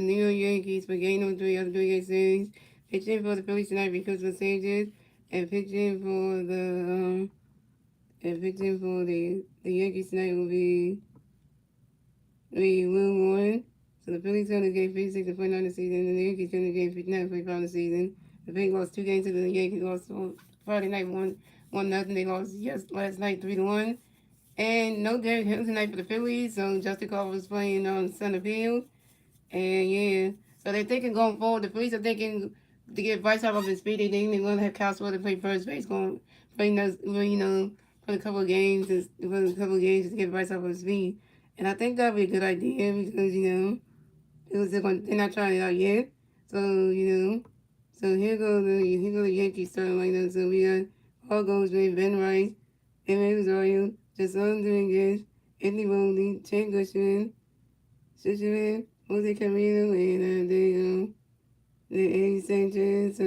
New York Yankees for Game No. 3 of the 3-game series. Pitching for the Phillies tonight because of Sanchez, and pitching for the Yankees tonight will be Will Warren. So the Phillies going to game 56 and 49 this season, and the Yankees going to game 59 and 45 this season. The Phillies lost 2 games to the Yankees. Lost on Friday night, one nothing. They lost last night 3-1. And no Derek Henry tonight for the Phillies. So Justin Carver was playing on center field. And yeah, so they're thinking going forward. The Phillies are thinking to get Bryce out of his speed. They think they're going to have Cal Sweat to play first base, going playing those, for a couple of games, to get Bryce out of his speed. And I think that'd be a good idea because they're not trying it out yet. So so here go the Yankees starting right now. So we got Paul Goldschmidt, Ben Rice, Evan Rosario, Jason Dominguez, Anthony Rowley, Chen Gushman, Shishiman, Jose Camino, and the Eddie Sanchez. So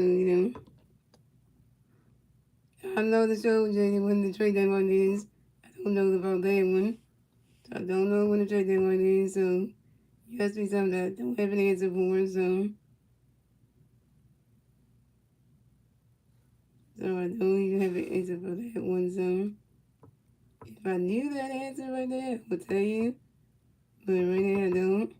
I know the show when the trade deadline is. I don't know about that one. So I don't know when the trade deadline is. So you asked me something that I don't have an answer for. So I don't even have an answer for that one. So if I knew that answer right there, I would tell you. But right now I don't.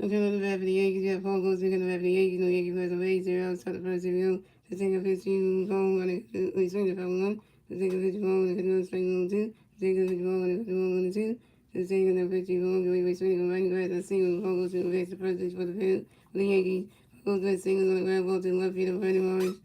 So coming on the back for the Yankees, you have Paul Goldschmidt on the back for the Yankees. No Yankee players on base. 0 outside the first 0. The single pitch you phone when they swing the foul one. The single pitch phone when they hit swing on 2. The single pitch phone when they hit on the 2. The single pitch phone when they swing on right grass. The single Paul Goldschmidt on base the first pitch for the field for the Yankees. Paul Goldschmidt singles on the ground ball to the left field of Brandon Morris.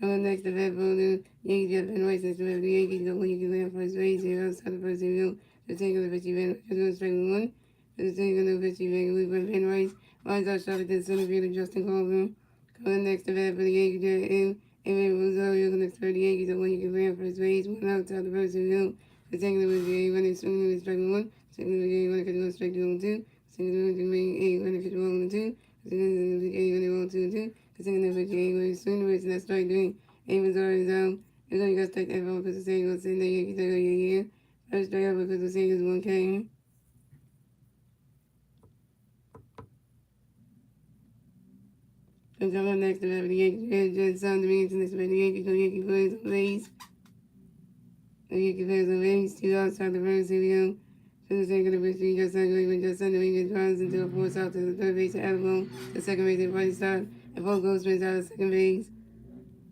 Coming next to bat for the Yankees, you have Ben Rice next to bat for the Yankees. The Yankees land first base. 0 outside the first 0. The single pitch event is strike 1. The single pitch event with Ben Rice. Lines out shot at the center field of Justin Colvin. Coming next to bat for the Yankees, and Rosario next for the Yankees. The Yankees ran first base. One outside the first field. The single was a running swing with strike 1. Single was a running catch one strike 2. Single was a running catch 1 2. Single was a running 1 2. The single was a running swing with that strike 3. And Rosario is out. They're going to go strike that ball because the single was in the Yankees. They're going to first strike out because the singles 1K. So coming up next to the Yankees, just some Dominguez next to the Yankees, no Yankee players on base. No Yankee players on base, 2 outside the first, here we go. To the second of which just Dominguez drives into a force out to the third base at Alabama, the second base at right side, and Paul Goldschmidt out of second base.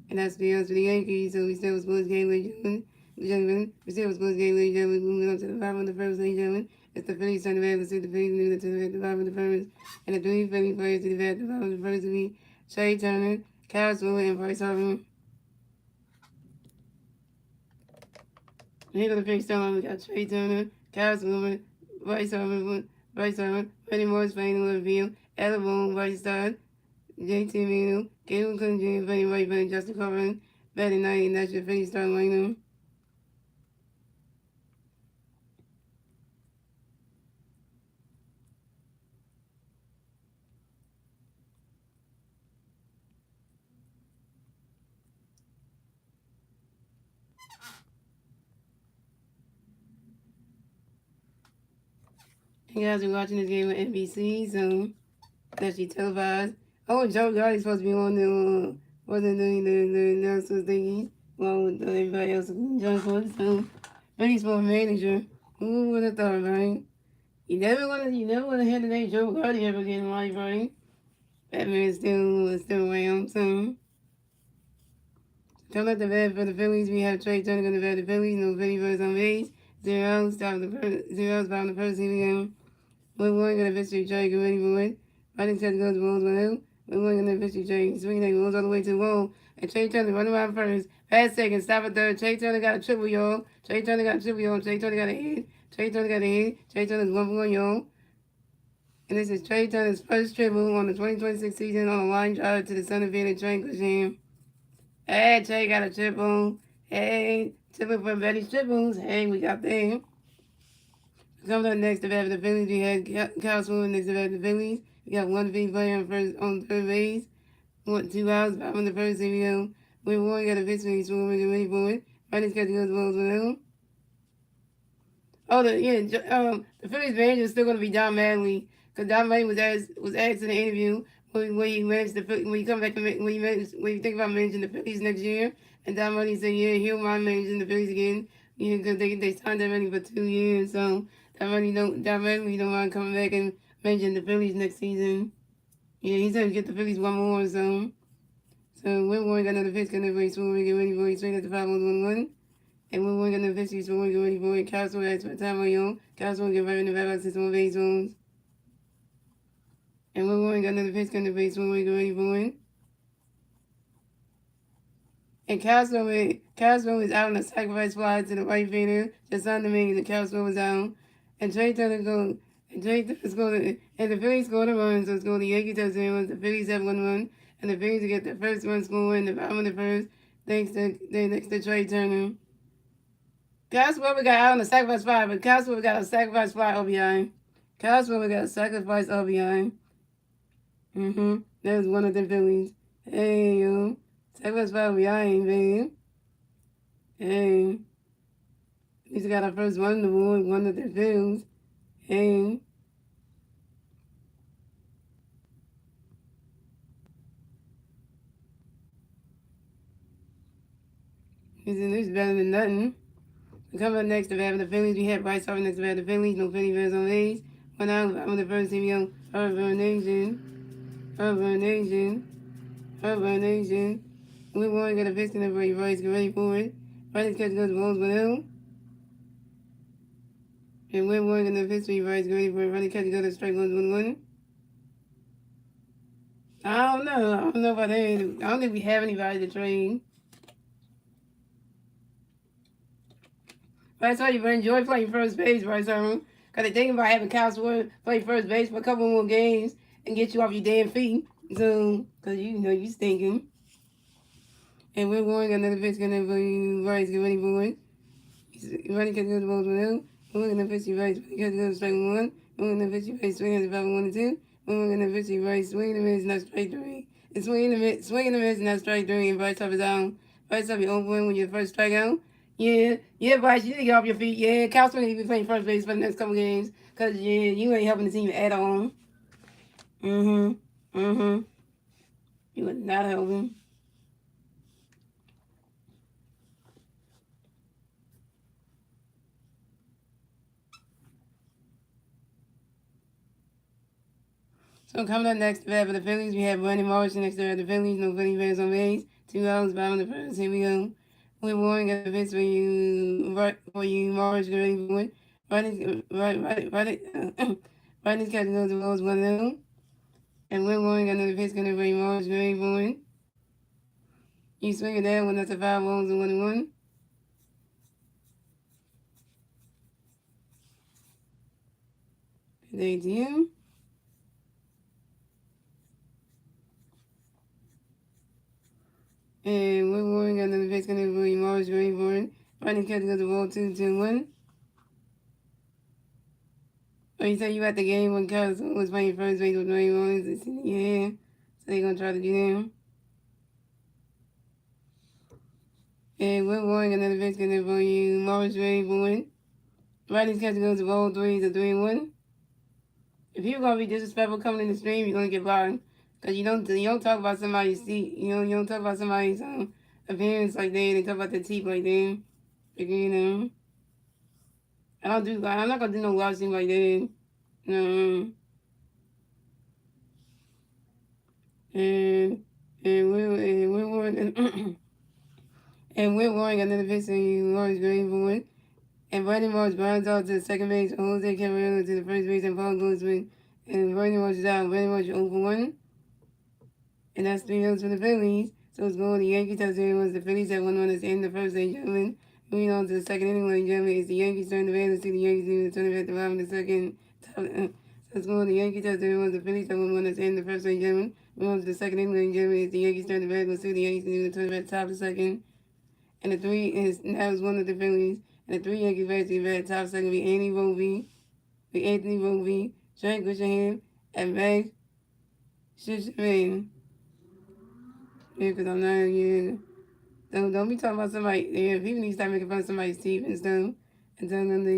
And that's the answer for the Yankees, so we still sports game, ladies and gentlemen. We still sports game, ladies and gentlemen. Moving on to the bottom of the first, ladies and gentlemen. It's the Phillies turn the bat, let's see the Phillies moving to the bottom of the first. And the 3 Phillies players to the bat, the bottom of the first will be Trey Turner, Kyle Swiller, and Bryce Harper. Here go the pick stone. We got Trey Turner, Kyle Swiller, Bryce Harper, Freddie Morris playing in the left field, Ella Boone, Bryce Stott, JT Mino, Caleb Clinton Jr., Freddie White, and Justin Corbin, batting 90, and that's your Phillies starting lineup. You guys are watching this game on NBC, so that's your televised. Oh, Joe Gardy's supposed to be on the wasn't doing the announcers thingy along with everybody else in John so but he's for manager. Who would have thought, right? You never wanna hear the name Joe Gardy ever again in life, right? Batman's still around, so come at the bat for the Phillies. We have Trey Turner going to bat the Phillies. No Philly first on base. 0 stop the first. 0 bottom the first inning. We're going to victory trade. Get ready for it. Fighting set goes balls 1-0. We're going to victory trade. Swinging that goes all the way to the wall. And Trey Turner running around first. Pass second. Stop at third. Trey Turner got a triple, y'all. Trey Turner got a hit. Trey Turner got a hit. Trey Turner's 1-for-1, y'all. And this is Trey Turner's first triple on the 2026 season on a line drive to the center field and Trey Grisham. Hey, Trey got a triple. Hey, triple for Betty's triples. Hey, we got them. Coming up next to bat for the Phillies, we had Kyle Swindler next to bat for the Phillies. We got one Philly player on third base. 2 outs, 5 on the first inning. We won, got a pitch when he's swimming ready for it. Right, catching goes the balls with him. Oh, the Phillies manager is still going to be Don Mattingly, because Don Mattingly was asked in the interview when he managed the when you come back when you think about managing the Phillies next year, and Don Mattingly said, yeah, he'll mind managing the Phillies again, yeah, because they signed him ready for 2 years, so Don Mattingly don't mind coming back and managing the Phillies next season. Yeah, he said get the Phillies one more, so we're got another pitch coming for so we get ready for it straight at the 5-1-1. And we're going to the 50s, so we're get ready for it. Castle has time on you. Castle get right in the back box on base zones. And we're going to another pitch coming to base when we get ready for it. And Castle is out on a sacrifice fly to the right fielder. Just on the main, the Castle was out. And Trey Turner goes. And Trey Turner's going. And the Phillies scored a run, so it's going to Yankees touchdown. The Phillies have 1 run. And the Phillies get the first run score in the bottom of the first. Thanks to Trey Turner. Caswell got out on the sacrifice fly, but Caswell got a sacrifice fly OBI. Caswell got a sacrifice OBI. That was one of the Phillies. Hey, yo. Sacrifice fly OBI, babe. Hey. He's got our first one on the board, one of the Phillies. Hey. He's better than nothing. Coming up next to bat for the Phillies, we have Bryce Harper next to bat for the Phillies. No Philly fans on base. 1 out, I'm the first team, young Urban Nation. We want to get a pitch in for you, Bryce. Get ready for it. Bryce catch goes balls with him. And we're going to get a pitch for you, Bryce. Get ready for it. Bryce catch goes to strike goes 1-1. I don't know about that. I don't think we have anybody to trade. That's why you enjoy playing first base, Bryce Harper. Because they think about having Kyle Swindler play first base for a couple more games and get you off your damn feet. So, because you stinking. And we're going to another pitch coming for you, Bryce. Get ready for it. Ready to catch the balls with him. We're going to pitch you, Bryce. Catch the strike 1. We're going to pitch you, Bryce. Swing at the 5-1-2. We're going to pitch you, Bryce. Swing in the mids, not strike 3. And swing in the mids, not strike 3. And Bryce Harper down. Bryce Harper open with your first strikeout. Yeah, Bryce, you need to get off your feet. Yeah, Kyle Swindler need to be playing first base for the next couple games. Because, yeah, you ain't helping the team at all. You are not helping. So coming up next to bat for the Phillies, we have Brandon Morrison next to the Phillies. No Philly fans on base. 2 outs, bottom of the first. Here we go. We're warning a pitch for you, Morris. Get ready for it. Riding's catching those balls 1-0. And we're warning another pitch going to bring Morris. Get ready for it. You swing it down when that's a 5 balls and 1-1. Good day to you. And we're warning another pitch going to bring Morris. Get ready for it. Riding catching the ball 2-1. Oh, you said you at the game when Cuz was playing first base with Dwayne Mullins. Yeah. So they're going to try to get him. And we're warning another pitch going to for you. Morris ready for it. Riding's catching goes to ball 3 to 3-1. If you're gonna be disrespectful coming in the stream, you're gonna get blocked. Cause you don't talk about somebody's seat. You don't talk about somebody's appearance like that. They talk about their teeth like that. I'm not gonna do no wild thing like that. No. And we're warning and we're warning another pitch and you always ready for it. And Brandon Marsh grounds out to the second base, Jose Camarero to the first base, and Paul Goldschmidt. And Brandon Marsh is out. Brandon Marsh 0-1. And that's 3 outs for the Phillies. So it's going to Yankee touchdown. The Phillies have 1 run at the end of the first, ladies and gentlemen. Moving on to the second inning, ladies and gentlemen, it's the Yankees turn. The Phillies see the Yankees in the turn at the bottom of the second. So score the Yankees have 3 1. The Phillies have 1 that's in the first, ladies and gentlemen. Moving on to the second inning, ladies and gentlemen, it's the Yankees turn. The Phillies see the Yankees in the turn at the top of the second. And the three is that was one of the Phillies. And the three Yankees bats to the top second be Anthony Volpe, Trey Grishingham, and Max Schiffman. Yeah, because I'm not, yeah. Don't be talking about somebody. Yeah, people need to start making fun of somebody's teeth and stuff, and telling them that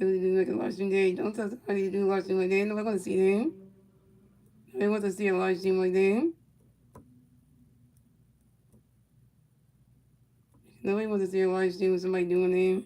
it was do like a large team day. Don't tell somebody to do a large team like that. Nobody want to see them. Nobody wants to see a large team like that. Nobody wants to see a large team with somebody doing that.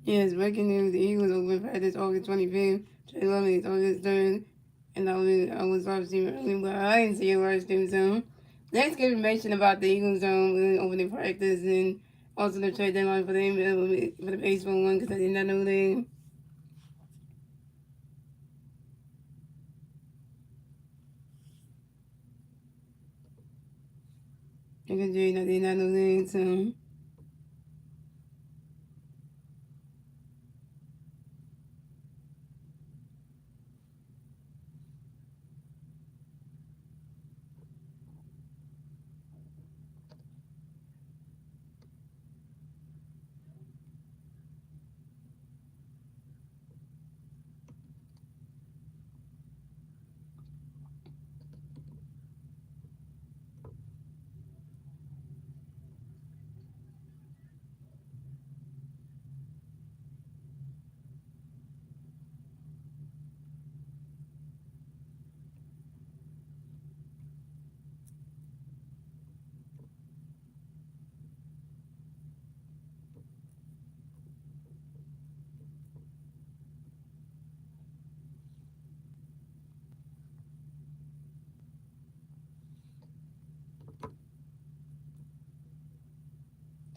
Yes, breaking news: the Eagles open practice August 25th. Trey Love is August 3rd, and I was obviously early, but I didn't see a large team zone. Let's get information about the Eagles opening practice and also the trade deadline for the baseball one because I did not know that. Because I did not know that. So.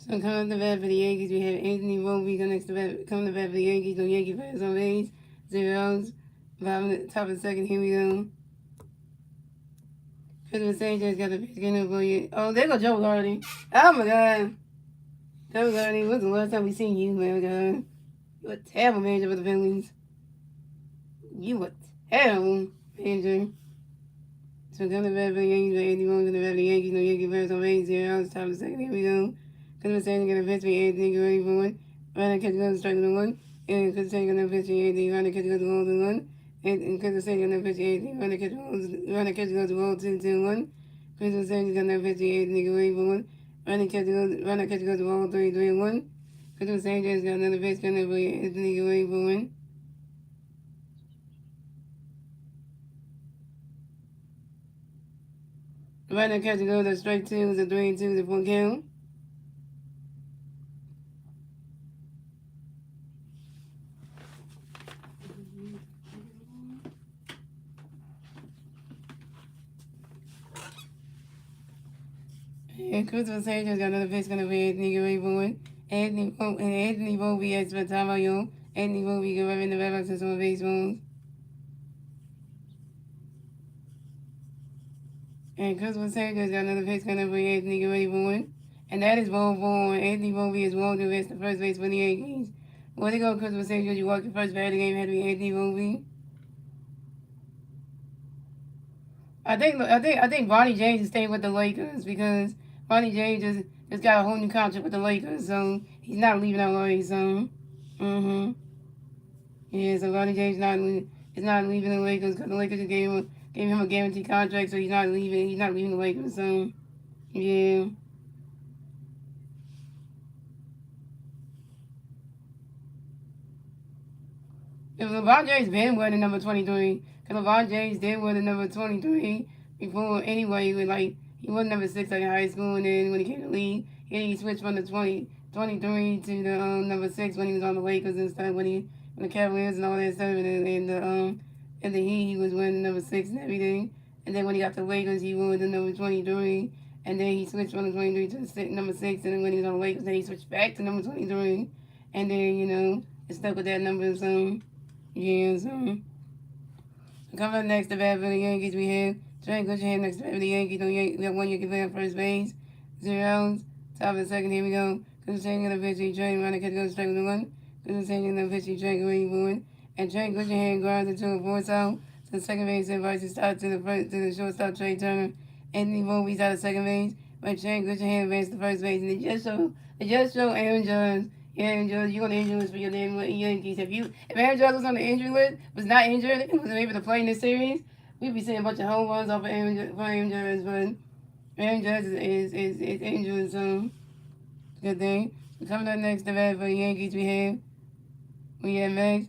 So coming to bat for the Yankees, we have Anthony Volpe coming to bat for the Yankees. No Yankee fans on base. 0 outs. Bottom of the top of the second. Here we go. Christopher Sanchez got the pitch getting up for you. Oh, there go Joe Hardy. Oh my God. Joe Hardy, when's the last time we seen you, man? God. You a terrible manager for the Phillies. You a terrible manager. So coming to bat for the Yankees, Anthony Volpe coming to bat for the Yankees. No Yankee fans on base. 0 outs. Top of the second. Here we go. Christopher Sanchez got a pitch for Anthony Gray for one. Running catch goes strike to one. And Christopher Sanchez got a pitch for Anthony. Running catch goes to 1. And Christopher Sanchez got a pitch for Anthony. Running catch goes to 2-1. Christopher Sanchez got a pitch for Anthony Gray for one. Running catch goes to 3-1. Christopher Sanchez got another pitch coming for Anthony Gray for one. Running catch goes to strike 2 is a 3-2 is a 4 count. And Christopher Sanchez got another pitch coming for Anthony Gray for one. Anthony Volpe has for Tamayo. Anthony Volpe can run in the red box and some baseballs. And Christopher Sanchez got another pitch coming for Anthony Gray for one. And that is ball 4. Anthony Volpe is well to rest the first base for the Yankees. Way to go, Christopher Sanchez. You walked the first bat of the game had to be Anthony Volpe. I think Bonnie James is staying with the Lakers because Bonnie James just got a whole new contract with the Lakers, so he's not leaving LA. So, yeah. So Bonnie James is not leaving the Lakers because the Lakers just gave him a guaranteed contract, so he's not leaving. He's not leaving the Lakers. So, yeah. If LeBron James been wearing the number 23, because LeBron James did wear the number 23 before anyway. He was number 6 like in high school, and then when he came to the league, he switched from the 23 to the number 6 when he was on the Lakers and stuff, when the Cavaliers and all that stuff, and the Heat, he was wearing the number 6 and everything. And then when he got to the Lakers, he wore the number 23, and then he switched from the 23 to the number 6, and then when he was on the Lakers, then he switched back to number 23, and then it stuck with that number. So yeah, so coming up next to bat for the Yankees, we have Trey Gutierrez next to bat for the Yankees. We have one Yankee player on first base, 0 outs. Top of the second, here we go. Because taking the pitch, he Trey running catch goes strike with the one. Because taking the pitch, he Trey away one. And Trey Gutierrez grounds into a force out to the second base and vice start to the shortstop Trey Turner. Anthony Volpe's out of second base, but Trey Gutierrez advanced to first base. And it just showed Aaron Judge. Yeah, Aaron Judge, you're on the injury list for your name with the Yankees. If Aaron Judge was on the injury list, was not injured, and wasn't able to play in this series, we'd be seeing a bunch of home runs off of Aaron Judge. But Aaron Judge is injured, so good thing. Coming up next to bat for the Yankees, we have Max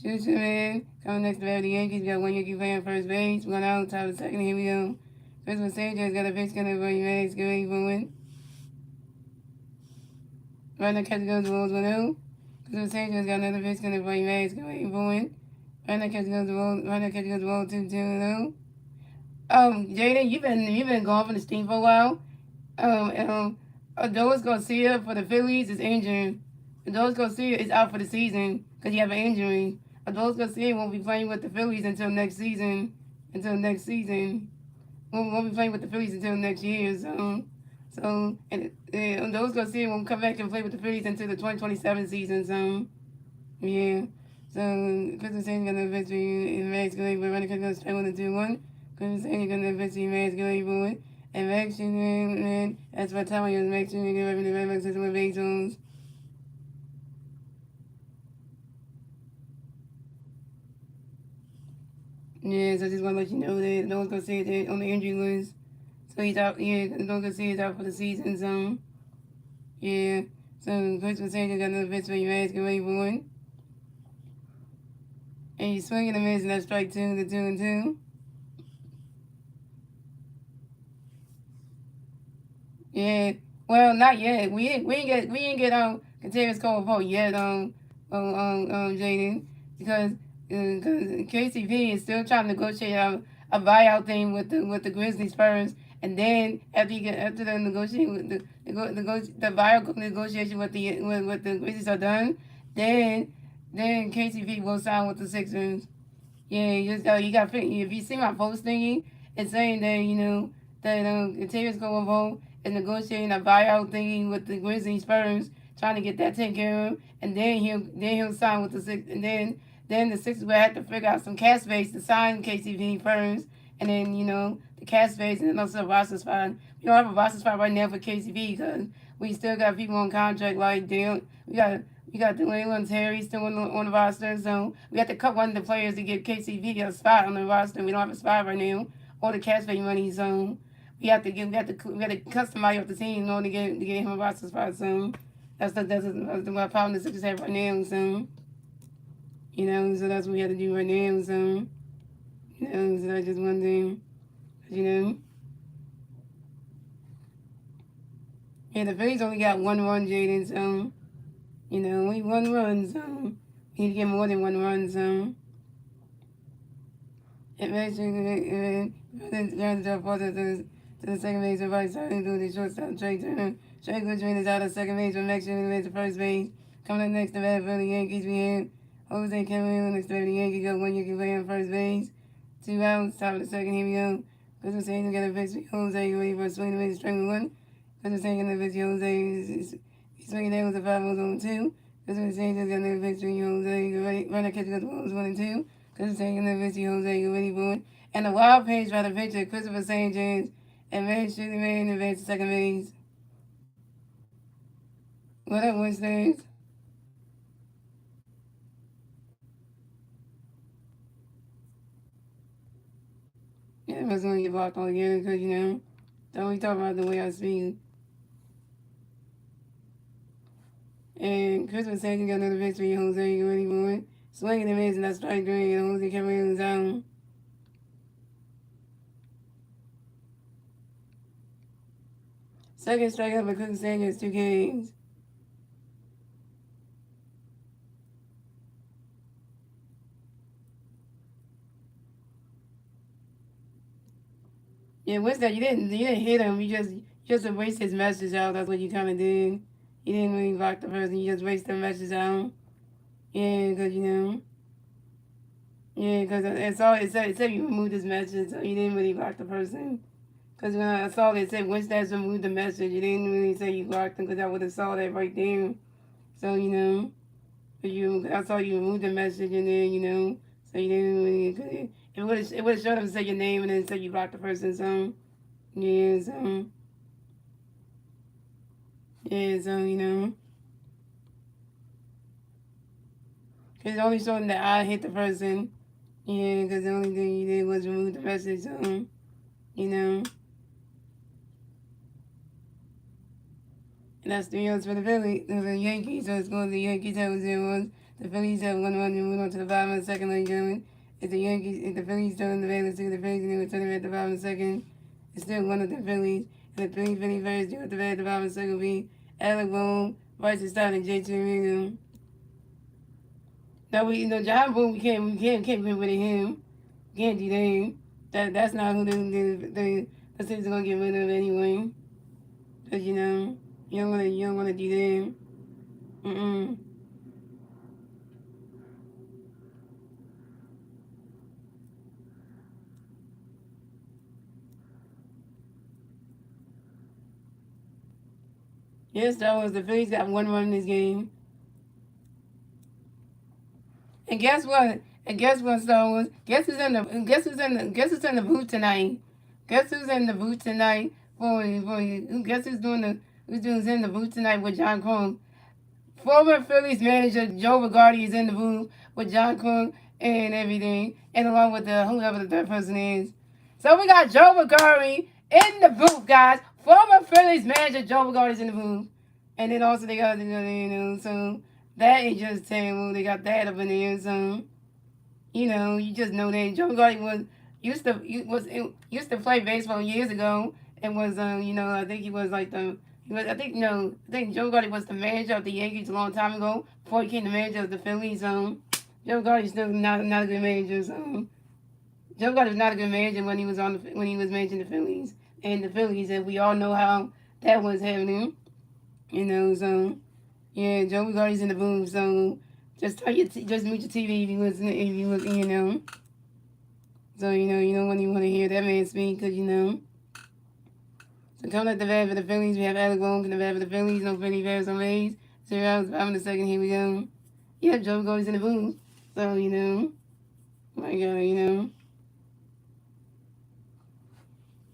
Scherzer. Coming next to bat for the Yankees, we got one Yankee player on first base. One out, top of the second. Here we go. Christmas Sanchez got a pitch coming for you, Max. Get ready for a win. Right now, catch goes the Wolves 1-0. Christmas Sanchez got another pitch coming for you, Max. Get ready for a win. Right now, catch goes the Wolves. Right now, catch goes the Wolves 2-0. Jaden, you've been gone from the steam for a while. Adolis Garcia for the Phillies is injured. Adolis Garcia is out for the season because he have an injury. Adolis Garcia won't be playing with the Phillies until next season. Won't be playing with the Phillies until next year. And Adolis Garcia won't come back and play with the Phillies until the 2027 season. So yeah. So Christmas Saints got no victory in Max Gilley, but running goes straight 1-2-1. Christmas Saints got no victory in Max Gilley, boy. And Max Schumann, that's what time I was Max Schumann, get ready to run back to some base zones. Yeah, so I just want to let you know that no one's going to see it on the injury list. So he's out, yeah, no one's going to see it out for the season, so yeah. So Christmas Saints got another pitch for you, Max, get ready for it. And you swing and a miss, and that's strike 2, the 2-2. Yeah, well, not yet. We ain't get Contreras Cole vote yet Jaden, because KCP is still trying to negotiate a buyout thing with the Grizzlies first, and then after the negotiation with the buyout negotiation with the Grizzlies are done, then KCP will sign with the Sixers. Yeah, you got if you see my post thingy, it's saying that that Contreras Cole vote is negotiating a buyout thingy with the Grizzlies first, trying to get that taken care of, and then he'll sign with the Sixers, and then the Sixers will have to figure out some cash space to sign KCP first, and then the cash space, and then also the roster spot. We don't have a roster spot right now for KCP because we still got people on contract like Dale. We got Delano Terry still on the roster, so we have to cut one of the players to get KCP a spot on the roster. We don't have a spot right now, or the cash pay money, so we have to cut somebody off the team in order to get him a roster spot. So that's the problem the Sixers have right now. So so that's what we have to do right now. So so that's just one thing. Yeah, the Phillies only got 1 run, Jaden. So only 1 run. So we need to get more than 1 run. So eventually, to the second base, right side, do the shortstop, Trey Turner. Trey Gutierrez is out of second base, but Max Scherzer is to first base. Coming up next to bat for the Yankees, we have Jose Camargo next to bat for the Yankees. Got 1 Yankee player on first base. 2 outs, top of the second, here we go. Christmas Saints got a pitch for Jose, ready for a swing to make strike 1. Christmas Saints got a pitch for Jose, he's swinging there with a 5-0-2. Christmas Saints got a pitch for Jose, runner catch got the balls 1-2. Christmas Saints got a pitch for Jose, ready for it. And the wild page by the pitcher, Christopher Sanchez, and Max Scherzer advanced to second base. What up, Wednesdays? Yeah, I was going to get blocked altogether because, don't we talk about the way I speak. And Christmas Sanchez got another victory, Jose, you ready for it? Swinging and missing, that's strike 3, and Jose Camargo down. Second strikeout for Christmas Sanchez, 2 games. Yeah, what's that? You didn't hit him. You just erased his message out. That's what you kind of did. You didn't really block the person. You just erased the message out. Yeah, because yeah, because it's all it said you removed his message, so you didn't really block the person. Because when I saw it said Winston's removed the message, you didn't really say you blocked them because I would have saw that right there. So I saw you remove the message and then so you didn't really. It would have showed up and said your name and then said you blocked the person. So yeah, so because it only showed that I hit the person. Yeah, because the only thing you did was remove the message. So you know. And that's 3-0 for the Phillies, the Yankees. So it's going to the Yankees have 0-1. The Phillies have 1-1 and move on to the bottom of the second leg, gentlemen. If the Phillies don't the Vegas to the Phillies and they turn at the bottom of the second, it's still one of the Phillies. And the Phillies first do at the bottom of the second will be Alec Boone, Bryce Stott, and JT Realmuto. Now John Boone can't get rid of him. Can't do that. That's not who the Phillies are gonna get rid of anyway. Cause you don't wanna do that. Mm-mm. Yes, that was the Phillies got one run in this game. And guess what? And guess what, Star Wars? Guess who's in the booth tonight? Guess who's in the booth tonight guess who's in the booth tonight with John Crone? Former Phillies manager Joe Rigardi is in the booth with John Crone and everything, and along with whoever the third person is. So we got Joe Rigardi in the booth, guys. Former Phillies manager Joe Rigardi's in the booth. And then also they got so that is just terrible. They got that up in there, so you just know that Joe Gardy used to play baseball years ago and was I think he was like he was I think no I think Joe Gardy was the manager of the Yankees a long time ago before he became the manager of the Phillies. Joe Gardy's still not a good manager. So Joe Gardy was not a good manager when he was when he was managing the Phillies and the Phillies, and we all know how that was happening. So yeah, Joe Gardy's in the booth. So just mute your TV if you listen. If you look, So when you want to hear that man speak, because. So coming at the bat for the Phillies, we have Alec Boone in the bat for the Phillies. No Philly Bears on Rays. 0 outs, 5 in the second. Here we go. Yeah, Joe Gardy's in the booth. So my God.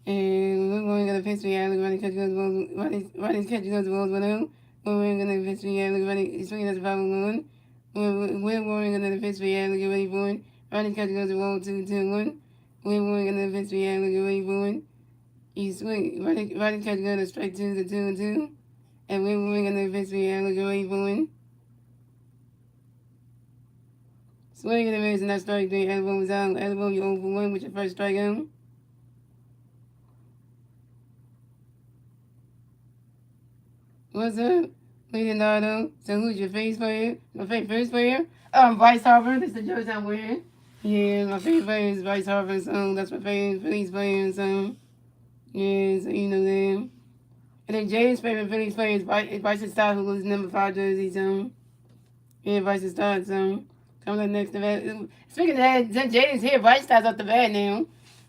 And we're going to pitch for Alec running catching those balls. Running catching those balls. We're going to pitch for Alec running swinging at the foul one. We're going to pitch for Alec get ready for it. Running catching those balls 2-1. We're going to pitch for Alec get ready for it. You swing running catching goes to strike 2 to 2-2. And we're going to pitch for Alec get ready for it. Swinging and miss and that strike 3. Alec was out. Alec you 0 for 1 with your first strikeout. What's up? Leonardo. So who's your face player? My favorite first player? Bryce Harper. That's the jersey I'm wearing. Yeah, my favorite player is Bryce Harper. So that's my favorite Phillies player. So yeah, so you know that. And then Jay's favorite Phillies player is Bryce Stott, who was number 5 jersey. So yeah, Bryce Stott. So coming up next to that. Speaking of that, since Jay's here, Bryce Stott's up the bat now.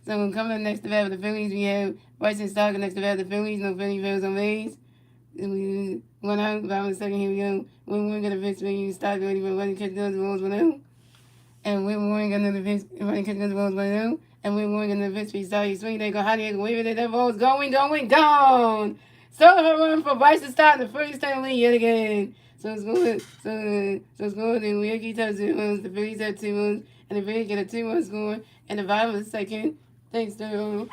So coming up next to bat with the Phillies, we have Bryce Stott next to bat with the Phillies. No Philly Bears on base. We went out about a second. Here we go. We're going to pitch when you start ready for running catch those balls one out. And we're going to pitch running catch those balls one out. And we're going to pitch we start you swing. They go, how do you go? Wave it, that ball's going, gone. So run for Bryce to start the first time lead yet again. So it's going. So it's going. And we Yankees have 2 runs. The Phillies have 2 runs. And the Phillies get a 2-run score. And the bottom of the second. Thanks to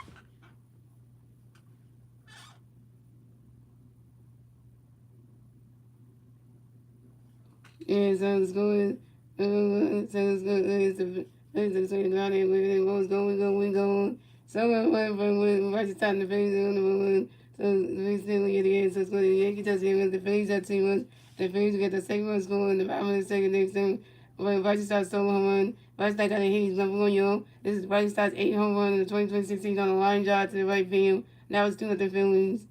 yeah, so it's going. So it's good. It's around here. What's going. So when Rice is starting the Phillies on the one. So the Phillies still get again. So it's going to the Yankees touch the Phillies at 2 runs. The Phillies get the second one score in the bottom of the second next time. When Bryson Stott's solo home run, Bryson Stott got a hit. He's number 1, yo. This is Bryson Stott's 8th home run in the 2026 season on a line drive to the right field. Now it's 2-0 Phillies.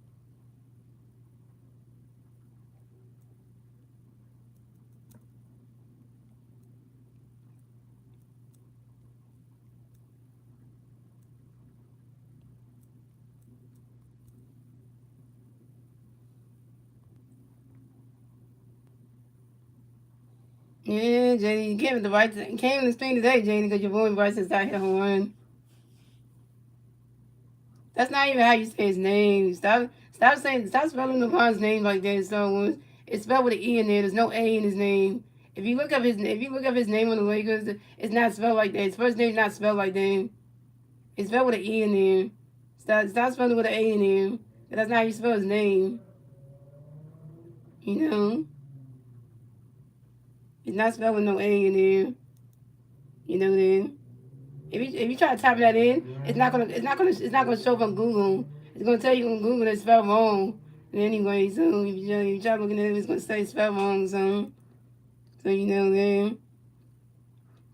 Yeah, JD, you came at the right time. You came in the stream today, JD, because your boy Bryson Stott hit a home run. That's not even how you say his name. Stop spelling LeBron's name like that. So it's spelled with an E in there. There's no A in his name. If you look up his name on the Lakers, it's not spelled like that. His first name's not spelled like that. It's spelled with an E in there. Stop spelling with an A in there. That's not how you spell his name. You know, it's not spelled with no A in there. You know that. If you try to type that in, it's not gonna show up on Google. It's gonna tell you on Google that it's spelled wrong. And anyway, so if you try looking at it, it's gonna say it's spelled wrong. So you know that.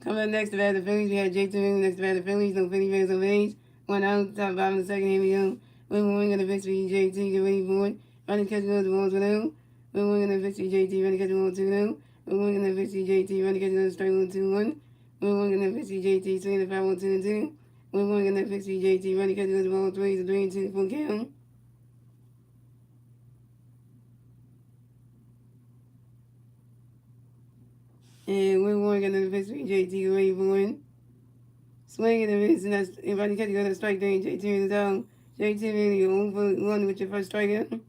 Coming up next to bat the Phillies, we had J2 next to bat the Phillies. No Philly fans on age. 1 out, top bottom of the second. Here we go. We're going to victory JT. Get ready for it. Running catch goes the balls with out. We're going to victory JT. Running catch the ball 2-0. We're going to victory JT. Running catch goes strike 1-2-1. We're going to victory JT. Swing the 5-1-2-2. We're going to victory JT. Running catch goes the ball 3-2 full count. And we're going to victory JT. Get ready for it. Swing and a miss, and that's everybody catch you got a strike there. JT in the zone. JT really over one with your first strikeout.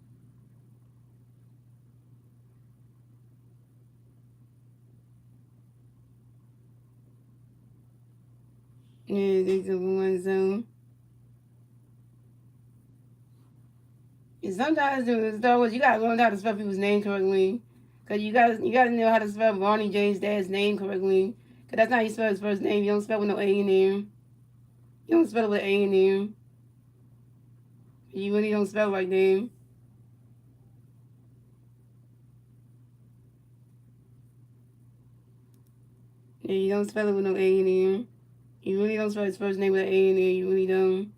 Yeah, they took one zone. And sometimes in Star Wars, you gotta learn how to spell people's name correctly. Cause you gotta know how to spell Ronnie James' dad's name correctly. Cause that's not how you spell his first name. You don't spell with no A in there. You don't spell it with A in there. You really don't spell like that. Yeah, you don't spell it with no A in there. You really don't spell his first name with an A in there. You really don't.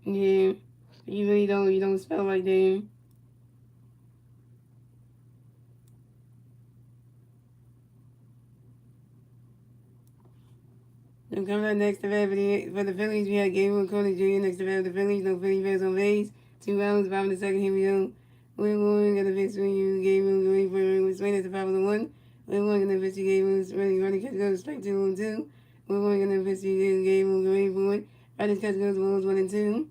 Yeah. You really don't. You don't spell like that. And coming up next to bat for the Phillies, we had Gabriel Cody Jr. next to bat for the Phillies. No Philly fans on base. 2 rounds, 5 in the second. Here we go. We're going to the pitch for you. Gabriel ready for it. Swing at the 5-1. We're going to the pitch. Gabriel ready. Running catch goes straight 2-2. We're going to the pitch. Gabriel ready for it. Running catch goes balls 1-2.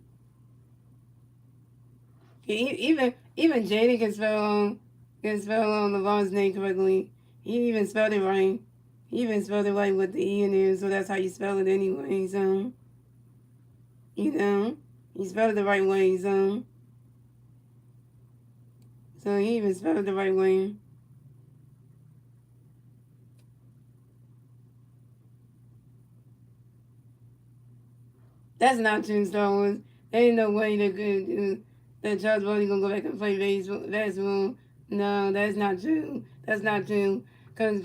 Even Jaden can spell LeVon's name correctly. He even spelled it right. He even spelled it right with the E in there, so that's how you spell it anyway. So, you know, he spelled it the right way. So he even spelled it the right way. That's not true, Star Wars. There ain't no way that Charles Barkley gonna go back and play basketball. No, that's not true. That's not true. Cause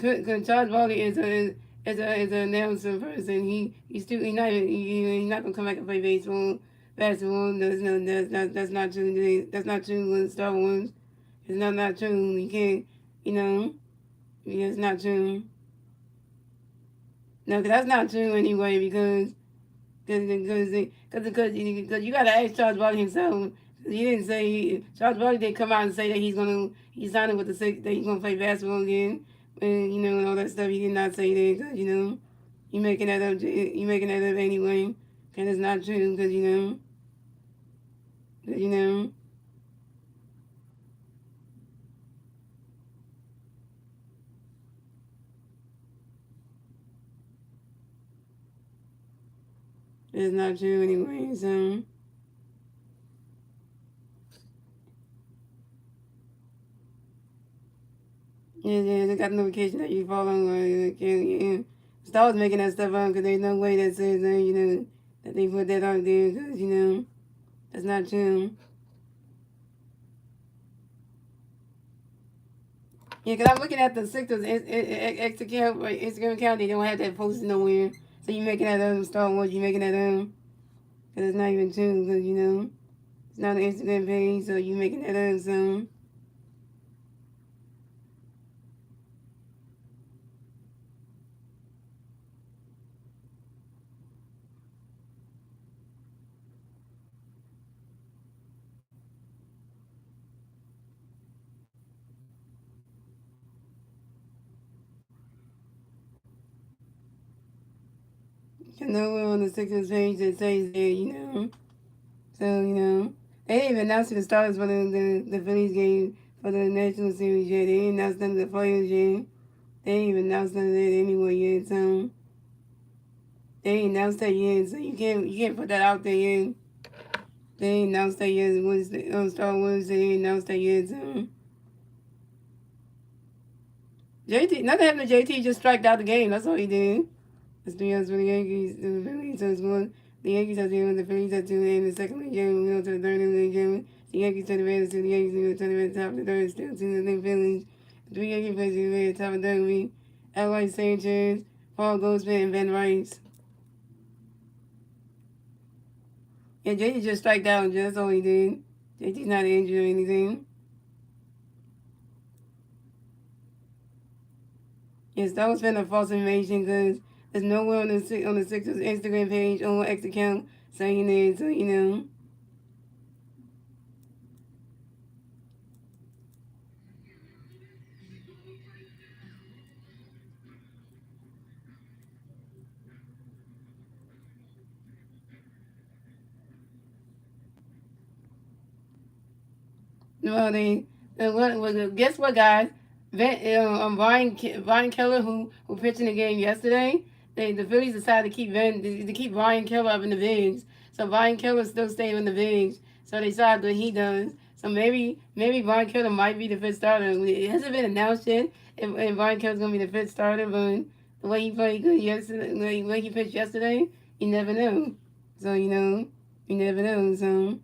Charles Barkley is an announcer person. He's not gonna come back and play basketball. That's not true. That's not true with Star Wars. It's not true. You can't. You know. Yeah, it's not true. No, cause that's not true anyway. Because you got to ask Charles Barkley himself. He didn't say Charles Barkley didn't come out and say that he's signing with the Six that he's gonna play basketball again, and and all that stuff. He did not say that because you making that up. You making that up anyway, and it's not true because you know it's not true anyway. So. Yeah, they got a notification that you follow. Yeah. Stars making that stuff up because there's no way that says that they put that out there because that's not true. Yeah, because I'm looking at the Sixers Instagram account. They don't have that posted nowhere. So you making that Star Wars. You making that because it's not even true. Because it's not an Instagram page. So you making that so. Nowhere on the Sixers page that says that. So, they didn't even announce the starters for the Phillies game for the National Series yet. They didn't announce none of the players yet. They didn't even announce none of that anyway yet. So, they didn't announce that yet. So, you can't put that out there yet. They didn't announce that yet. Wednesday, Star Wars, they didn't announce that yet. So, JT, nothing happened to JT, just striked out the game. That's all he did. It's 3 hours for the Yankees. The Phillies has one. The Yankees have 0. The Phillies have 2. In the second league game, we go to the third league game. The Yankees turn the Raiders to the Yankees. We go to the Reds top of the third. Still 2 the Phillies. The 3 Yankee players in the Reds top of the third week. Ally Sanchez, Paul Goldschmidt, and Ben Rice. Yeah, JT just striked out. That's all he did. JT's not injured or anything. Yes, that was been a false information because there's nowhere on the Sixers Instagram page or X account saying it. So. Well, guess what, guys? Ryan Keller, who pitched in the game yesterday, the Phillies decided to keep Ryan Keller up in the bigs. So Ryan Keller still staying in the bigs. So they decided what he does. So maybe Ryan Keller might be the fifth starter. It hasn't been announced yet if Ryan Keller's gonna be the fifth starter, but the way he played good yesterday, the way he pitched yesterday, you never know. So you never know. So.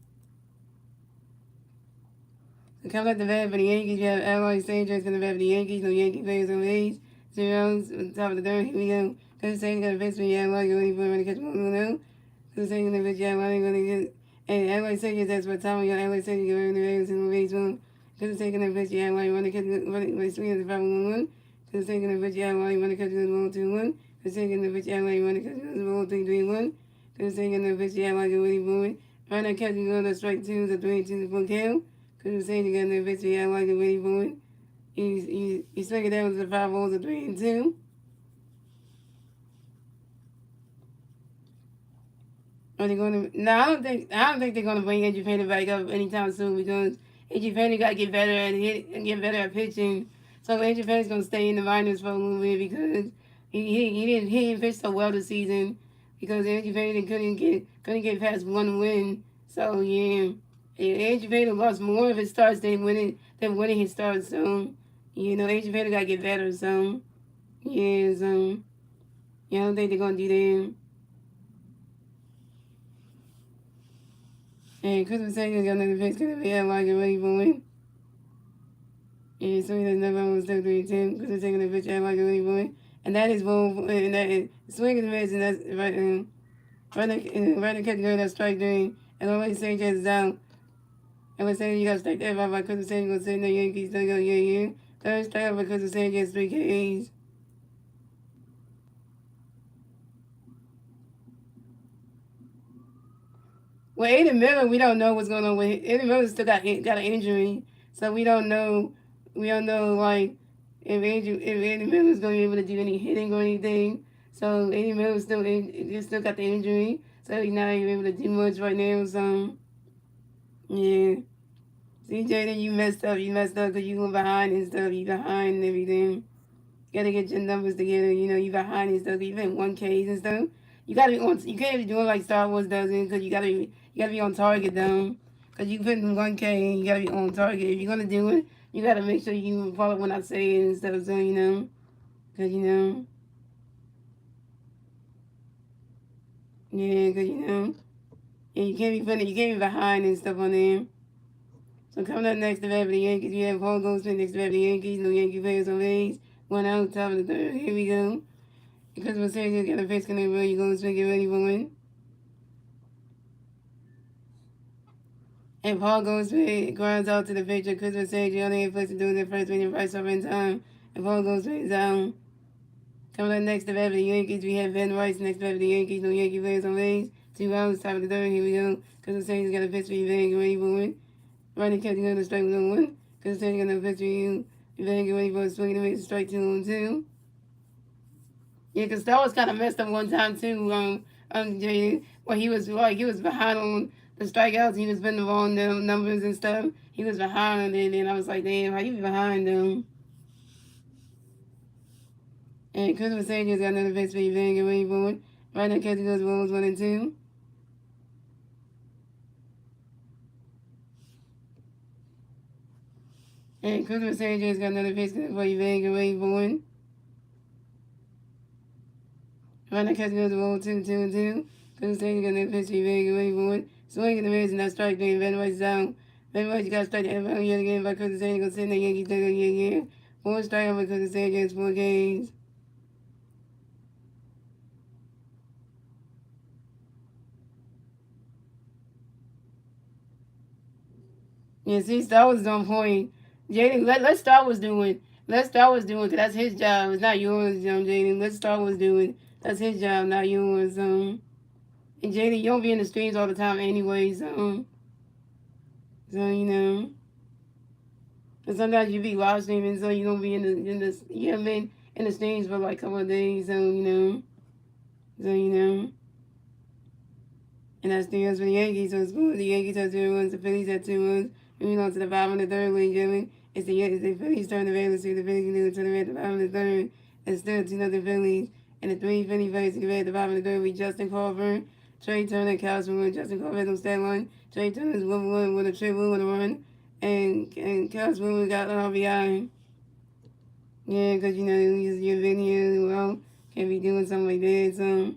To come at the bat for the Yankees, you have Ally Sanchez going to bat for the Yankees. No Yankee players on base. Zeros on top of the third. Here we go. Because saying got a base for Ally going to catch one now. Because saying that Ally going to get. And Ally Sanchez, that's what time you Ally Sanchez going to the in the baseball. Because taking the pitch, Ally want to catch running swing at the 5-1-1. Because taking the pitch, Ally want to catch the ball 2-1. Because taking the pitch, Ally want to catch the ball 3-1. Because taking the pitch, Ally going to forward. Right now, catching on the strike 2 to 3-2 for count. Couldn't say together in victory. I like the way he's going. He's swinging down to the 5 balls of 3-2. Are they going to? No, I don't think they're going to bring Andrew Painter back up anytime soon because Andrew Painter got to get better at hit and get better at pitching. So Andrew Painter's going to stay in the minors for a little bit because he didn't pitch so well this season because Andrew Painter couldn't get past one win. So yeah. Andrew Painter lost more of his starts than winning his starts. So Andrew Painter got to get better. So yeah. So yeah, I don't think they're going to do that. And Christmas Sanchez got another pitch because we had like a ready for it. And so he does never almost stuck 3-10. Christmas taking the pitch had like a ready for it. And that is both, and that is swinging the pitch, and that's right to catch the girl that's strike three. And always Sanchez is down. And let's say you got to strike that by Christmas Sanchez going to say no Yankees, don't go, yeah. Third strike by Christmas Sanchez, 3 Ks. Well, Aiden Miller, we don't know what's going on with him. Aiden Miller still got an injury, so we don't know. We don't know like if Aiden Miller's going to be able to do any hitting or anything. So Aiden Miller still got the injury, so he's not even able to do much right now. So yeah, see Jaden, you messed up. You messed up because you were behind and stuff. You behind and everything. You gotta get your numbers together. You behind and stuff. You been 1Ks and stuff. You gotta be on. You can't be doing like Star Wars does it because you gotta be on target though. Cause you put in 1K and you gotta be on target. If you're gonna do it, you gotta make sure you follow what I say and stuff. So cause yeah, cause yeah, you can't be behind and stuff on there. So coming up next to bat for the Yankees, we have Paul Goldschmidt next to bat for the Yankees. No Yankee players on base. One out, top of the third. Here we go. Because we're saying you got a face connect where you Goldschmidt get ready for win. And Paul Goldschmidt grounds out to the pitcher. Christmas Sage, you only place to do the first when your price over in time. And Paul Goldschmidt is down. Coming up next to bat for the Yankees, we have Ben Rice next to bat for the Yankees. No Yankee players on base. 2 outs, top of the third. Here we go. Christmas Sage got a pitch for you, get ready for win. Running catching on the strike with 1. Christmas Sage got a pitch for you. Get ready for a swing to make the strike 2-2. Yeah, because that was kind of messed up one time too. Jaden, well, he was behind on the strikeouts. He was putting the wrong numbers and stuff. He was behind on it, and I was like, damn, how you be behind them? And Christopher Sanchez got another base for you, Van get ready for it. Right now, catching those balls 1 and 2. And Christopher Sanchez got another base for you, Van get ready for it. Right now, catching those balls 2 and 2. Christopher Sanchez got another base for you, Van get ready for it. Swinging the miss and that strike game. Van Rice down. Van Rice got strike out yet again by Christopher Sanchez. Go sit in the Yankees again. 4 strikeout by Christopher Sanchez, 4 games. Yeah, see, Star was on point. Jaden, let Star was doing. Let Star was doing, because that's his job. It's not yours, Jaden. Let Star was doing. That's his job, not yours. And Jaden, you don't be in the streams all the time anyway, so you know. And sometimes you be live streaming, so you don't be you haven't been in the streams for like a couple of days, so you know. And that's the news for the Yankees. So it's cool. The Yankees have 2 runs, the Phillies have 2 runs. Moving on to the bottom of the third, ladies and gentlemen. It's the Phillies turn the Phillies to the Phillies can do it to the red at the bottom of the third. It's still 2-0 Phillies. And the 3 Philly Phillies can at the bottom of the third with Justin Carver, Trey Turner, Kyle Swimmer, Justin Carver has no stat line. Trey Turner's 1-1 with a triple with a run. And Kyle Swimmer got an RBI. Yeah, because, you know, your video, well, can't be doing something like that, so.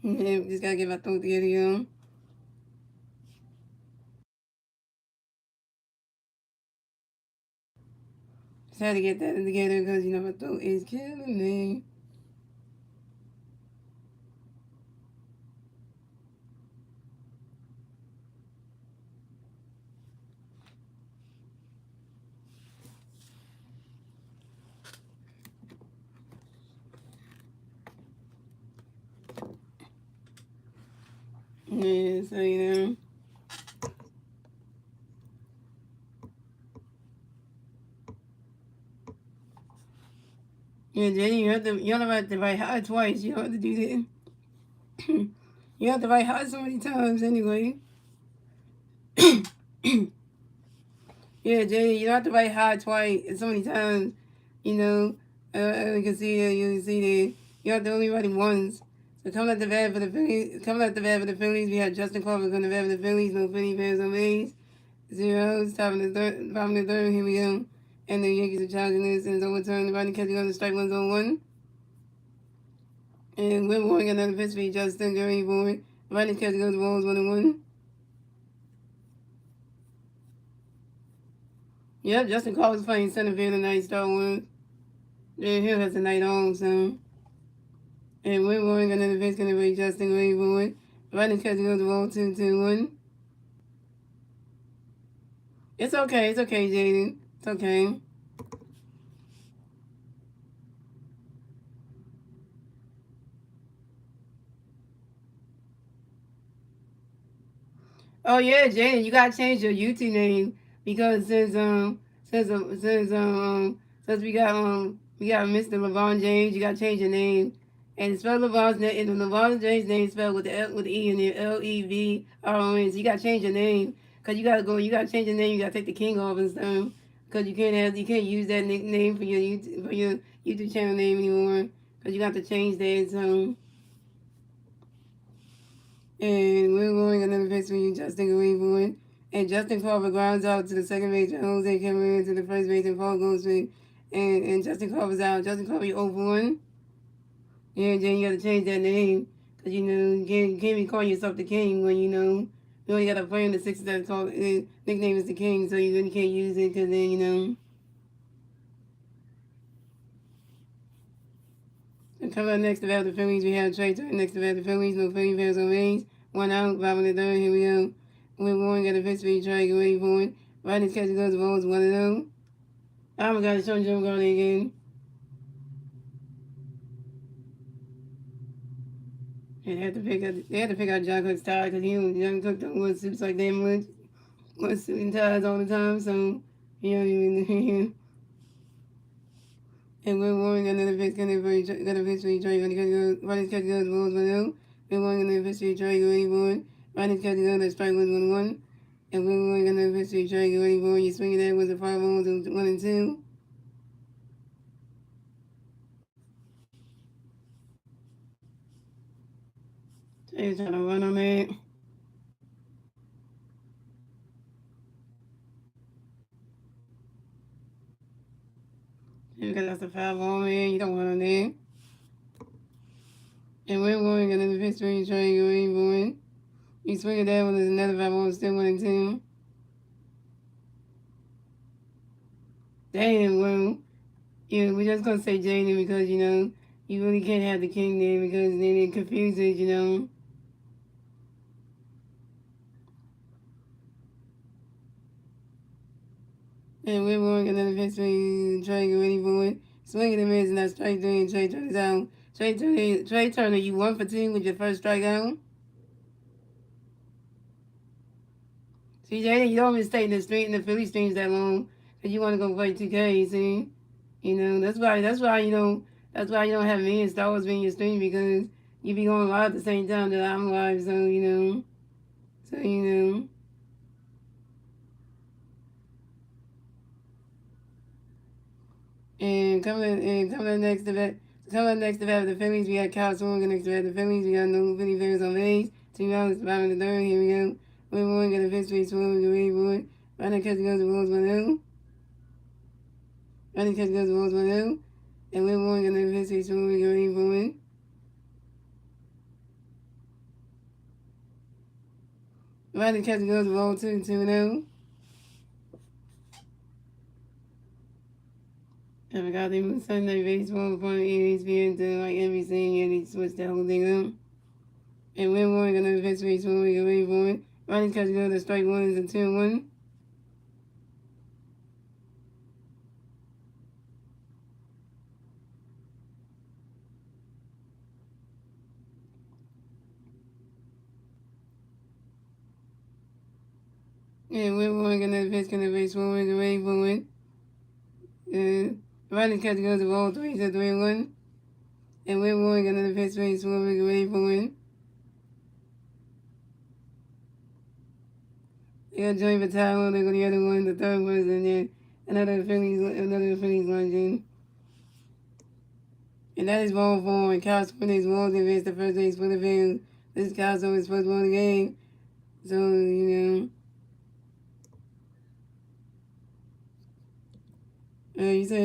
Yeah, just gotta get my throat together, you. Just had to get that together because, you know, my throat is killing me. Yeah, so, you know. Yeah, Jenny, you don't have to write high twice. You don't have to do that. You have to write high so many times anyway. Yeah, Jenny, you don't have to write high twice so many times. You know, you can see that. You can see that. You have to only write it once. So coming at the bat for the Phillies, we have Justin Crawford on the bat for the Phillies. No Philly fans on base. 0, top of the third. Here we go. And the Yankees are challenging this and it's overturned. The running catching on the strike 1-1. And we're going another pitch for Justin Gary Boyd. Running catch goes balls 1-1. Yep, Justin Crawford's playing center field tonight, Star Wars. Jerry Hill has a night on, so. And we're going another pitch going to be Justin Gary Boyd. Running catch goes balls 2-1. It's okay, Jaden. It's okay. Oh yeah, Jaden, you gotta change your YouTube name because since we got Mr. LeBron James, you gotta change your name. And spell LeBron's name, and LeBron James' name spelled with the E in there, Lebron. So you gotta change your name, cause you gotta change your name. You gotta take the king off and stuff, cause you can't use that nickname for your YouTube channel name anymore, cause you got to change that. So, and we're going another pitch for you, Justin Greenwood. And Justin Crawford grounds out to the second base, and Jose Cameron to the first base, and Paul Goldschmidt. And Justin Crawford's out. Justin Crawford, you 0 for 1. Yeah, then you gotta change that name. Because, you can't be calling yourself the king when, you only got a player in the Sixers that's called, nickname is the king, so you really can't use it because then. And coming up next about the Phillies, we have Trey Turner next about the Phillies. No Philly fans on range. 1 out, 5 in the third. Here we go. We're going, got a pitch for you, Trey, get ready for it. Right, this catch goes, balls 1-0. Oh my God, it's showing Joe Garden again. And they had to pick out John Cook's tie because John Cook don't wear suits like that much. Wear suit and ties all the time, so he don't even. And we're warning another pitch, got a pitch for you, Trey. Right, this catch goes, balls 1-0. We're warning another pitch for you, Trey, get ready for it. Right, this catch goes, strike 1-1. And we're warning another pitch for you, Trey, get ready for it. You swing that with the 5 balls, 1 and 2. Trey's trying to run on that. Because that's a foul ball, man. You don't want on there. And we're going another pitch for you, Trey, get ready for it. You swing it down when there's another 5 balls, still 1 and 2. Damn, well, yeah, we're just gonna say Jaden because you really can't have the king there because then it confuses. And we're going another pitch for you, Trey, get ready for it. Swinging the miss, and that's strike 3, and Trey Turner's out. Trey Turner, you 1 for 2 with your first strikeout. See, Jaden, you don't even stay in the Philly streams that long because you want to go play 2K. See, that's why you don't have me and Star Wars being your stream because you be going live at the same time that I'm live. So. Coming up next to bat the Phillies, we got Kyle Swangan next to bat the Phillies. We got no Philly fans on base. 2 outs, 5 in the third. Here we go. We're going to get a pitch for Swangan. Get ready for it. Running catch goes the Bulls 1-0. Running catch goes the Bulls 1-0. And we're going to get a pitch for Swangan. Get ready for it. Running catch goes the Bulls 2-0. I forgot they moved Sunday baseball from ESPN to like NBC and they switched the whole thing up. And we're going to pitch for Swangan. Get ready for it. Running catch goes to strike 1 is a 2-1. And we're going to pitch going to be Swangan. Get ready for it. Running catch goes to ball 3 to 3-1. And we're going another pitch for Swangan. Get ready for it. They got Joey Vitello. They go the other one. The third one is in there. Another Phillies legend. And that is ball 4. And Kyle Swinton is Walls advanced the first base for the Phillies. This is Kyle's always first ball of the game. So, you said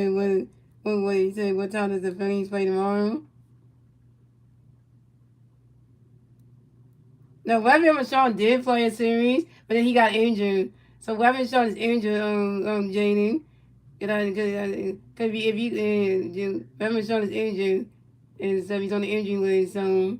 you said what time does the Phillies play tomorrow? No, Webby Michon did play a series, but then he got injured. So Webby Michon is injured, Jaden. Could be if Webby Michon is injured, and so he's on the injury list. So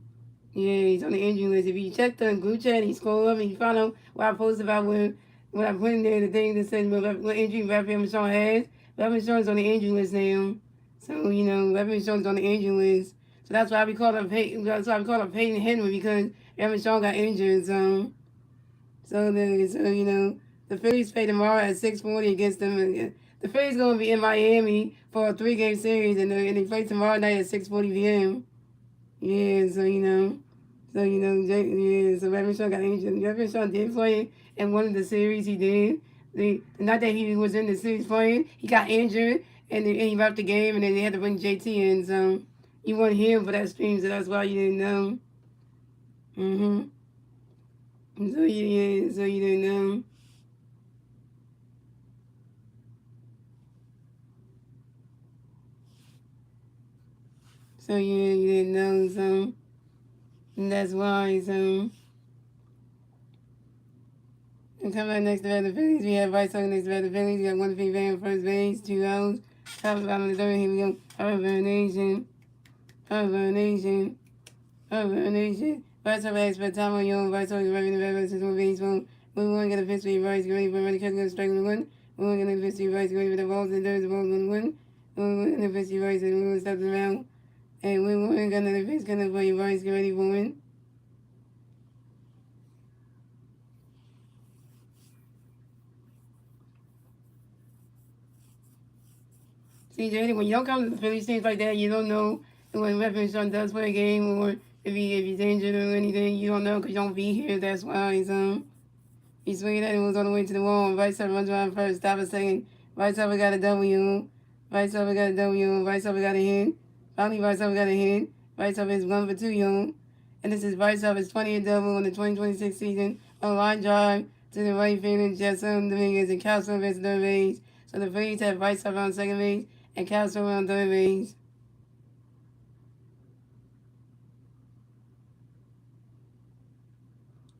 yeah, he's on the injury list. If you check the group chat, he scroll up and you find out what I posted about when I put in there the thing that says what injury Webby Michon has. Webby Michon is on the injury list now. So Webby Michon is on the injury list. So that's why we call him Peyton Henry because Evan Shaw got injured. The Phillies play tomorrow at 6:40 against them. The Phillies gonna be in Miami for a 3-game series, and they play tomorrow night at 6:40 p.m. Yeah, yeah, so Reverend Shaw got injured. Reverend Shaw did play in one of the series he did. Not that he was in the series playing, he got injured and he left the game and then they had to bring JT in. So you weren't here for that stream, so that's why you didn't know. Mm-hmm. So you didn't know. So you didn't know, so and that's why, so. And coming up next to the Phillies, we have White Sox next to the Phillies. We got one free fan first base, 2 outs. Top of the bottom of the third, here we go. Harvard Nation. Harvard Nation. Harvard Nation. White Sox has spent time on your own. White Sox is running the back since one baseball. We want to get a pitch for your rights, ready for running catch, go strike with one. We want to get a pitch for your rights, ready for the balls and thirds, the balls 1-1. We want to get a pitch for your rights, and we will stop the round. And we want to get another pitch, coming for your rights, get ready for one. See, Jay, when you don't come to the Phillies teams like that, you don't know when Reverend Sean does play a game or if he's injured or anything. You don't know because you don't be here. That's why he's swinging that. It was on the way to the wall. And Vice runs around first. Stop a second. Vice got a W. Vice got a W. Vice got a hit. Finally, Vice got a hit. Vice is 1 for 2, young. And this is Vice his 20th double on the 2026 season. A line drive to the right field and Jetson Dominguez and Castro is third base. So the Phillies have Vice on second base and Castro on third base.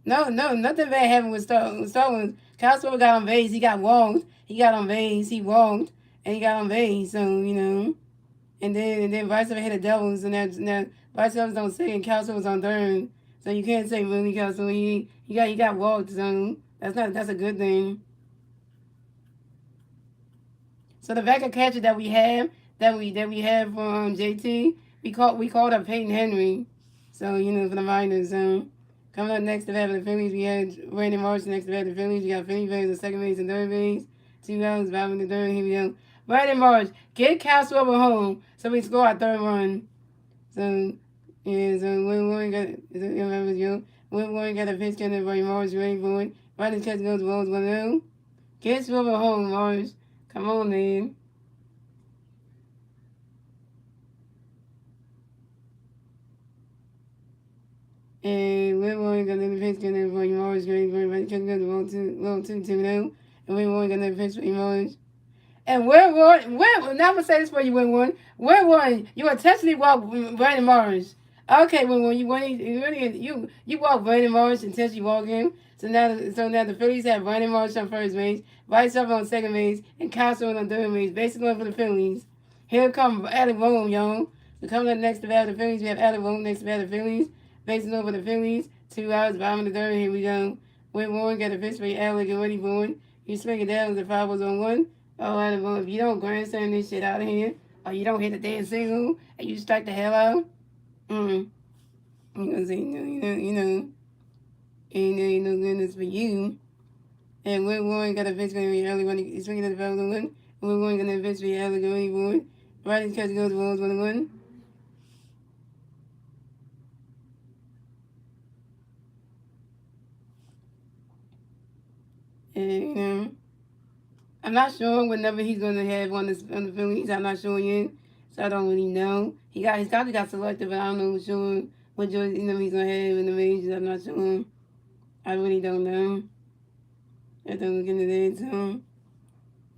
No, nothing bad happened with Starlins. Castro got on base. He got walked. He got on base. He walked and he got on base. So and then Vice hit a double. So now Vice was on second. Castro was on third. So you can't say really Castro. He got walked. So that's a good thing. So the backup catcher that we have from JT, we called up Peyton Henry. So for the minors. Coming up next to bat for the Phillies, we had Brandon Marsh next to bat for the Phillies. We got Philly fans at second base and third base. 2 outs, bottom of the third. Here we go. Brandon Marsh, get Castro over home so we score our third run. So yeah, so Warren got a pitch count for Marsh ready for it. Brandon catch goes balls 1-0. Get over home, Marsh. Come on, man. And we're going to the pitch count for Marsh ready for it. Brandon catch goes ball 2-0. And we're going to the pitch for Marsh. And where now I'm gonna say this for you, Winwood. Winwood, you intentionally walk Brandon Morris. Okay, Winwood, you walk Brandon Morris intentionally walk him. So now the Phillies have Brandon Morris on first base, Vice on second base, and Castro on third base. Basically for the Phillies. Here come Alec Bohm, y'all. So coming up next to bat the Phillies, we have Alec Bohm next to bat the Phillies. Basing over the Phillies. 2 outs, bottom of the third. Here we go. Winwood got a pitch for Alec and ready for it. He's swinging down the 5 was on 1. Oh, well, if you don't grandstand this shit out of here, or you don't hit a damn single, and you strike the hell out, you gonna say, ain't no goodness for you. And we're going got a bitch going to be early when he's swinging at the foul one. And we're going to a bitch be early going for Riding catch goes balls 1-1. And I'm not sure what number he's gonna have on the Phillies. I'm not sure yet, so I don't really know. He's probably got selected, but I don't know sure what jersey number he's gonna have in the majors. I'm not sure. I really don't know. I don't look into that. So,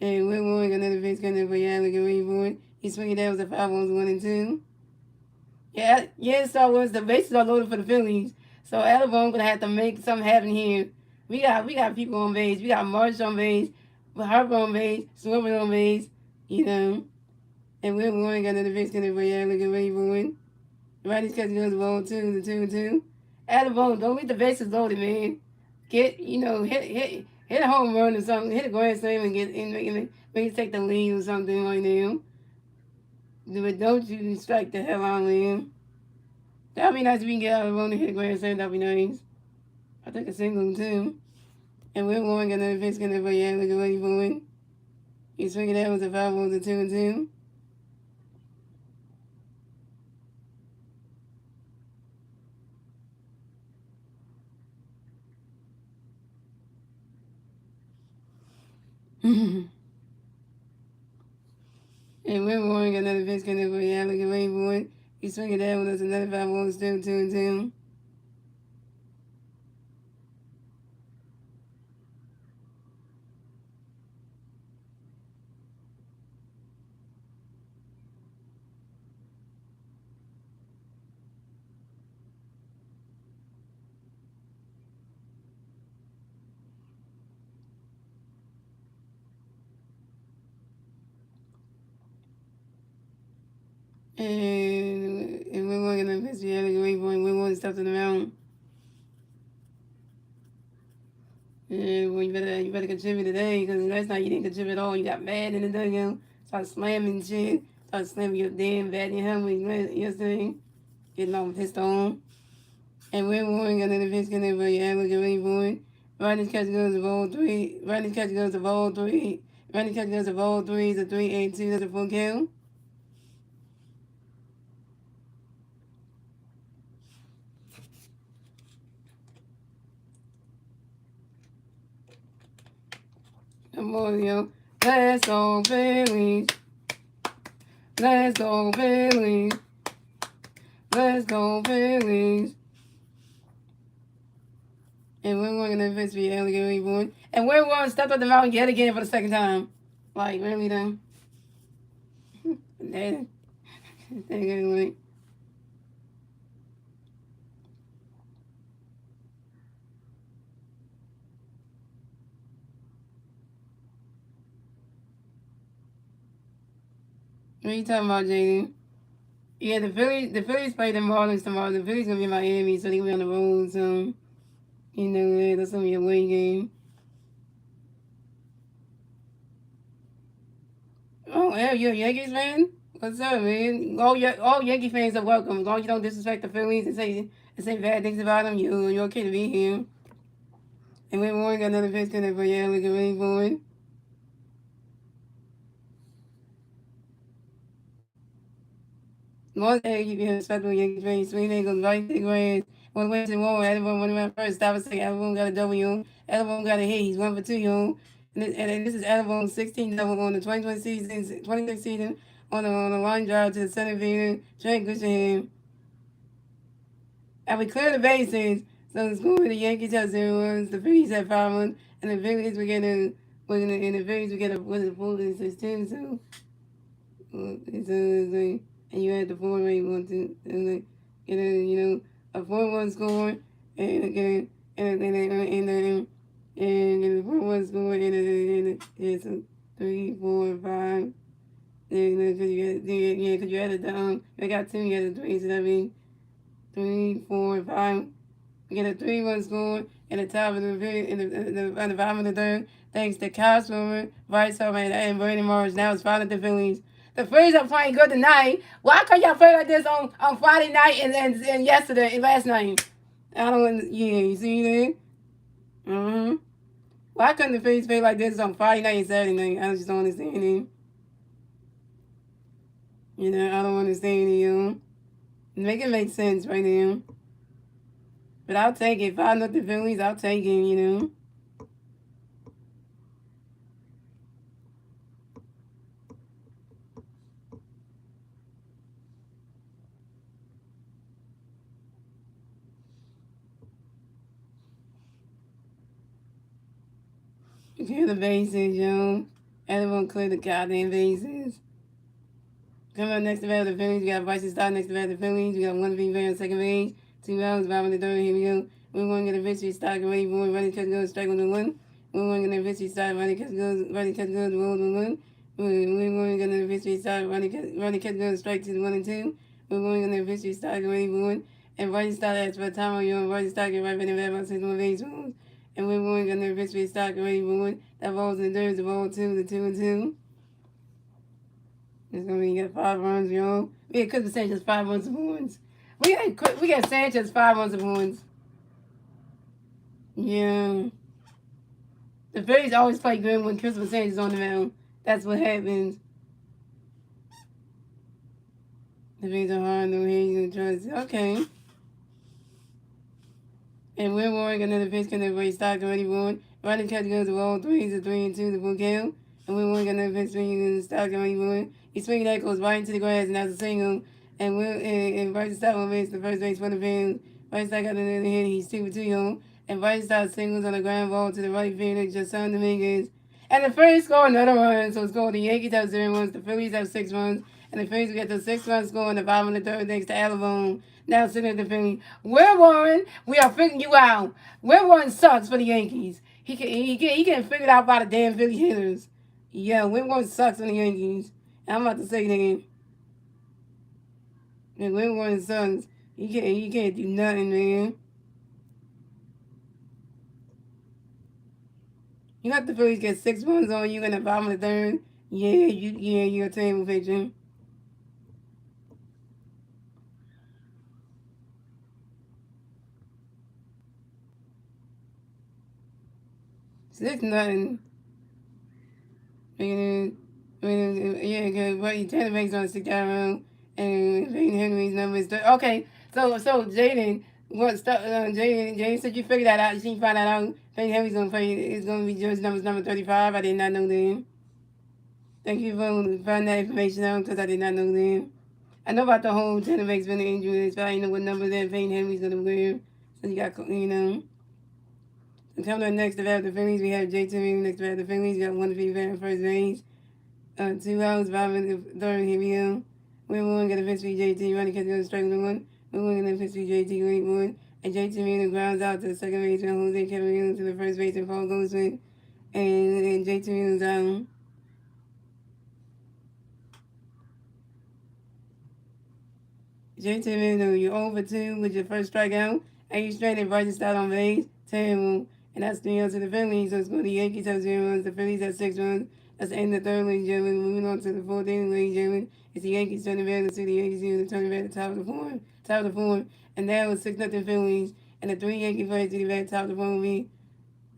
and we're going another base gunner for yeah, looking ready for it. He's swinging down with the 5-1-2. Yeah. So the bases are loaded for the Phillies. So Alabama gonna have to make something happen here. We got people on base. We got Marsh on base, Harper on base, Swimming on base. You know, and we're going another base gunner for yeah, looking ready for it. Riders catching goes ball 2-2. Alabama, don't leave the bases loaded, man. Hit a home run or something. Hit a grand slam and maybe take the lead or something like that. But don't you strike the hell out of him. That'd be nice if we can get out of the road and hit a grand slam. That'd be nice. I think a single too. And we're going another pitch gonna for yeah, looking ready for it. He's swinging that with a 5-2-2. And we're warning another pitch connect for yeah, look at Wayboy. He's swinging that one. That's another 5-1, still 2-2. And we're warning another pitch for yeah, look at Wayboy. We're warning stuff to the mound. And well, you better contribute today because last night you didn't contribute at all. You got mad in the dugout, started slamming shit, started slamming your damn bat in your helmet yesterday, getting all pissed on. And we're warning another pitch connect for yeah, look at Wayboy. Riding catch goes to ball three. Riding catch goes to ball three. Riding catch goes to ball three. It's a 3-8-2. That's a full count. Come on, yo. Let's go, Phillies. Let's go, Phillies. Let's go, Phillies. And we're going to pitch for yeah, look at Wayboy. And we're going to step up the mountain yet again for the second time. Like, really, though? They're good, what are you talking about, JD? Yeah, the Phillies play the Marlins tomorrow. The Phillies gonna be in Miami, so they gonna be on the road. So you know that's gonna be a away game. Oh, hell, you're a Yankees fan? What's up, man? All Yankee fans are welcome. As long as you don't disrespect the Phillies and say bad things about them, you're okay to be here. And we're got another pitch connect for yeah, look at Wayboy. Most you can respect when Yankees fans. Sweet ain't gonna right the grass. One way to one, everyone when my first stop and say everyone got a W. Everyone got a hit. He's 1 for 2, yo. And this is Everyone 16 double on the 2020 season, 26 season on the line drive to the center fielder, Trey Grisham. And we clear the bases. So the score the Yankees have 0 runs, the Phillies have 5 runs, and the Phillies we get a and the Phillies we get a was it 4-16, so and you had the 4-rate one to and a 4-1 score and again and the 4-1 score and it's a 3, 4, 5. And because you had I got 2, you had a 3, so that means 3, 4, 5. We get a 3-1 score in the top of the bottom of the third, thanks to Kyle Swimmer, Bryce Harper, and Brandon Morris. Now it's finally the Phillies. The Phillies are playing good tonight. Why can't y'all play like this on Friday night and yesterday and last night? I don't. Yeah, you see that? Mm-hmm. Why couldn't the Phillies play like this on Friday night and Saturday night? I just don't understand it. I don't understand it. Make it make sense right now. But I'll take it. If I know the Phillies, I'll take it. Clear the bases, yo. Everyone clear the goddamn bases. Coming up next to bat of the Phillies, we got Bryson Stott next to bat of the Phillies. We got one V on second base, 2 outs, 5 in the third. Here we go. We're going to get a victory Stott ready for running catch goes strike 1-1. We're going to get a victory Stott running catch goes roll 1-1. We're going to get a victory Stott running catch goes strike to 1-2. We're going to get a victory Stott ready for one. And Bryson Stott asks for a time on you and Bryson Stott get right in the bat about 6 more base rules. And we're going to get a victory Stott ready for one. That ball's in the third, the ball 2, the 2-2. It's gonna be get 5 runs, yo. We got Chris Sanchez 5 runs of points. We got Sanchez 5 runs of points. Yeah. The Phillies always play good when Chris Sanchez is on the mound. That's what happens. The Phillies are hard, no he's gonna trust. Okay. And we're warring another pitch connect where he started already won. Running catch goes to all threes, a 3-2, the full count. And we won't get no pitch swing in the stock anymore. He swing that goes right into the grass, and that's a single. And Bryce Stott will base the first base for the fans. Bryce Stott got another hit. He's 2-2 young. And Bryce Stott singles on the ground ball to the right fielder, Jason Dominguez. And the Phillies score another run, so it's going. The Yankees have 0 runs, the Phillies have 6 runs, and the Phillies will get the 6 run score in the bottom of the third next to Alabone. Now sitting at the Phillies. We're Warren. We are figuring you out. We're Warren sucks for the Yankees. He can't figure it out by the damn Philly hitters. Yeah, Whitworth sucks on the Yankees. And I'm about to say it again. And Whitworth sucks. He can't do nothing, man. You got the Phillies get 6 runs on you in the bottom of the third. You're a terrible pitcher. 6-0. Yeah, because Tanner Banks on 6 down, and Peyton Henry's number is okay. So Jaden, Jaden said you figured that out. She found that out. Peyton Henry's gonna play. It's gonna be jersey number 35. I did not know that. Thank you for finding that information out because I did not know that. I know about the whole Tanner Banks been an injury, but I didn't know what number that Peyton Henry's gonna wear. So you got So coming up next to the Phillies, we have J.T. next to the Phillies. We got one to at first base. 2 outs, 5 in the third. Here we go. We're going to get a pitch for JT. Running catch goes straight with one. We're going to get a pitch for JT. Wait one. And JT Miller grounds out to the second baseman. Jose Kevin to the first base and Paul goes with. And JT Miller's out. JT Miller, you're over 2 with your first strikeout. And you straight and Bryson Stott on base. Terrible. And that's 3 outs to the Phillies. So it's going to the Yankees have 0 runs. The Phillies have 6 runs. That's the end of the third, ladies and gentlemen. Moving on to the fourth inning, ladies and gentlemen. It's the Yankees turning back. Let's see the Yankees here turning back at the top of the form. Top of the form. And that was 6-0 Phillies. And the 3 Yankee players to the back top of the form will be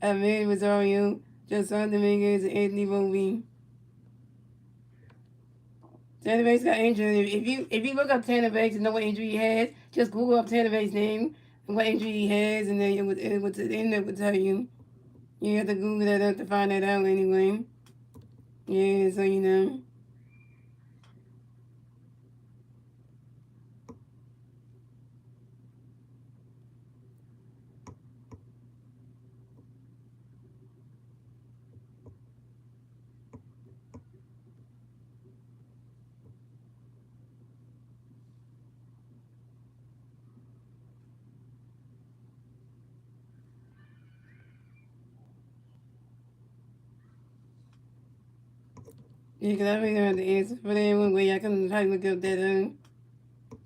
Amed Rosario, José Dominguez, and Anthony Volpe. Tanner Banks got injured. If you look up Tanner Banks and know what injury he has, just Google up Tanner Banks' name and what injury he has, and then the internet would tell you. You have to Google that up to find that out anyway. Yeah, so you know. Yeah, because I really don't have the answer for that one way. I can try to look up that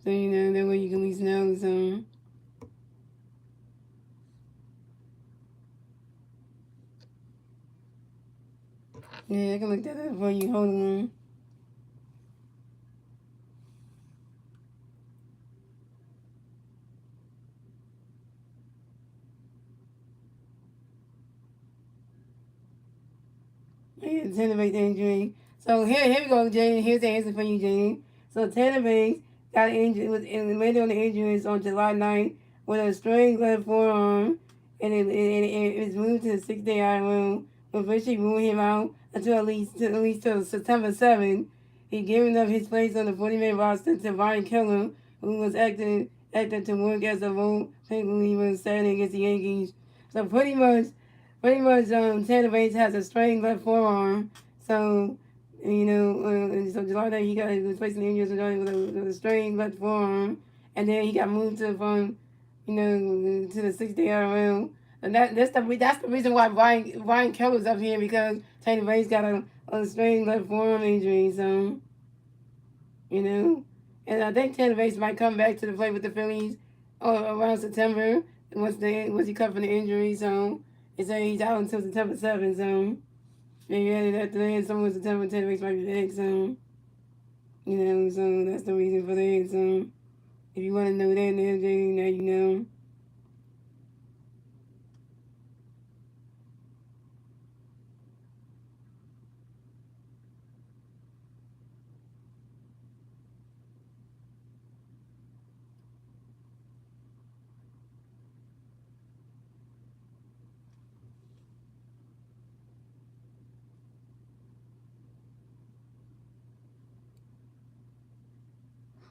so you know, that way you can at least know some. Yeah, I can look that up for you. Hold on. Yeah, Tanner Banks injury. So here we go, Jane. Here's the answer for you, Jane. So Tanner Banks got injured, was later on the injuries on July 9th with a strained left forearm, and it was moved to the 6-day IL, with which he ruled him out until at least till September 7th. He given up his place on the 40-man roster to Ryan Keller, who was acting to work as a role reliever Saturday against the Yankees. So Tanner Bates has a strained left forearm. So, so July 9th he was placed in the injuries with a strained left forearm, and then he got moved to the 6-day IL. And that's the reason why Ryan Keller's up here, because Tanner Bates got a strained left forearm injury. So, and I think Tanner Bates might come back to the play with the Phillies around September once he cut from the injury. So it's he's out until September 7th. So maybe after that, somewhere September, Tanner Bates might be back. So so that's the reason for that. So if you want to know that, now you know.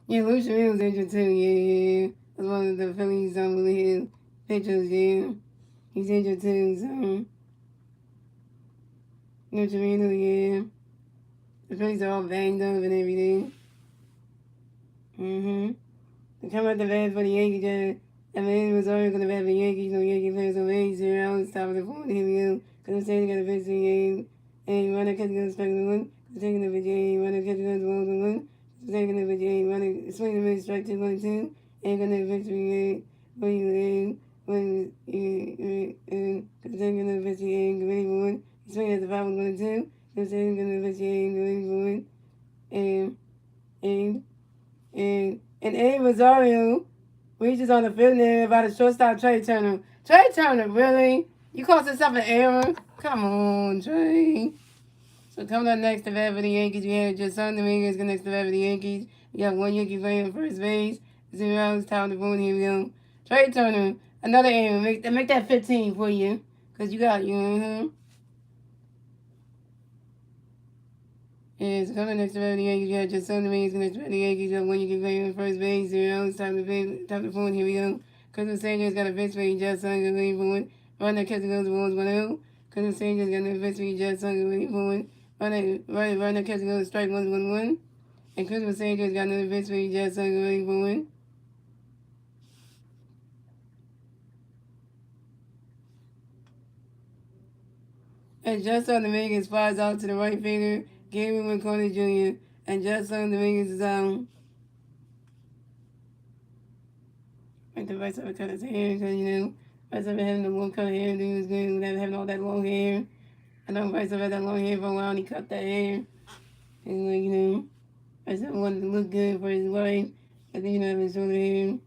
Yeah, Lucian Mill's injured too. Yeah. That's one of the Phillies really his pitchers. Yeah, he's injured too. So Lucian Mill, yeah. The Phillies are all banged up and everything. Mm-hmm. To come out the bat for the Yankees, I mean, it was already going to bat for the Yankees. No Yankee players on base. 0 out. Top of the fourth. Here we go. Because I'm saying they got a pitch game. And runner catching guns, striking the one. Taking the pitch game. Runner catching guns, balls on one. Taking the pitch game. Runner swinging the pitch, strike 2, 1, 2. And going to pitch game. When you in. When you in. Taking the pitch game. Ready for one. Swinging at the 5, 1, 2. Taking the pitch game. Ready for one. And. And. And A. Rosario reaches on the field there by the shortstop Trey Turner. Trey Turner, really? You caused yourself an error? Come on, Trey. So coming up next to bat for the Yankees, we have Jason Dominguez next to bat for the Yankees. We got one Yankee playing first base. 0 outs, top of the board. Here we go. Trey Turner, another error. Make that 15 for you. Because you got you. Is coming next to the Yankees. You got just Sunday Mays next to the Yankees. You got one you can play on first base. 0 outs, top of the phone. Here we go. Cousin Sanchez got a pitch for you. Just Sun waiting for it. Runner catching goes balls 1 0. Cousin Sanchez got a pitch for you. Just Sun waiting for it. Runner catching goes strike 1 1 1. And Christmas Sanchez got another pitch for you. Just Sun waiting for it. And Justin Dominguez flies out to the right fielder, Gary McCordy Jr. And Justin Dominguez is out. Like the vice of cut his hair because, vice of having the long cut hair, he was good without having all that long hair. I know vice of had that long hair for a while and he cut that hair. And, vice of wanted to look good for his wife, but then, having short hair.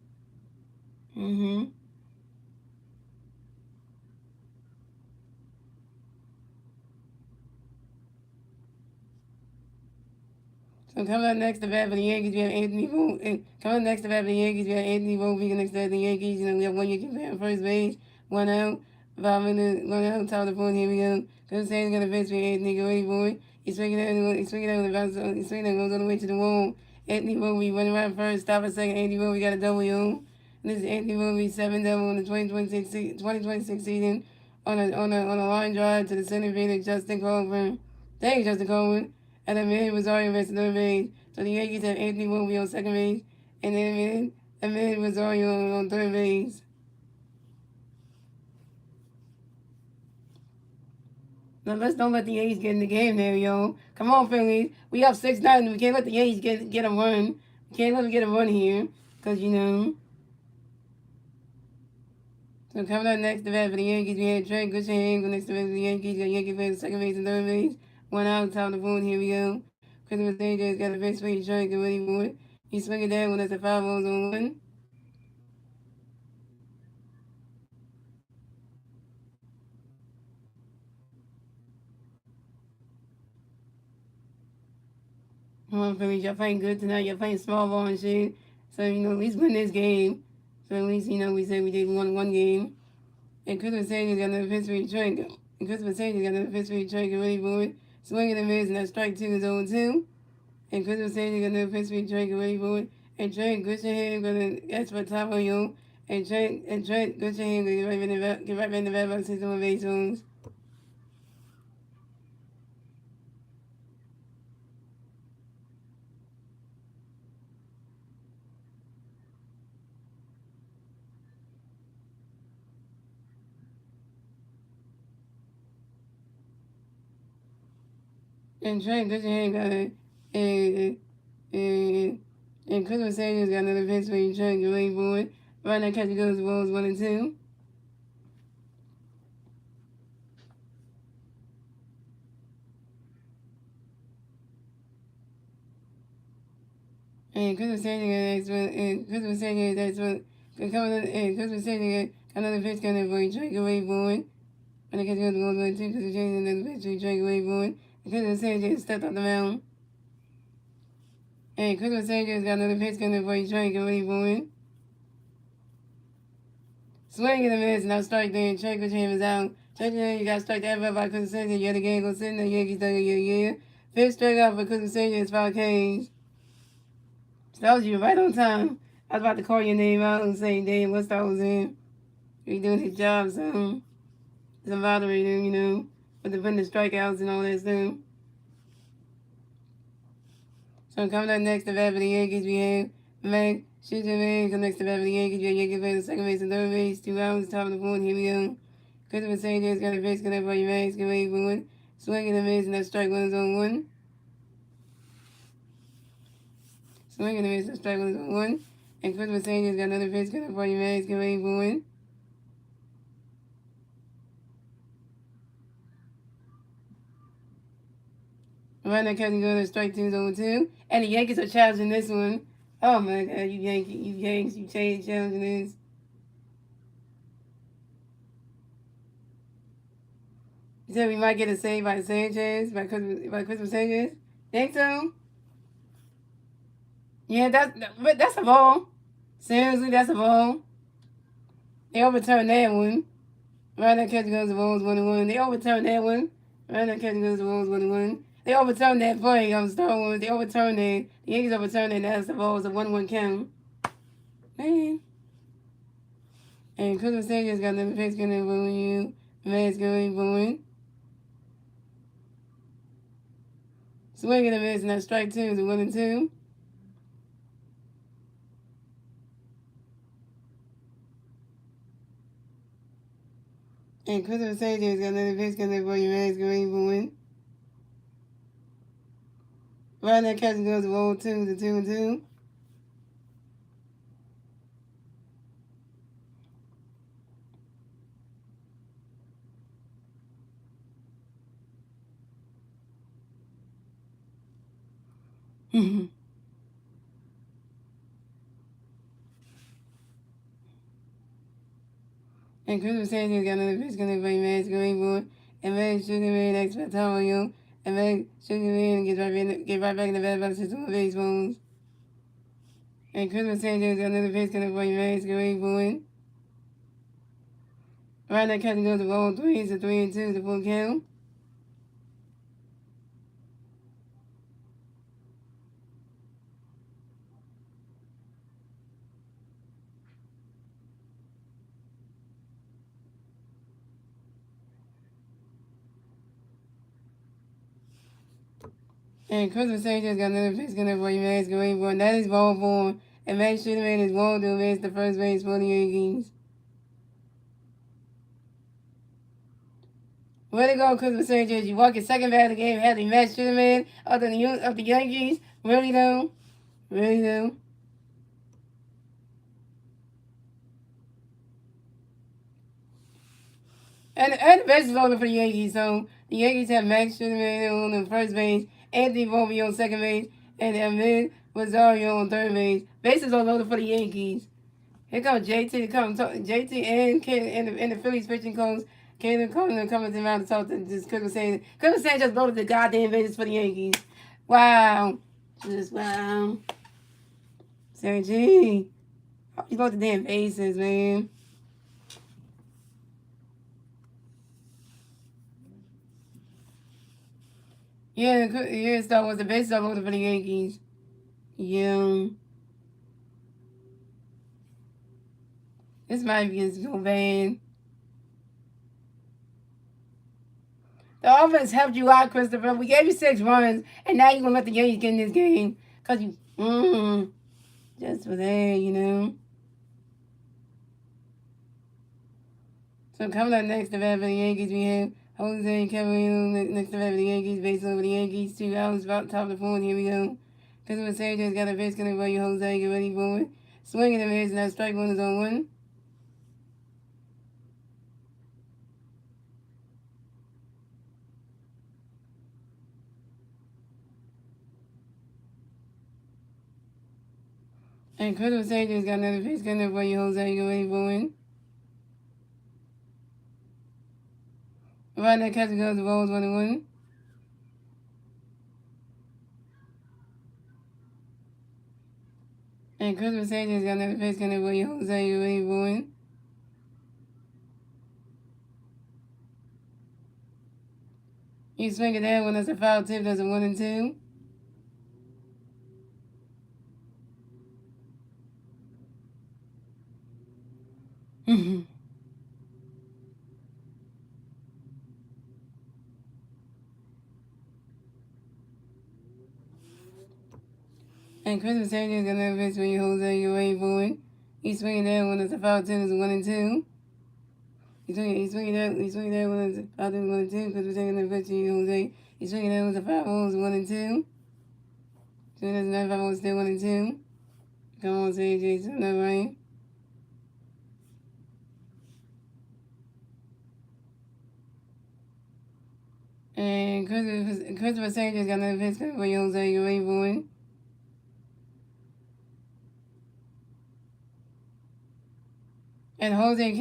Mm-hmm. So coming up next to bat for the Yankees, we have Anthony Vogt. And coming next to bat for the Yankees, we have Anthony Vogt next to the Yankees. We have one Yankee player on first base, 1 out. 5 minutes, 1 out, top of the fourth. Here we go. Because Sands got a pitch for Anthony. Go ready for it. He's swinging out. He's swinging out. He's swinging out. Goes all the way to the wall. Anthony Vogt running around first. Stop a second. Anthony Vogt got a double on. And this is Anthony Vogt 7-double on the 2026 season on a line drive to the center fielder Justin Coburn. Thanks, Justin Coburn. And then man was already resting third base. So the Yankees have Anthony Volpe on second base. And then was already on third base. Now let's don't let the Yankees get in the game there, yo. Come on, Phillies. We up 6-0. We can't let the Yankees get a run. We can't let them get a run here. Because, So coming up next to bat for the Yankees, we had Trey Gushenham next to bat for the Yankees. Got Yankee players second base and third base. 1 out, top of the board. Here we go. Christopher Sanchez got a base for you, Trey. Get ready for it. He's swinging down when that's a 5 balls on 1. Come on, Phillies. Y'all playing good tonight. Y'all playing small ball and shit. So, at least win this game. So, at least, we said we did one game. And Christopher Sanchez got another pitch for you, Trey. And Christopher Sanchez got another pitch for you, Trey. Get ready for it. Swinging and miss, and that strike 2 is 0-2. And Christopher Sanchez got another pitch for you, Trey. Get ready for it. And Trey Gushenham going to ask for a top on you. And Trey Gushenham going to get right back in the bat box 6 on base runs. And Trey Gushenham got and Christopher Sanchez got another pitch for you, Trey. Get ready for it. Right now, catch goes balls 1 and 2. And Christopher Sanchez and Christopher Sanchez got another pitch coming for you, Trey. Get ready for it. Right now, catch goes balls 1 and 2. Christopher Sanchez another pitch for you, Trey. Get ready for it. And Christopher Sanchez stepped off the mound. And Christopher Sanchez got another pitch coming for you, Trey. Get ready for it. Swing and a miss, now strike there. Trey Gushenham is out. Trey Gushenham, you got struck that by Christopher Sanchez. Yet again, go sit in the Yankees done yeah. Fifth straight out for Christopher Sanchez, 5 Ks. Told you right on time. I was about to call your name out and say, damn, what star was in? He doing his job, so it's a moderator, with the strikeouts and all that stuff. So coming up next to bat for the Yankees, we have Mac Scherzer. Come next to bat for the Yankees, we have Yankees playing the second base and third base. 2 outs, top of the fourth. Here we go. Christopher Sanchez got a base connect for your Max. Get ready for one. Swinging and miss, and that strike one is on one. Swinging and miss, that strike one is on one. And Christopher Sanchez got another base connect for your Max. Get ready for one. Right now, Captain going to strike two is on two. And the Yankees are challenging this one. Oh my God, you Yanks, you challenging this. You said we might get a save by Sanchez, by Christopher Sanchez. Think so? Yeah, that's a ball. Seriously, that's a ball. They overturned that one. Right now, Captain goes the balls 1-1. They overturned that one. Right now, Captain goes the balls 1-1. They overturned that play on Star Wars. They overturned it. The Yankees overturned it. That's the balls a 1-1 count. Man. And Christopher Sanchez got another pitch going for you. Man's going for it. Swinging a miss, and that strike two is a 1-2. And Christopher Sanchez got another pitch coming for you. Man's going for it. Right now, catching goes to roll two to 2-2. And Christopher Sanchez got another pitch coming for you. Man's going for it. And man, Sugarman next for Tario. And man, Sugarman get right back in the bat box to two baseballs. And Christopher Sanchez got another pitch coming for you. Man's going for it. Right now, catching goes to roll three to 3-2 to full count. And Christopher Sanchez got another pitch coming for you. Man's going for it. That is ball four. And Max Scherzer is ball to advance the first base for the Yankees. Way to go, Christopher Sanchez. You walk your second bat of the game, had the Max Scherzer of the Yankees. Really though? Really though? And the base is over for the Yankees. So the Yankees have Max Scherzer on the first base, Anthony Volpe on second base, and Ahmed Rosario on third base. Bases are loaded for the Yankees. Here comes JT to come. JT and the Phillies pitching coach, Caleb Coleman coming around to talk to this Christopher Sanchez. Christopher Sanchez loaded the goddamn bases for the Yankees. Wow. Just wow. Sergi, you load the damn bases, man. Yeah, Star was the best of for the Yankees. Yeah. This might be so bad. The offense helped you out, Christopher. We gave you 6 runs, and now you're going to let the Yankees get in this game. Because just for that. So coming up next to bat for the Yankees, we have Jose Cabrera next to bat for the Yankees, base over the Yankees. 2 outs, about top of the fourth. Here we go. Christopher Sanchez got a pitch coming for you, Jose. Get ready for it. Swinging the miss, and that strike one is on one. And Christopher Sanchez got another pitch coming for you, Jose. Get ready for it. Right now, catcher goes the balls 1-1. And Christopher Sanchez got another pitch coming for you, Jose. Get ready for it. You swing it that one, that's a foul tip, that's a 1-2. And Christmas Saturday is gonna pitch when you Jose, you're waiting for it. He's swinging that one as a foul 10 is 1-2. He's swinging that one as a foul 10 is 1-2. Christmas Saturday is pitch you Jose. He's swinging that one as a foul 1 is 1-2. So that's another 5 still 1-2. Come on, say Jason, that right. And Christopher Sanchez got another pitch for you Jose, you're waiting for it. And Jose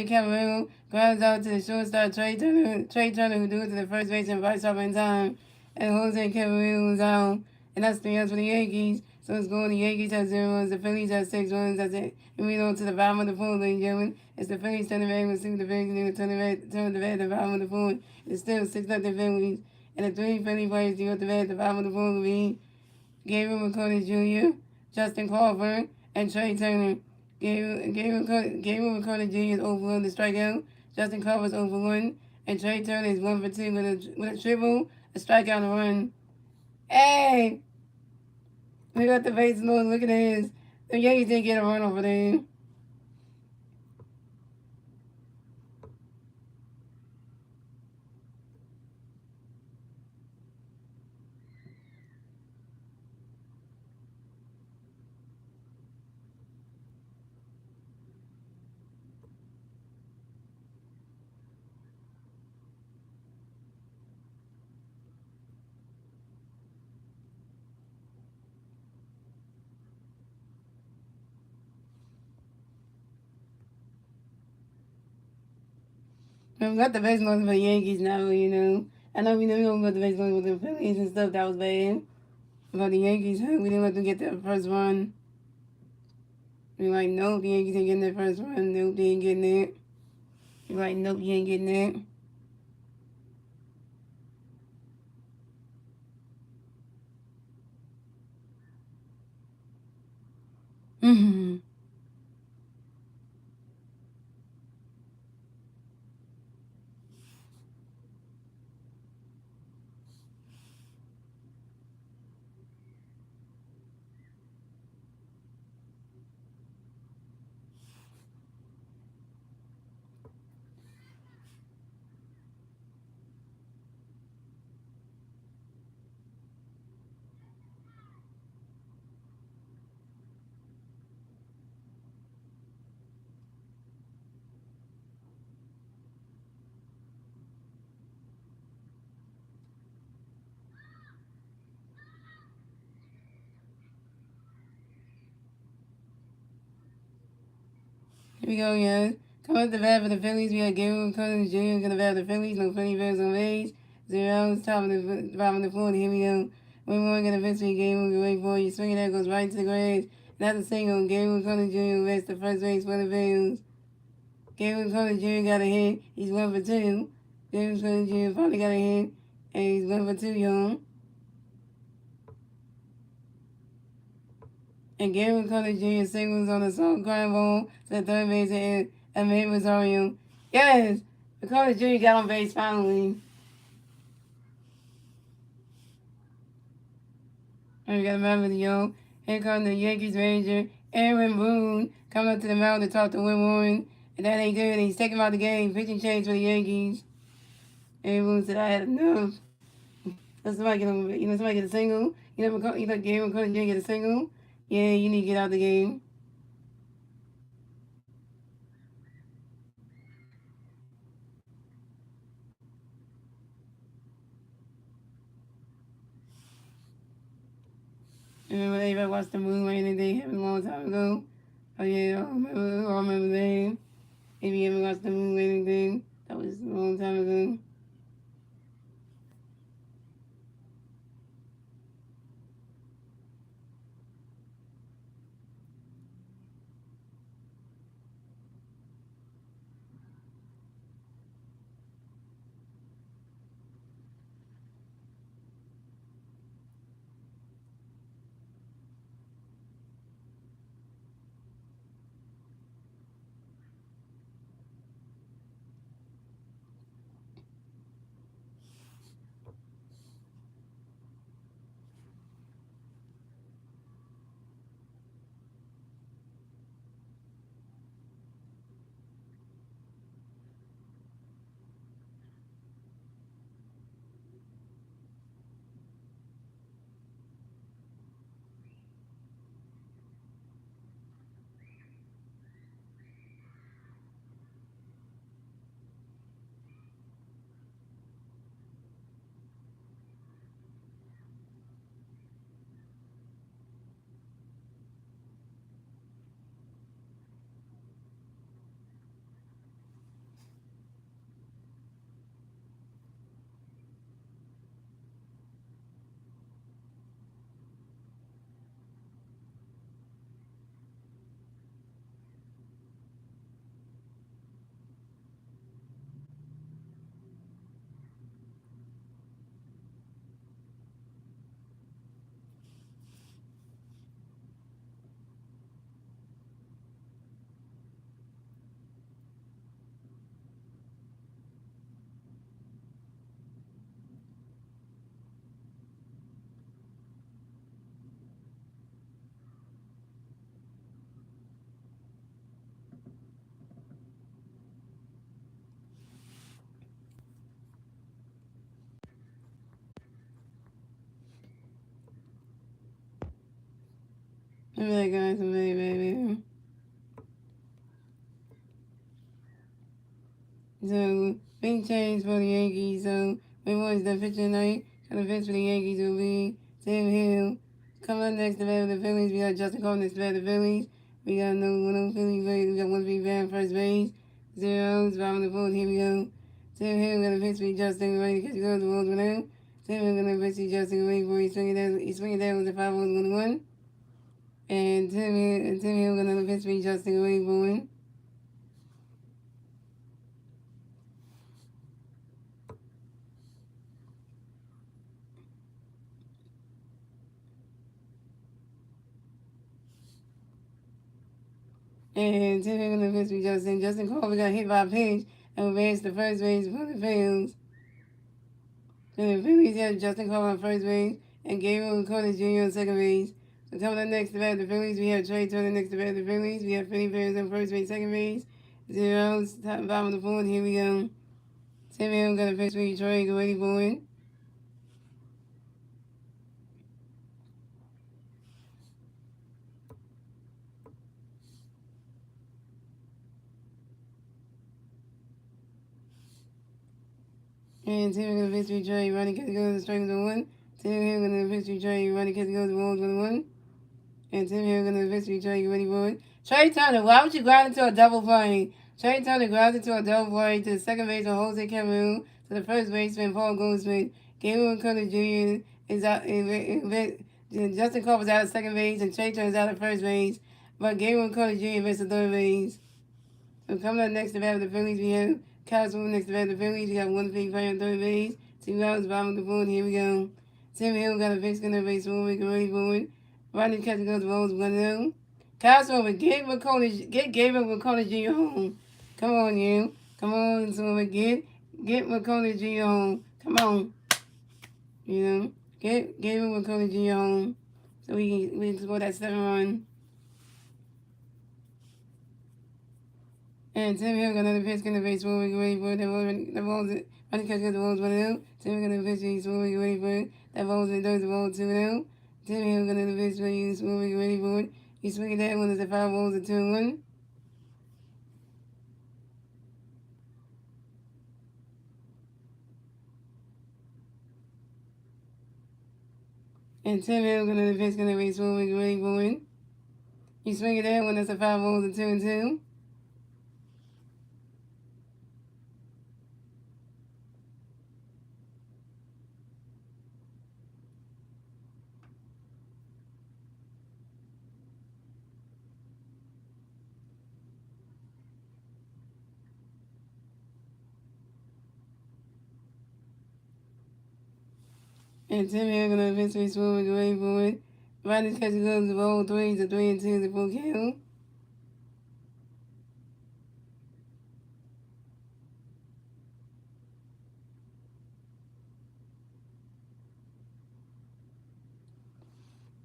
Caballero grounds out to the shortstop Trey Turner, who threw it to the first base and vice up in time. And Jose Caballero was out. And that's 3 runs for the Yankees. So it's going the Yankees have 0 runs, the Phillies have 6 runs. That's it. And we on to the bottom of the fourth, ladies and gentlemen. It's the Phillies turning back with the Phillies and turn the bat at the bottom of the fourth. It's still 6-0 Phillies. And the 3 Philly players do at the bat at the bottom of the fourth will be Gabriel McCarty Jr., Justin Crawford, and Trey Turner. Gabriel McCarty Jr. is over 1 to strikeout. Justin Crawford is over 1. And Trey Turner is 1 for 2 with a triple, a strikeout, and a run. Hey! We got the base loaded. Look at this. The Yankees didn't get a run over there. We got the base loaded for the Yankees now, you know. I know we don't got the base loaded with the Phillies and stuff. That was bad. But the Yankees, we didn't let them get their first run. We're like, nope, the Yankees ain't getting their first run. Nope, they ain't getting it. We're like, nope, you ain't getting it. Mm-hmm. Here we go, guys. Coming up the bat for the Phillies, we got Gabriel Cousins Jr. gonna bat for the Phillies. No Philly Bears on base. 0 outs, top of the fourth. Here we go. We're going to eventually game. We wait for you. Swinging that goes right to the grass. That's a single. Gabriel Cousins Jr. rests the first base for the Bills. Gabriel Cousins Jr. got a hit. He's 1 for 2. Gabriel Cousins Jr. finally got a hit. And he's 1 for 2, y'all. And Gabriel Cousins Jr. singles on the soft ground ball to the third base and made Rosario. Yes! The Cousins Jr. got on base finally. And we got a member of the young. Here comes the Yankees manager, Aaron Boone, coming up to the mound to talk to Win Warren. And that ain't good. He's taking him out the game. Pitching change for the Yankees. Aaron Boone said, I had enough. So somebody get somebody get a single. Gabriel Cousins Jr. get a single. Yeah, you need to get out the game. Remember everybody watched the moon landing day happened a long time ago? Oh yeah, I remember that. If you ever watched the moon landing thing, that was a long time ago. I'm back, guys. I'm back, baby. So, big change for the Yankees. So, we watched the pitch tonight. So, the pitch for the Yankees will be Sam Hill. Coming up next to bat with the Phillies, we got Justin Cole next to bat with the Phillies. We got no Phillies. We got one big bat first base. Zeros, bottom of the fourth. Here we go. Sam Hill got a pitch for Justin, ready to catch the goal. The ball's going out. Sam Hill got a pitch for Justin, waiting for he swinging down with the 5-1 going to 1. And Tim Hill got another pitch for Justin, waiting for one. And Tim Hill got another pitch for Justin. Justin Cole got hit by a pitch and advanced to first base for the Phillies. And the Phillies had Justin Cole on first base and Gabriel Curtis Jr. on second base. So coming up next to bat the Phillies, we have Trey Turner next to bat the Phillies. We have Philly Bears on first base, second base. Zeros, top bottom of the fourth. Here we go. Tim Hill got a pitch for Trey, get ready for it. And Tim Hill got a pitch for Trey, running catch goes, the strike is on one. Tim Hill got a pitch for Trey, running catch goes, the ball's 1-1. And Tim Hill got a pitch for Trey, get ready for it. Trey Turner, why would you ground into a double play? Trey Turner grounds into a double play to the second base of Jose Cameron, to the first baseman Paul Goldschmidt. Gabriel Curtis Jr. is out. Justin Cole is out at second base, and Trey Turner is out at first base. But Gabriel Curtis Jr. is at third base. So coming up next to bat with the Phillies, we have Kyle Swim next to bat with the Phillies. We got one big player on third base. 2 outs, bottom of the fourth. Here we go. Tim Hill got a big skin on base forward, ready for it. Rodney catching goes the balls 1-0. Kyle Swim, get Gabriel McCollum Jr. home. Come on, you. Come on, Swim, get McCollum Jr. home. Come on. You know, get Gabriel McCollum Jr. home so we can score that 7-run. And Tim Hill got another pitch in the base forward, ready for it. The ball's running catch got the balls 1-0. Tim Hill got another pitch, he's forward, ready for it. That ball's in the ball 2-0. Tim Hill got another pitch, he's forward, ready for it. He's swinging that one as the 5 balls at 2-1. And Tim Hill got another pitch in the base forward, ready for it. He's swinging that one as the 5 balls at 2-2. And Tim Hill got another pitch, he's forward, ready for it. Rodney catch goes the ball 3 to 3-2 the full count.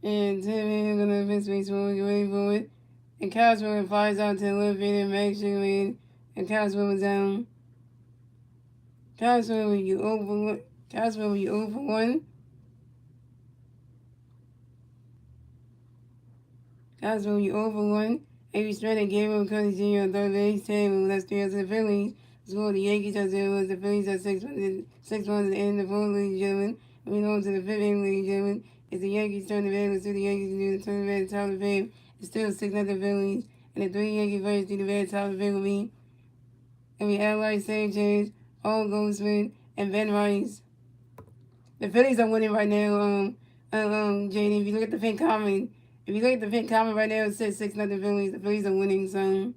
And Tim Hill gonna miss space forward, get ready for it. And Cosmo flies out to the left field and makes sure and Cosmo was down. Cosmo, you over one. Cosmo, you over one. Cosmo, you over one. A.B. Straight and Gabriel Curtis Jr. on third base. Table, that's 3 outs to the Phillies. Score the Yankees at 0. The Phillies at 6-1 at the end of the fourth, ladies and gentlemen. Moving on to the fifth inning, ladies and gentlemen. It's the Yankees turn the bad. Let's see the Yankees do the turn the bad. Top of the fifth. It's still 6-0 Phillies. And the 3 Yankee players do the bad. Top of the fifth will be. And we have like Sanchez, Paul Goldsmith, and Ben Rice. The Phillies are winning right now. JD, if you look at the pin comment, right now, it says 6-0 Phillies. The Phillies are winning, so.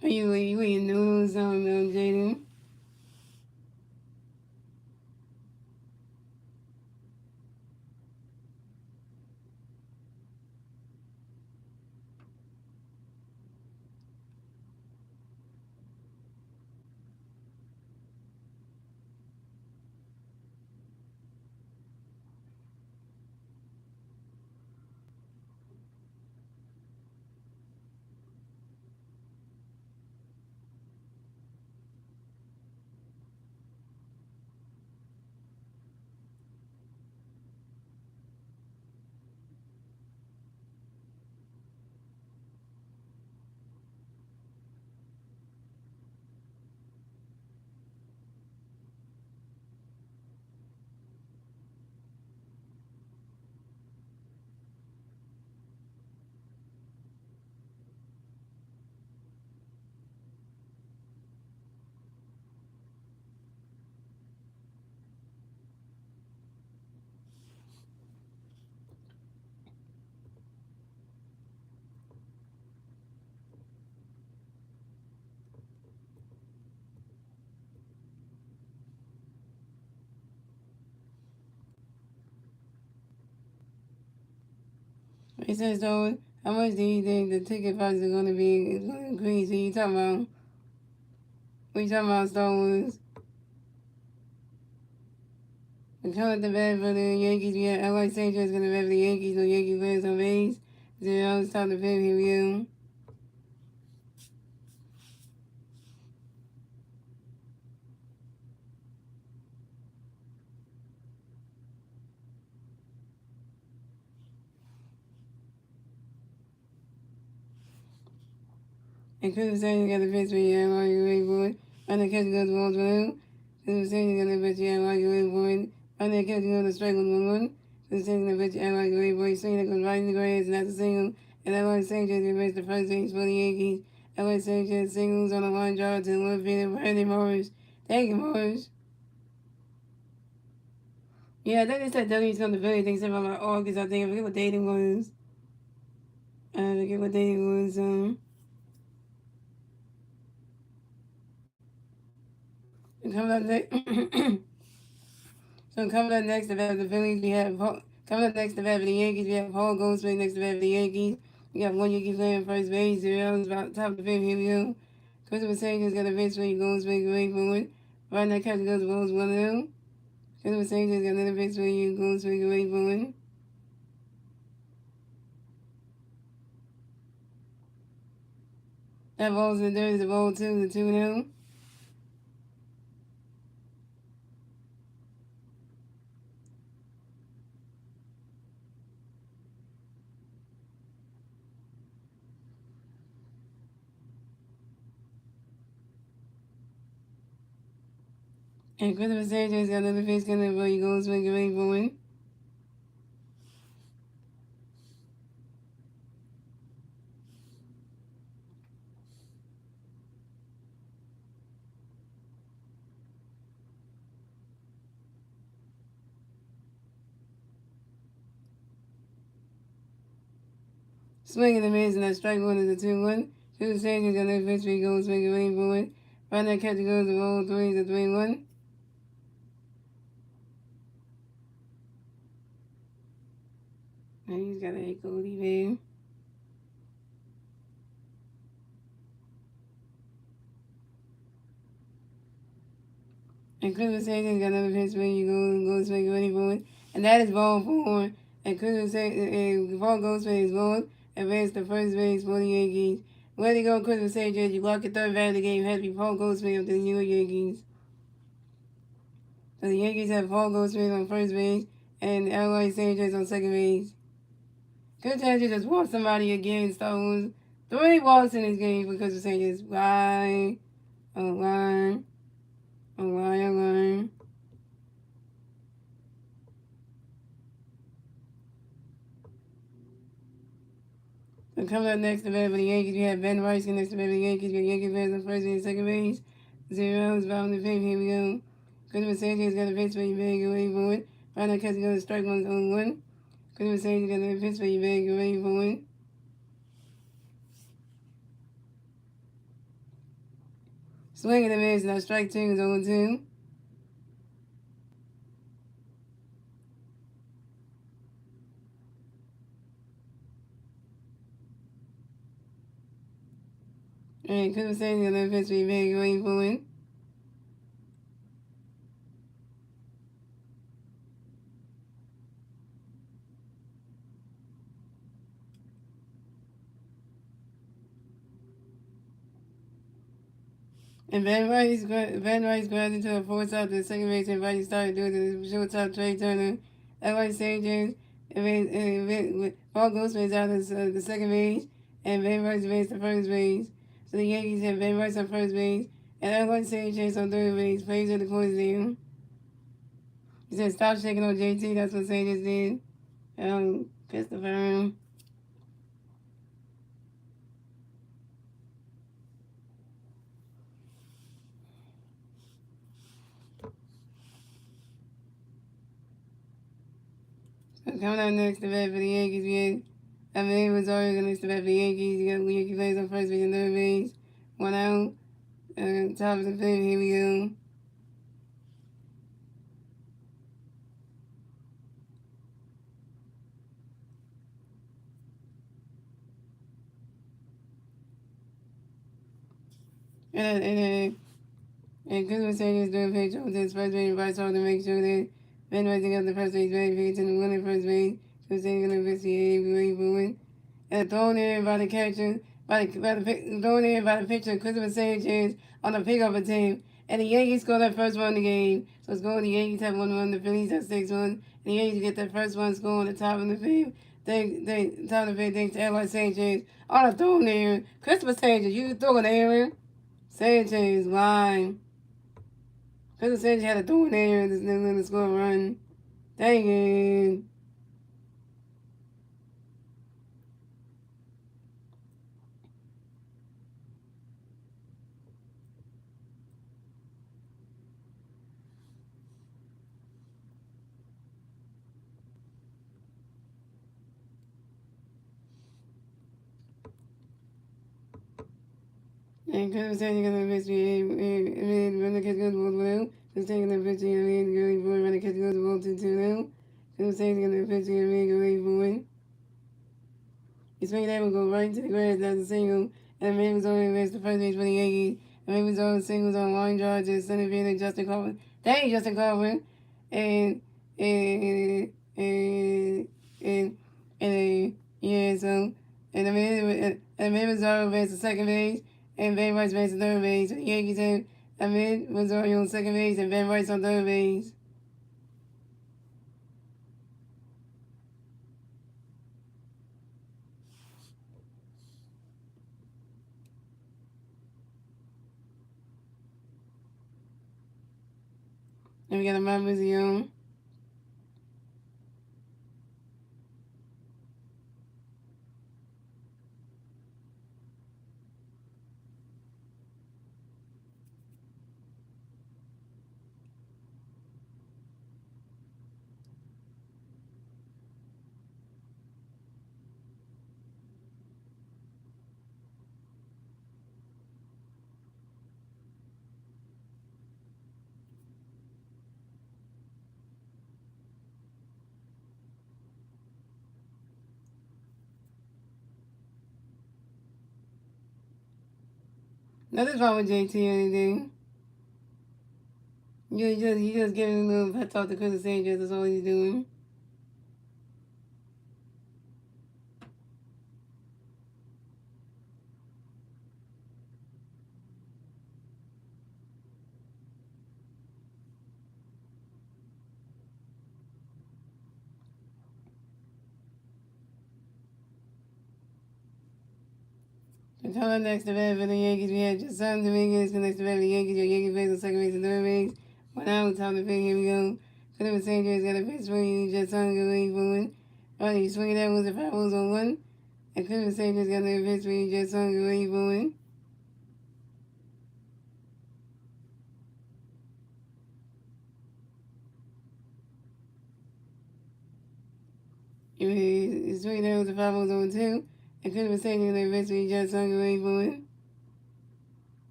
Are you eating noodles, Jaden? He says, so how much do you think the ticket prices are going to be? It's going to increase. We talking about Star Wars. The count the bad for the Yankees. We have LA Sanchez going to bet for the Yankees. No Yankee players on base. 0. Stop the pay per view. And Chris Sanchez got the pitch for you. Are you ready for it? And the catch goes balls blue. Chris Sanchez got the pitch. Yeah, are you ready for it? And the catch goes the strike with 1-1. Chris Sanchez got the pitch. Yeah, are you ready for it? Swing that goes right in the grass. And that's a single. And LA Sanchez reversed the first base for the Yankees. LA Sanchez singles on the line drive to the left field for Andy Morris. Thank you, Morris. Yeah, I think they said W's going to Philly. They said about August. I think I forget what date it was. I forget what date it was. Coming up next. So coming up next to bat for the Phillies, we have coming up next to bat for the Yankees. We have Paul Goldschmidt next to bat for the Yankees. We got one Yankee playing first base. 0 about top of the fifth. Here we go. Christopher Sanchez got a pitch for you. Goldschmidt going forward. Right now, catch goes balls 1-0. Christopher Sanchez got another pitch for you. Goldschmidt going forward. That ball's in the dirt. It's a ball 2. The 2-0. And Christopher Sanchez got another pitch coming for you. Goldschmidt going forward. Swing and a miss, and that strike one is a 2-1. Two Sanchez got no pitch for you. Goldschmidt going forward. Right now, catch goes the ball 3 is a 3-1. And he's got a goalie there. And Christopher Sanchez got another pitch for you. Goes make ready for it. And that is ball 4. And Christopher Sanchez, the ball goes for his ball. Advance to first base for the Yankees. Way to go, Christopher Sanchez. You blocked the third bat of the game. Had to be Paul Goldschmidt of the New York Yankees. So the Yankees have Paul Goldschmidt on first base and LA Sanchez on second base. Good chance to just walk somebody again. Stones 3 walks in this game because of Sanchez. Why? Oh, why? Oh, why? Oh, why? So coming up next to bat for the Yankees, we have Ben Rice next to bat for the Yankees. We have Yankees players on first base and second base. 0 is bound to pick. Here we go. Christopher Sanchez got a pitch for you, bag. Get ready for it. Right now, catch goes strike 1 on 1. Christopher Sanchez got a pitch for you, bag. Get ready for it. Swing and a miss. Now strike 2 is 0-2. And Christopher Sanchez got a pitch for you, bag. Get ready for it. And Van Rice grounded to a fourth out to the second base and Rice started doing the shortstop Trey Turner. LA Sanchez Paul Goldschmidt out of the second base and Van Rice advanced to first base. So the Yankees have Van Rice on first base and LA Sanchez on third base. Plays at the course there. He said stop shaking on JT. That's what Sanchez did. Christopher. So coming out next to bat for the Yankees, we had Rosario next to bat for the Yankees. You got Yankee players on first base and third base. 1 out. Top of the fifth. Here we go. and Christmas Saviors doing page on this first base advice on to make sure that Ben rising up the first base ready for to the winning first base. Christmas Saviors going to investigate every booing. And thrown in by the catcher, thrown in by the pitcher, Christopher Sanchez on the pickup attempt. And the Yankees score that first one in the game. So it's going the Yankees have 1-1, the Phillies have 6-1. And the Yankees get that first one score on the top of the field. Top of the field, thanks to Alex Sanchez on a throw there. Christopher Sanchez, you throw it there. Sanchez, line. Christopher Sanchez had a throw in there, and then the score run. Dang it. And Christopher Sanchez got the victory, and run the catch goes the ball. Just taking the victory, and going forward, run the catch goes the ball 2-2 now. Christopher Sanchez got the victory, and going forward. His swing that will go right into the grass as a single, and the man was over against the first base for the Yankees. And man was over singles on line drive to center field and Justin Coleman. Dang, Justin Coleman. And, and, and, and, and, yeah, so, and the man was over against the second base, and Ben Rice against the third base. So the Yankees had a man was over on second base, and Ben Rice on third base. And we got a Mount Museum. Nothing's wrong with JT or anything. You just giving a little pet talk to Chris Sanchez. That's all he's doing. And coming next to bat for the Yankees, we have Jason Dominguez. Next to bat for the Yankees, your Yankees base on second base and third base. 1 out, top of the pick. Here we go. Chris Sanchez got a pitch swing. Jason going forward. Oh, he's swinging that was the five balls on one. And Chris Sanchez got a pitch swing. Jason going forward. He's swinging that was the five balls on two. And Chris Sanchez got a pitch swing. Jason going forward.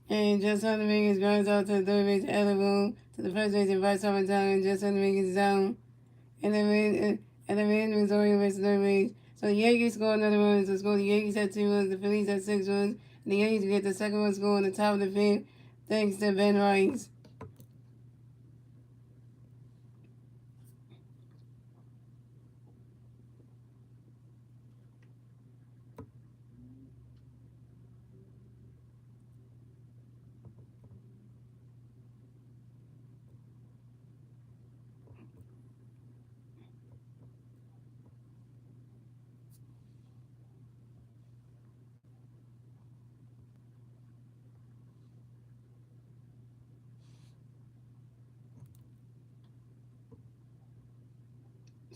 And Justin Dominguez grounds out to the third base elbow to the first base and vice versa. And Justin Dominguez is down. And then Missouri versus third base. So the Yankees score another run. So score the Yankees had 2 runs, the Phillies had 6 runs. And the Yankees get the second one score on the top of the fifth, thanks to Ben Rice.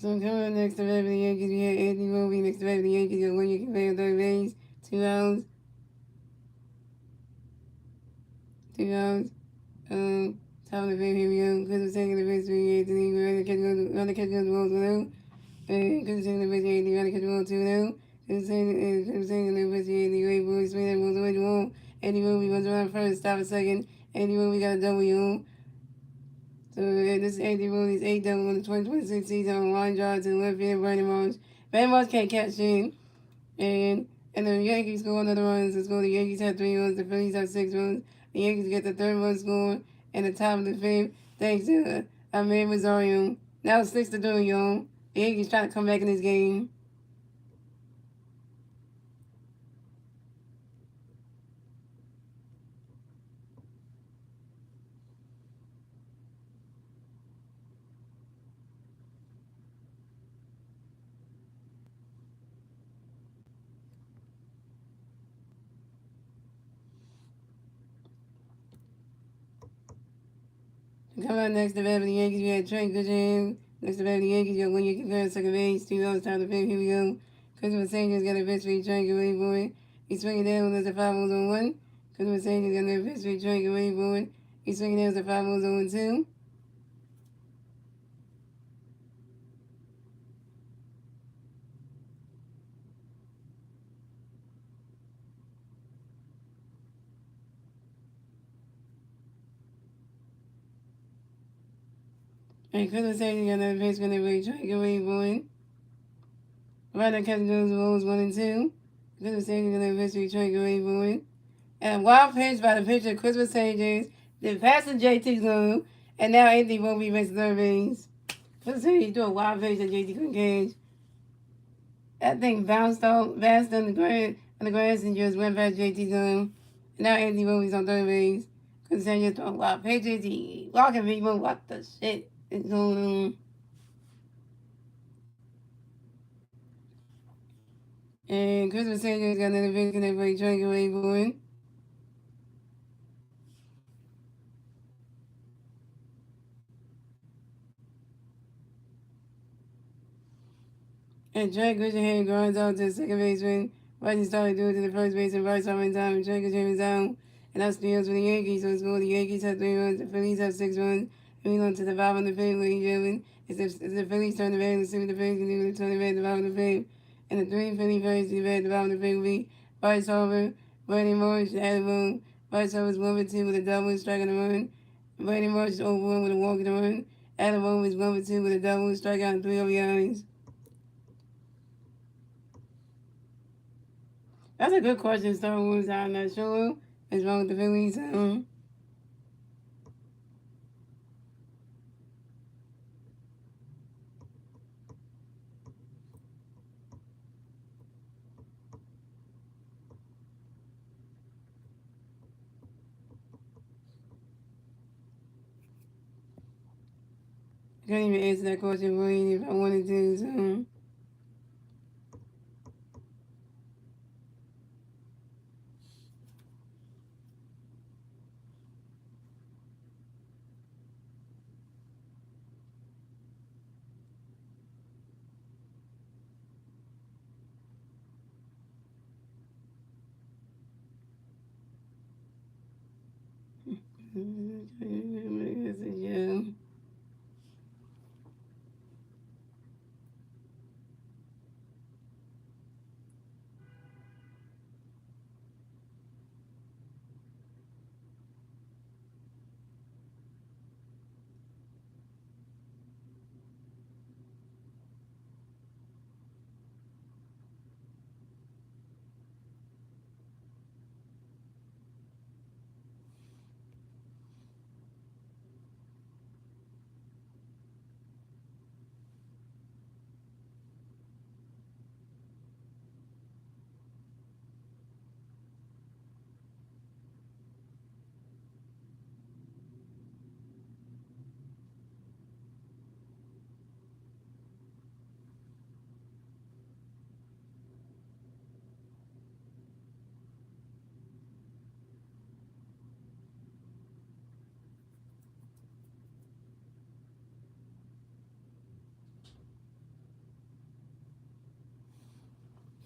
So coming up next to bat for the Yankees, we have Anthony Roby. Next to bat for the Yankees, you got 1 Yankee player on third base, 2 outs. 2 outs. Top of the fifth, here we go. Chris was taking the base for Anthony. We're going to catch the balls below. Considering the bitch ain't got control too now. Considering the bitch ain't the great boy, swing that moves away the wall. Andy Movie was around first, stop a second. Andy Movie got a W. So this is Andy Movie's 8 double on the 2026 season on line drive to the left field, Brandon Marsh. Brandon Marsh can't catch in. And the Yankees score another run. So score the Yankees have 3 runs, the Phillies have 6 runs. The Yankees get the third run score and the top of the fifth. Thanks to Ahmed Rosario. Now it's 6-3, y'all. The Yankees trying to come back in this game. Come on, next to bat for the Yankees, we had Trent Goodham. Next to bat for the Yankees, you got one Yankee player, second base, 2 outs, top of the fifth. Here we go. Christopher Sanchez got a pitch for Trent, get ready for it. He's swinging down, there's a 5 balls on 1. Christopher Sanchez got another pitch for Trent, get ready for it. He's swinging down, there's a 5 balls on 2. And Christopher Sanchez got another pitch, gonna be Trent, get ready for it. Right now, Captain Jones rolls 1 and 2. Christopher Sanchez got another pitch for Trent, get ready for it. And a wild pitch by the pitcher, Christopher Sanchez. Then passing JT Zone. And now Anthony won't be makes third base. Christopher Sanchez threw a wild pitch that JT couldn't catch. That thing bounced on the grass and just went past JT Zone. And now Anthony Roby's on third base. Christopher Sanchez throwing wild pitches. He walking people. What the shit is going on? And Christopher Sanchez got another pitch connect for a strike away for it. And Trey Grishenham grinds out to the second baseman. Bryson started to do it to the first base and Bryce in time. And Trey Grishenham is out. And that's the deals for the Yankees. So it's cool. The Yankees have 3 runs. The Phillies have 6 runs. Moving on to the bottom of the fifth, ladies and gentlemen. It's the Phillies turn the bat. Let's see what the Phillies can do. They turn the bat at the bottom of the fifth. And the 3 Philly players to the bat at the bottom of the fifth will be Bryce Harper, Brady Marsh, Adam Boone. Bryce Harper is 1 for 2 with a double, striking a run. Brady Marsh is 0 for 1 with a walk and a run. Adam Boone is 1 for 2 with a double, strikeout, and 3 RBIs. That's a good question, Star Wars. I'm not sure what's wrong with the Phillies. I couldn't even answer that question for you if I wanted to. So. Yeah.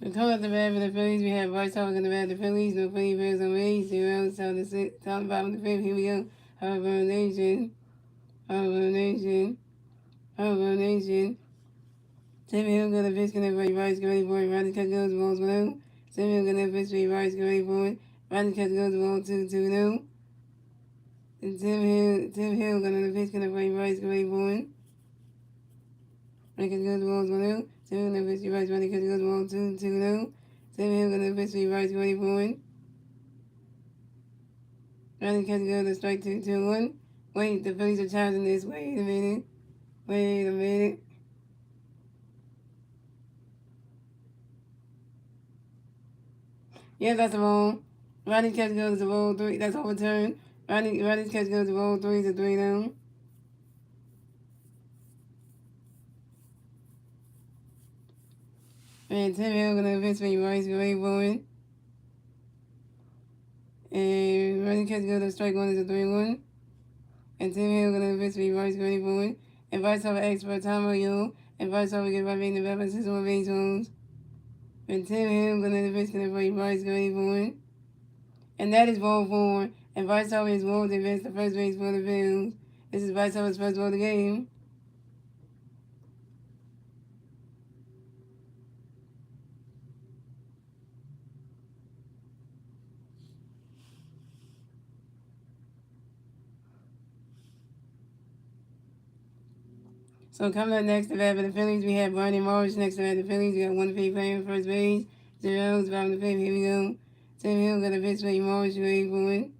The color of the bat for the Phillies, we have Bryce Harper in the bat for the Phillies. No Philly players on base. 0 outs, top the bottom of the fifth. Here we go. Harper Nation. Harper Nation. Harper Nation. Tim Hill got a pitch connect by Rice, get ready for it. Rodney catch goes, the ball's 1-0. Tim Hill got a pitch by Rice, get ready for it. Rodney catch goes, the ball 2-0. And Tim Hill got another pitch connect by Rice, get ready for it. Rodney catch goes, the ball's 1-0. Tim Hill got a pitch by Rice, Rodney catch goes, the ball 2-0. Tim Hill got a pitch by Rice, get ready for it. Rodney catch goes, the strike 2-1. Wait, the Phillies are charging this. Wait a minute. Yeah, that's a ball. Rodney's catch goes to ball 3. That's overturned. Rodney's catch goes to ball 3 to 3 down. And Tim Hill gonna eventually Rice go away for it. And Rodney catch goes to strike 1 is a 3-1. And Tim Hill gonna eventually Rice go away for it. And Vice over X for Tom O'Yo. And Vice over get right in the back system on base homes. And Tim Hill gonna eventually Rice go away for it. And that is ball 4. And Vice over is rolled to advance the first base for the Phillies. This is Vice over's first ball of the game. So coming up next to bat for the Phillies, we have Barney Marsh. Next to bat the Phillies, we got one fifth playing first base. Zeros, bottom of the fifth. Here we go. Tim Hill got a pitch for Marsh, ready for it.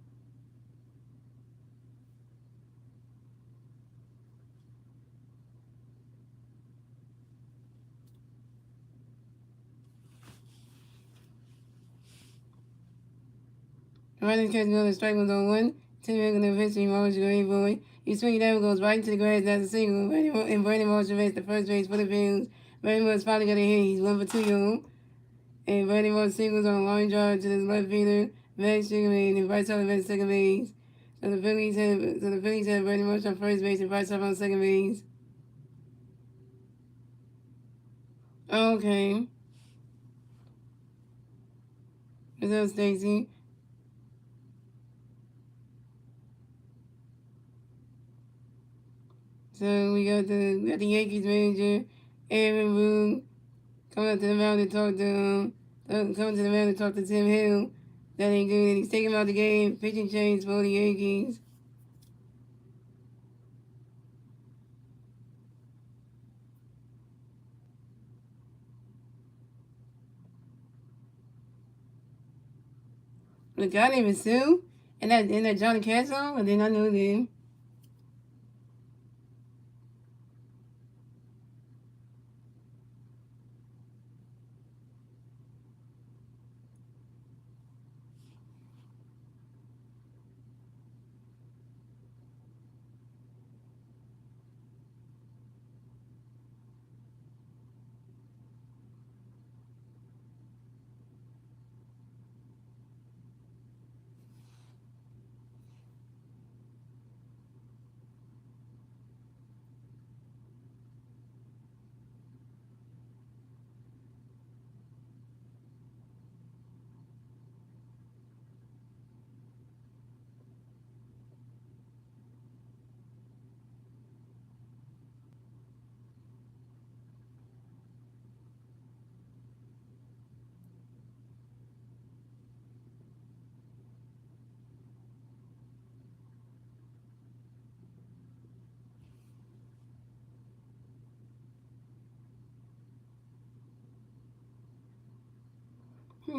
Running catch goes to strike was on 1. Tim Hill got a pitch for Marsh, ready for it. He swings down, goes right into the grass. That's a single. And Barney Marsh evades the first base for the Phillies. Barney Marsh finally got a hit. He's 1 for 2, y'all. And Barney Marsh singles on a line drive to the left fielder. Max Sugarman and Bryce Harper at second base. So the Phillies have Barney Marsh on first base and Bryce Harper on second base. Okay. What's up, Stacy? So we got the Yankees manager, Aaron Boone, coming up to the mound to talk to Tim Hill. That ain't good. And he's taking him out the game. Pitching change for the Yankees. The guy named Sue, and that Johnny Cash song, I did not know them. I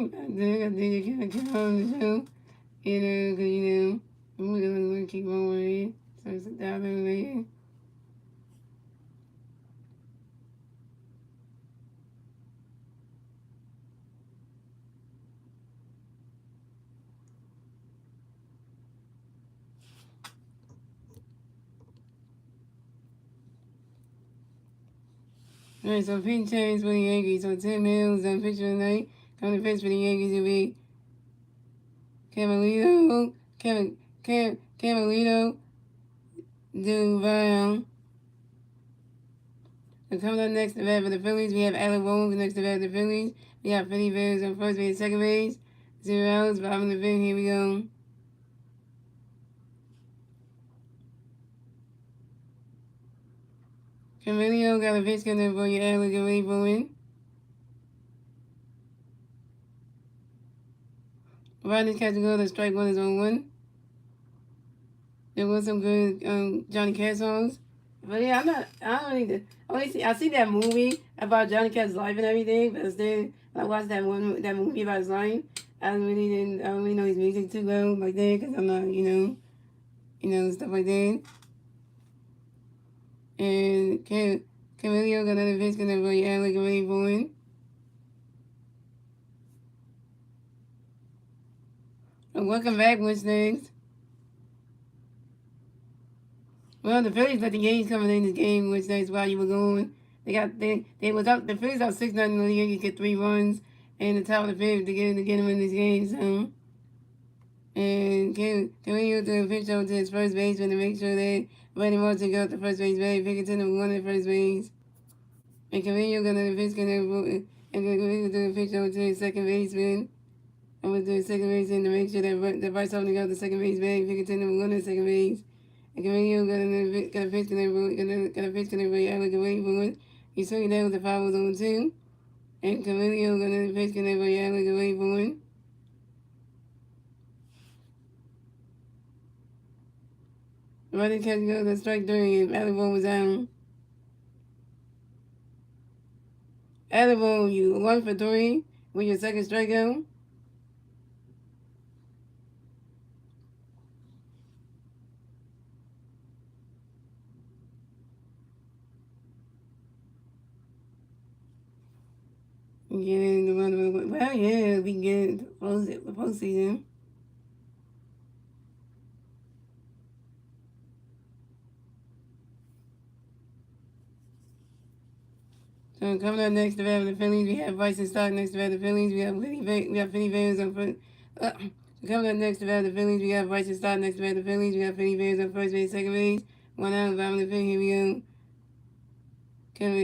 think you kind of keep on the show. Cause I'm gonna keep on with it. So it's $1 Alright, so pitch change for the Yankees. So Tim Hill's done pitch for the night. Coming to pitch for the Yankees will be Camelito Duval. So coming up next to bat for the Phillies, we have Alec Bones next to bat for the Phillies. We have Philly Bears on first base, second base. 0 outs, bottom of the fifth. Here we go. Camilio got a pitch coming for you, Alec, and ready for it. Rodney's catching go to strike one is on one. There was some good Johnny Cash songs. But yeah, I don't need to. I see that movie about Johnny Cash's life and everything, but still, when I watched that movie about his life, I don't really know his music too well like that, because I'm not, stuff like that. And Camilio got another pitch gonna for you, Alec, and ready for it. And welcome back, what's next? Well, the Phillies let the Yankees coming in this game, which that's why you were going. They was up. The Phillies up 6-0. The Yankees get 3 runs in the top of the fifth to get them in this game. So and can we use the pitch over to his first baseman to make sure that Randy Martin got the first base bag, pick it to number one at first base. And Camino gonna pitch and gonna do the pitch over to his second baseman. I'm gonna do the second baseman to make sure that the Bryce Harper got the second base bag, pick it to number one at second base. And Camino got a pitch connect, Alec away from it. He swung down with the 5-0-2. And Camino got a pitch connect, Alec away from it. Running catch goes to strike three, and Alabama was down. Alabama, you 1 for 3 with your second strikeout. Getting the run. Well, yeah, we can get the postseason. So coming up next to the Phillies, we have Bryson Stock next to the Phillies. We have Vinny Vans on first. Coming up next to the Phillies, we have Bryson Stock next to the Phillies. We have Vinny Vans on first base, second base. 1 out, bottom of the fifth. Here we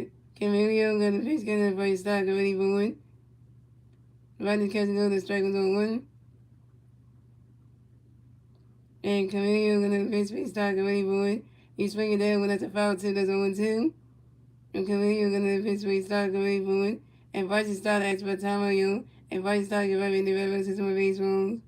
go. Camilio got the pitch, getting the Bryson Stock already for one. Rodney catching go, the strike was on one. And Camillo gonna pitch Stock already for it. He's swinging down when that's a foul tip, that's 0-2. And Camillo gonna pitch Stock already for it. And Bryson Stock asks for time on you. And Bryson Stock is right in the red system of base runs.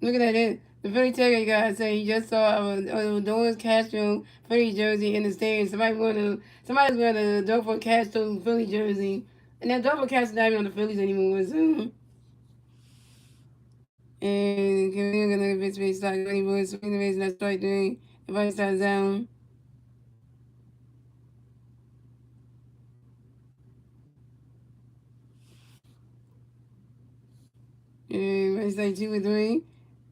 Look at that. The Philly Tiger guy said he just saw a Doris Castro Philly jersey in the stadium. Somebody's wearing a Adolfo Castro Philly jersey. And that Adolfo Castro's not even on the Phillies anymore. So. And Camille gonna pitch Stock ready for it. Swing the base, that's strike three. If I start down. And it's like 2 or 3.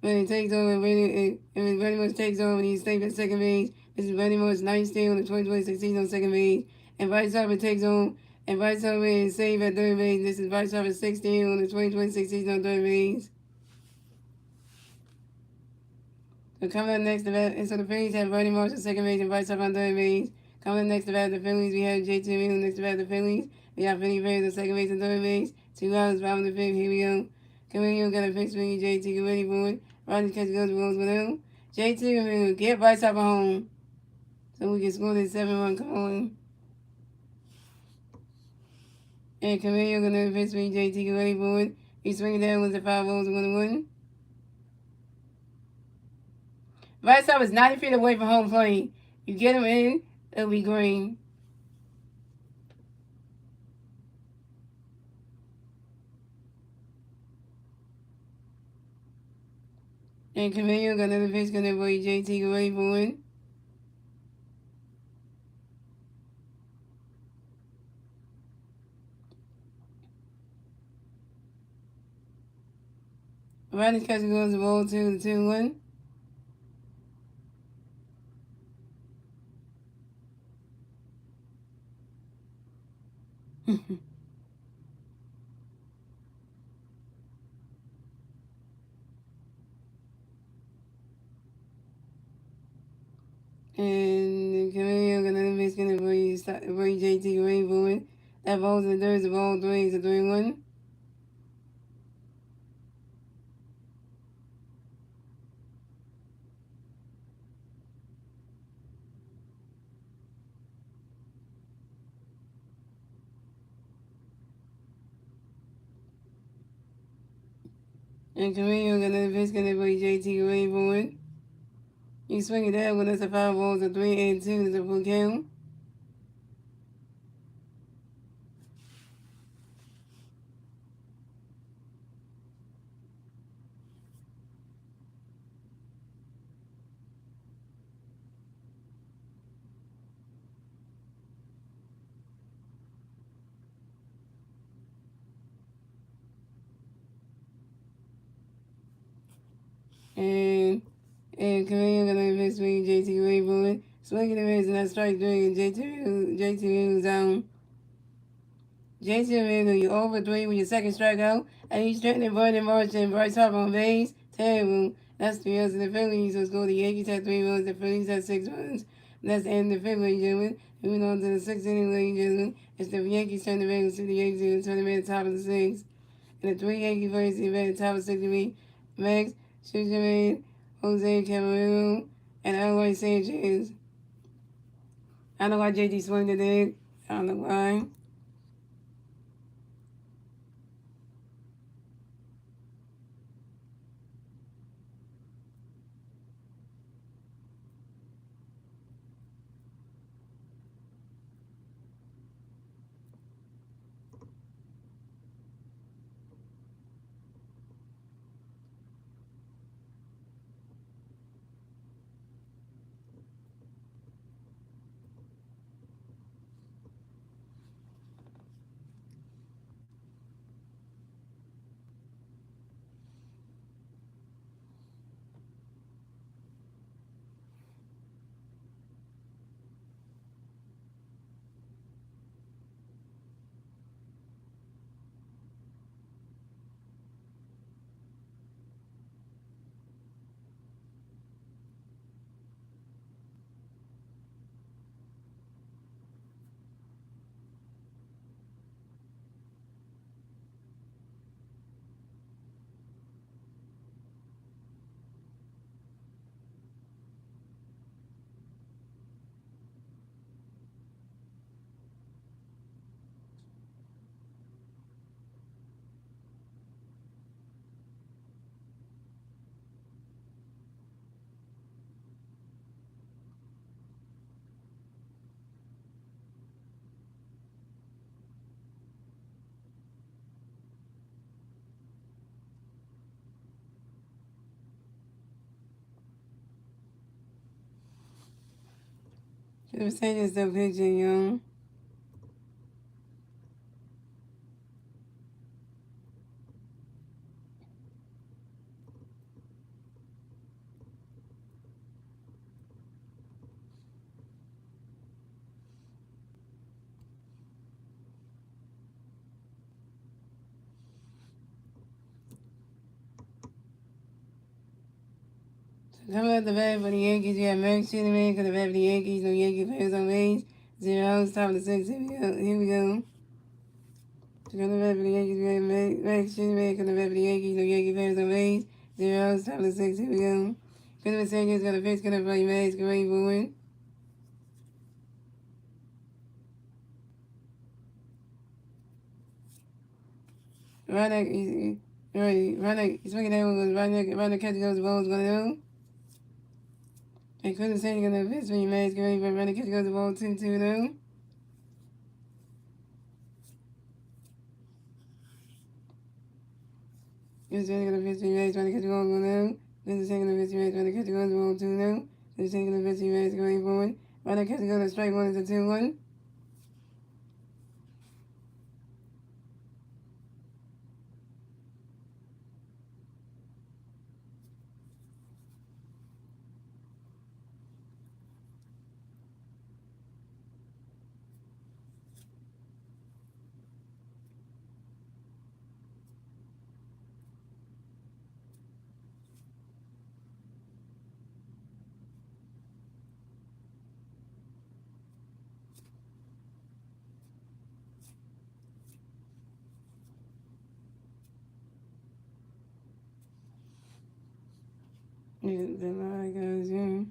When it takes over, when Buddy Moore takes over, and he stays at second base. This is Buddy Moore's ninth day on the 2026 season on second base. And Bryce Harper takes on, and Bryce Harper is saved at third base. This is Bryce Harper's 16 on the 2026 season on third base. So coming up next to bat, and so the Phillies have Buddy Moore at second base and Bryce Harper on third base. Coming up next to bat, the Phillies, we have JT Real next to bat, the Phillies. We have Vinny Reyes at second base and third base. 2 outs, bottom of the fifth. Here we go. Camilo got a pitch swing. JT get ready for it. Rodgers catch goes rolls with him. JT Camilo get Bryce Harper home. So we can score this 7-run. Come on. And Camilo got another pitch swing. JT get ready for it. He's swinging down with the 5 balls and 1-1. Bryce Harper is 90 feet away from home plate. You get him in, it'll be green. And Camilo got another pitch going to avoid JT get ready for it. Rodgers catch goes the ball 2-1. And Camilo got another pitch going to avoid JT get ready for it. That ball's in the third, the ball 3 is a 3-1. And Camille got another pitch gonna play JT away for it. You swing it out when it's a 5 balls, a 3-2 is a full count. And Camille got another pitch swing JT away for it. Swinging the miss and that strike three and JT was down. JT you over three with your second strikeout. And he's threatening Vernon March and Bryce Harper on base. Terrible. That's 3 runs in the Phillies. So score the Yankees had 3 runs, the Phillies had 6 runs. That's the end of the fifth, ladies and gentlemen. Moving on to the sixth inning, ladies and gentlemen. It's the Yankees turn the Ravens to the Yankees in the tournament at the top of the sixth. And the 3 Yankee players in the top of the sixth to be Max Scherzer, Jose Camarero, and Aloy Sanchez. I don't know why JT swung today. I don't know why. Should have said it's still pitching, young. Coming up the bat for the Yankees, you have Max Scherzer for the bat for the Yankees. No Yankee players on base. 0 outs, top of the sixth. Here we go. To come to the bat for the Yankees, we have Max Scherzer for the bat for the Yankees. No Yankee players on base. 0 outs, top of the sixth. Here we go. Goodman Sanchez got a pitch, gonna play Max, great forward. Roddick, he's swinging that one, goes Roddick catch goes, the ball's gonna go. And Goodman Sanchez got a pitch for Max, great forward. Roddick catch goes, the ball 2-2 though. This is taking the 50 race, trying to catch the ball going down. This is taking the 50 race, trying to catch the ball 2 now. This is taking the 50 race going forward. Trying to catch the goal, strike one is a 2-1. The line goes in.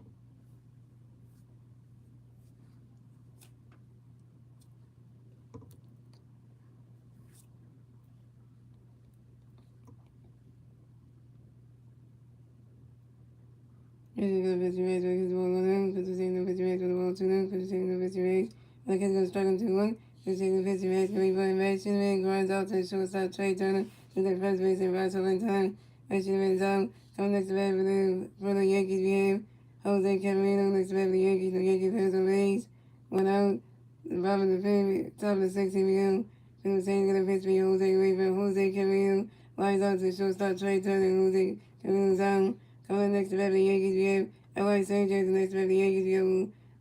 He's going to pitch raise, but he's going on. Put the signal pitch raise with the ball to them. Put the signal pitch raise. The kid's going to strike him 2-1. Put the signal pitch raise. Going for invasion. Man grinds out to the shortstop. Trey Turner to the first base and right over in time. Action in zone. Coming next to bat for the Yankees. We have Jose Camarino next to bat for the Yankees. The Yankees has on base. 1 out. The bottom of the fifth. Top of the sixth. Here we go. Put the signal going to pitch for Jose Weaver. Jose Camarino lines out to the shortstop. Trey Turner. Jose Camarino's out. Coming next to bat for the Yankees. We have LA St. James next to the Yankees.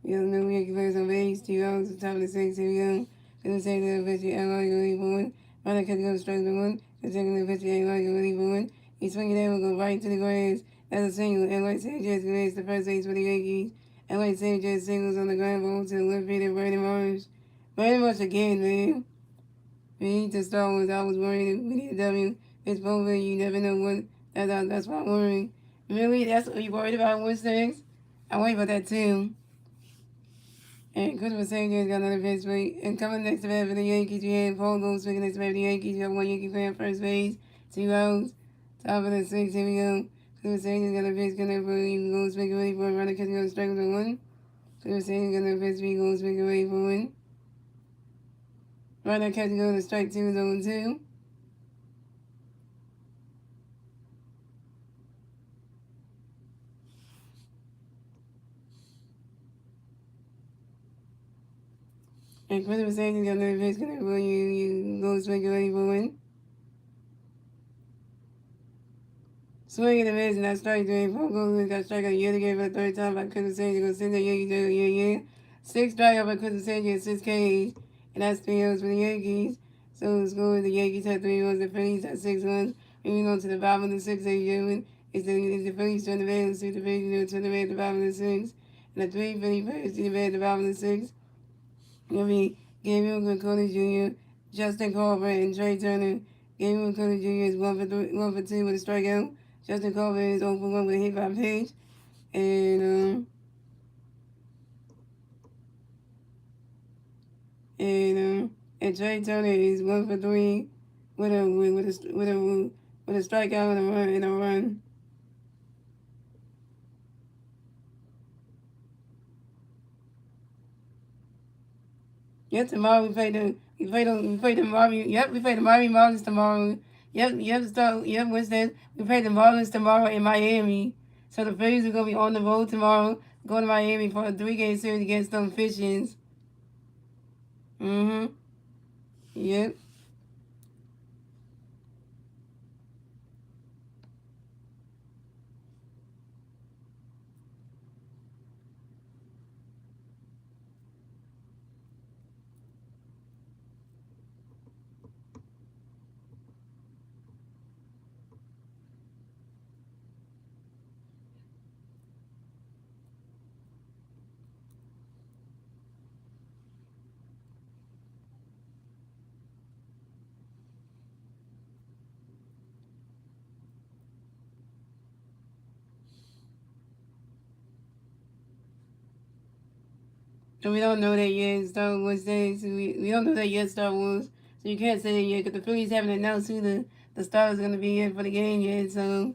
We have no Yankee players on base. 2 outs. The top of the sixth. Here we go. Put the signal pitch for LA going forward. Runner catch goes straight to one. The second pitch for LA going forward. He's swinging there, will go right to the grass. That's a single. LA Sanchez gets the first base for the Yankees. LA Sanchez singles on the ground ball to the left fielder, Brandon Marsh. Brandon Marsh again, man. We need to start with I was worried we need a W. It's over. You never know what. That's why I'm worried. Really? That's what you worried about, what's next? I'm worried about that too. And Christopher Sanchez got another pitch rate. And coming next to bat for the Yankees, we have Paul Gold swinging next to bat for the Yankees. You have one Yankee player first base. 2 outs. Top of the sixth. Here we go. Christopher Sanchez got a pitch. Got a pitch. Gold swinging ready for a runner catching on the strike with a 1. Christopher Sanchez got a pitch. Gold swinging ready for 1. Runner catching on the strike 2 is 0-2. And Christopher Sanchez got another pitch. Got a pitch. You Gold swinging ready for 1. Swinging the miss and that strike three. Paul Goldman got struck out yet again for the third time by Christopher Sanchez. Gonna send the Yankees yeah. 6 strikeout by Christopher Sanchez, 6 Ks. And that's 3 runs for the Yankees. So the score is the Yankees had 3 runs, the Phillies had 6 runs. Moving on to the bottom of the 6th, ladies and gentlemen. Is the Phillies turn the bad and see the Phillies turn the bad at the bottom of the 6th. And the 3 Philly players see the bad at the bottom of the 6th. Gonna be Gabriel Cody Jr., Justin Culver, and Trey Turner. Gabriel Cody Jr. is 1 for 2 with a strikeout. Justin Culver is 0 for 1 with a hit by pitch. And Trey Turner is 1 for 3 with a strikeout and a run. Yep, tomorrow we play the Miami. Yep, we play the Miami Marlins tomorrow. What's that? We play the Marlins tomorrow in Miami. So the Phillies are gonna be on the road tomorrow, going to Miami for a 3-game series against them Fishes. Yep. So we don't know that yet, Star Wars things. We don't know that yet, Star Wars. So you can't say that yet, because the Phillies haven't announced who the star is going to be yet for the game yet. So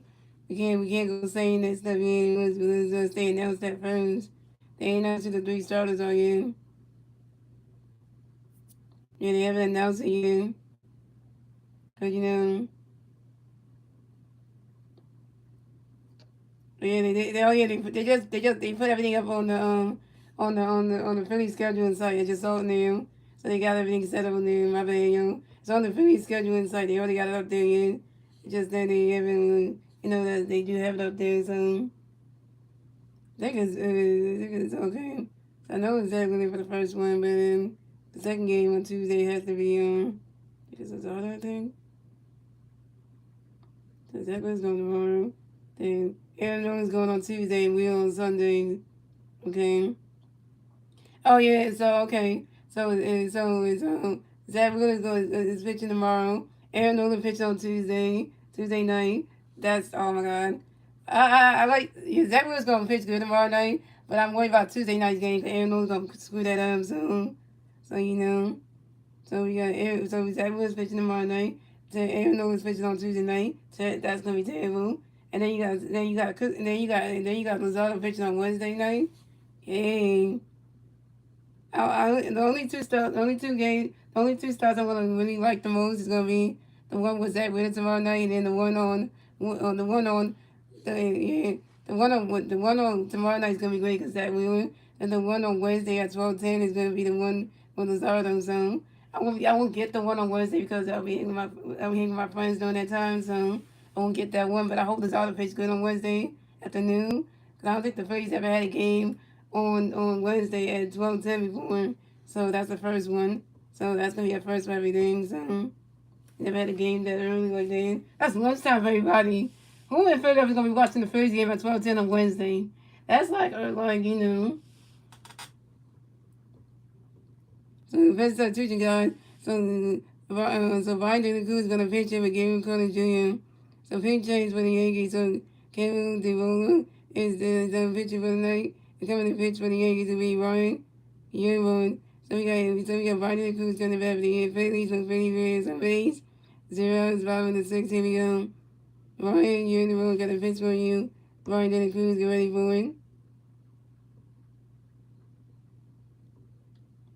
we can't go saying that stuff yet, because they announced that first. They ain't announced who the 3 starters are yet. Yeah, they haven't announced it yet. But yeah, they put everything up on the Philly scheduling site. I just saw it now. So they got everything set up on there. My bad, It's on the Philly scheduling site. They already got it up there, yeah. Just that they haven't, that they do have it up there. So I think it's okay. So I know exactly for the first one, but the second game on Tuesday has to be because it's all I think. So exactly what's going tomorrow. Then Arizona's going on Tuesday and we're on Sunday. Okay. Oh yeah, so okay. So it's Zach Willis is pitching tomorrow. Aaron Nola pitching on Tuesday night. That's oh my god. I like Zach Willis gonna pitch good tomorrow night, but I'm worried about Tuesday night's game because Aaron Nola's gonna screw that up. So so we got Zach Willis pitching tomorrow night. Aaron Nola's pitching on Tuesday night. So that's gonna be terrible. And then you got Lozada pitching on Wednesday night. Hey, the only two stars I'm gonna really like the most is gonna be the one with Zach Wheeler tomorrow night, and then the one on the yeah, the one on tomorrow night is gonna be great because Zach Wheeler, and the one on Wednesday at 12:10 is gonna be the one with Luzardo. So I won't get the one on Wednesday because I'll be hanging with my friends during that time, so I won't get that one. But I hope Luzardo pitch good on Wednesday afternoon because I don't think the Phillies ever had a game on Wednesday at 12:10 before. So that's the first one. So that's gonna be a first for everything. So never had a game that early like that. That's lunchtime for everybody. Who in Philadelphia is gonna be watching the Phillies game at 12:10 on Wednesday? That's like you know. So best substitution guys. So Brian DeLaCruz is gonna pitch in with Gary Curtis Jr. So pitch change for the Yankees. So Kevin DeVola is the pitcher for the night. The coming to pitch for the Yankees will be Ryan Yearwood. So we got Brian DeLaCruz gonna bat for the Phillies with Phillies on base. 0 bottom of the sixth. Here we go. Ryan Yearwood got a pitch for you. Brian DeLaCruz, get ready for it.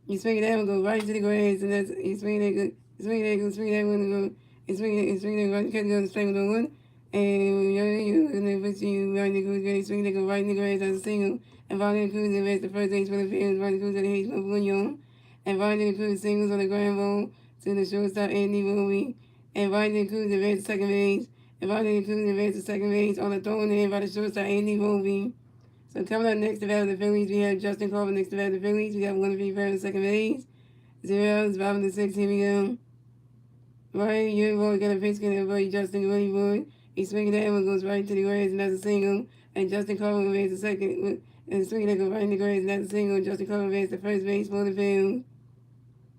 You swing it down, go right to the grass, and that's you swing that good. Swing that one, go. You swing that right, cut go straight with the one, and you're gonna put you right in the cruise, ready, swing that go right in the grass as a single, and Valley the Cruz advance the first base for the field, Valley the Cruz at the Hayes for Bouillon, and Valley the Cruz singles on the ground ball to the shortstop Andy Bowie, and Valley the Cruz advance to second base, and Valley the Cruz advance to second base on the throwing in by the shortstop Andy Bowie. So coming up next to battle the Phillies, we have Justin Corbin next to battle the Phillies. We got one of the battle the second base. 0 bottom of the sixth. Here we go. Right, your boy got a pitch, get everybody Justin Willie boy. He's swinging that one, goes right to the grass, and that's a single. And Justin Corbin makes the second, and swinging that goes right in the grass, and that's a single. And Justin Corbin makes the first base for the field.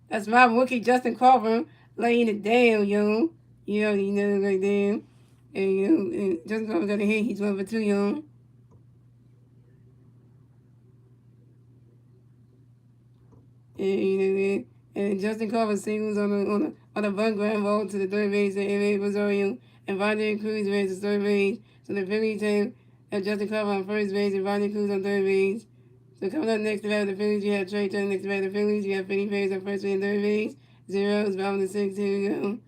That's my rookie, Justin Corbin, laying it down, yo. You already know right there. And and Justin Corbin got a hit. He's 1 for 2, yo. And Justin Corbin singles on a bunt ground ball to the third base and Evan Rosario, and Vladimir Cruz races third base. So the Phillies have Justin Corbin on first base and Vladimir Cruz on third base. So coming up next to bat the Phillies, you have Trey Turner next to bat the Phillies. You have Finney Ferris on first base and third base. 0 bottom of the sixth. Here we go.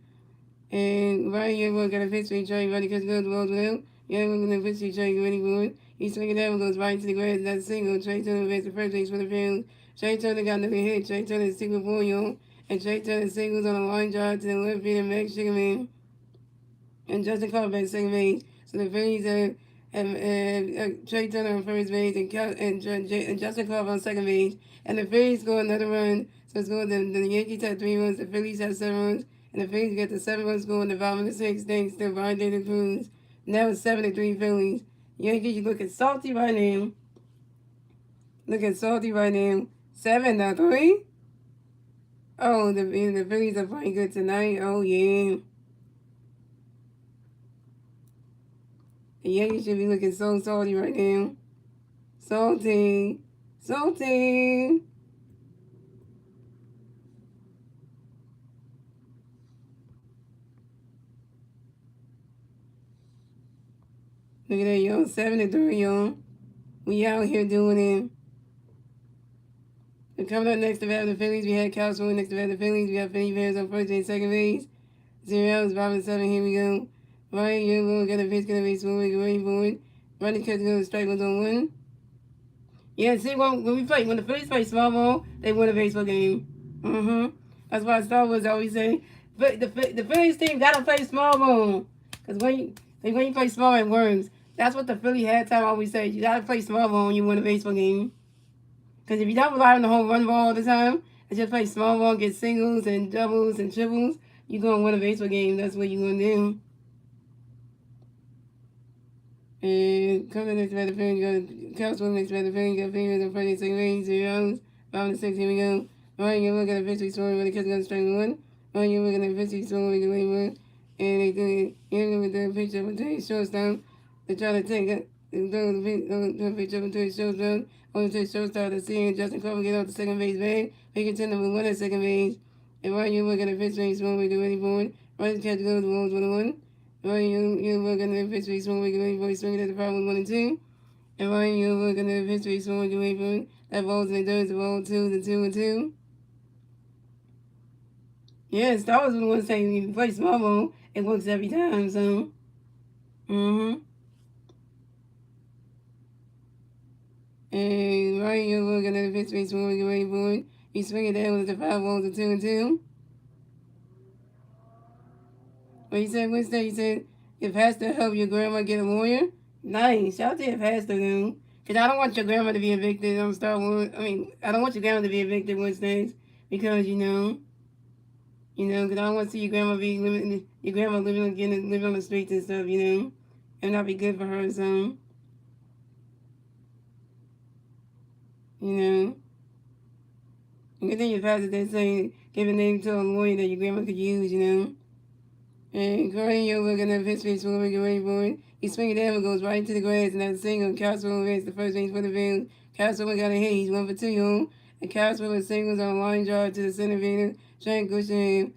And Ryan Yearwood got a pitch for Trey. Roddy Cuts goes well. Yearwood got a pitch for Trey. Ready for it. He's swinging that one, goes right to the grass. That's a single. Trey Turner makes the first base for the field. Trey Turner got another hit. Trey Turner is single for you. And Trey Turner singles on a line drive to the left field and Max Sugarman. And Justin Corbin second base. So the Phillies have Trey Turner on first base and Justin Corbin on second base. And the Phillies score another run. So it's going the Yankees have 3 runs, the Phillies have 7 runs, and the Phillies get the 7-run score in the bottom of the sixth thanks to Brian De La Cruz. Now it's 7-3 Phillies. Yankees, you looking salty right now. Looking salty right now. 7-3. Oh, the Phillies are playing good tonight. Oh, yeah. The Yankees should be looking so salty right now. Salty. Salty. Look at that, yo. 7-3, yo. We out here doing it. And coming up next to bat the Phillies, we had Cal Swing next to bat the Phillies. We have Finney Ferris on first and second base. 0 is bottom 7. Here we go. Ryan Yearwood got a pitch, got a base forward, get ready for it. Running catch goes strike goes on 1. Yeah, see, when the Phillies play small ball, they win a baseball game. That's why Star Wars always say, but the Phillies team gotta play small ball. Because when you play small, it works. That's what the Philly halftime always says. You gotta play small ball when you win a baseball game. Because if you don't rely on the home run ball all the time, and just play small ball, get singles and doubles and triples, you're going to win a baseball game. That's what you're going to do. And coming next to the Phillies, you got Council next to the Phillies, you got Fingers on Friday, second base, 0 bottom 6, here we go. Ryan Yearwood got a victory score, but the kids got a strike 1. Ryan Yearwood got a victory score, we can wait 1. And they do it with the pitch up until it shortstop. They try to take it. The pitch up until it shortstop. Only to shortstop to see Justin Corbin get off the second base bag. He contended with 1 at second base. And Ryan Yearwood got a pitch base one, we can ready for it. Ryan catch goes the Wolves 1-1. Ryan, you're looking at the pitch face, swing, away, boy, swinging at the power 1 and 2. And Ryan, you're looking at the pitch face, swing, away, boy. That ball's in the dirt, the ball 2 and 2. Yeah, Star was the one saying if you play small ball, it works every time, so. Mm-hmm. And Ryan, you're looking at the pitch face, swing, away, boy. He's swinging down with the 5 balls of 2 and 2. What you said, Wednesday? You said if pastor help your grandma get a lawyer? Nice. Shout out to your pastor, then. Because I don't want your grandma to be evicted on Star Wars. I mean, I don't want your grandma to be evicted Wednesdays because, because I don't want to see your grandma living on the streets and stuff, and not be good for her, so, you know. And good thing your pastor did say, give a name to a lawyer that your grandma could use. And Corey, you're looking at pitch face for a ready board. He swings it down and goes right into the grass, and that's a single. Castle hits the first base for the field. Castle got a hit. He's 1 for 2, y'all. And Castle with singles on a line drive to the center fielder. Shane Gushin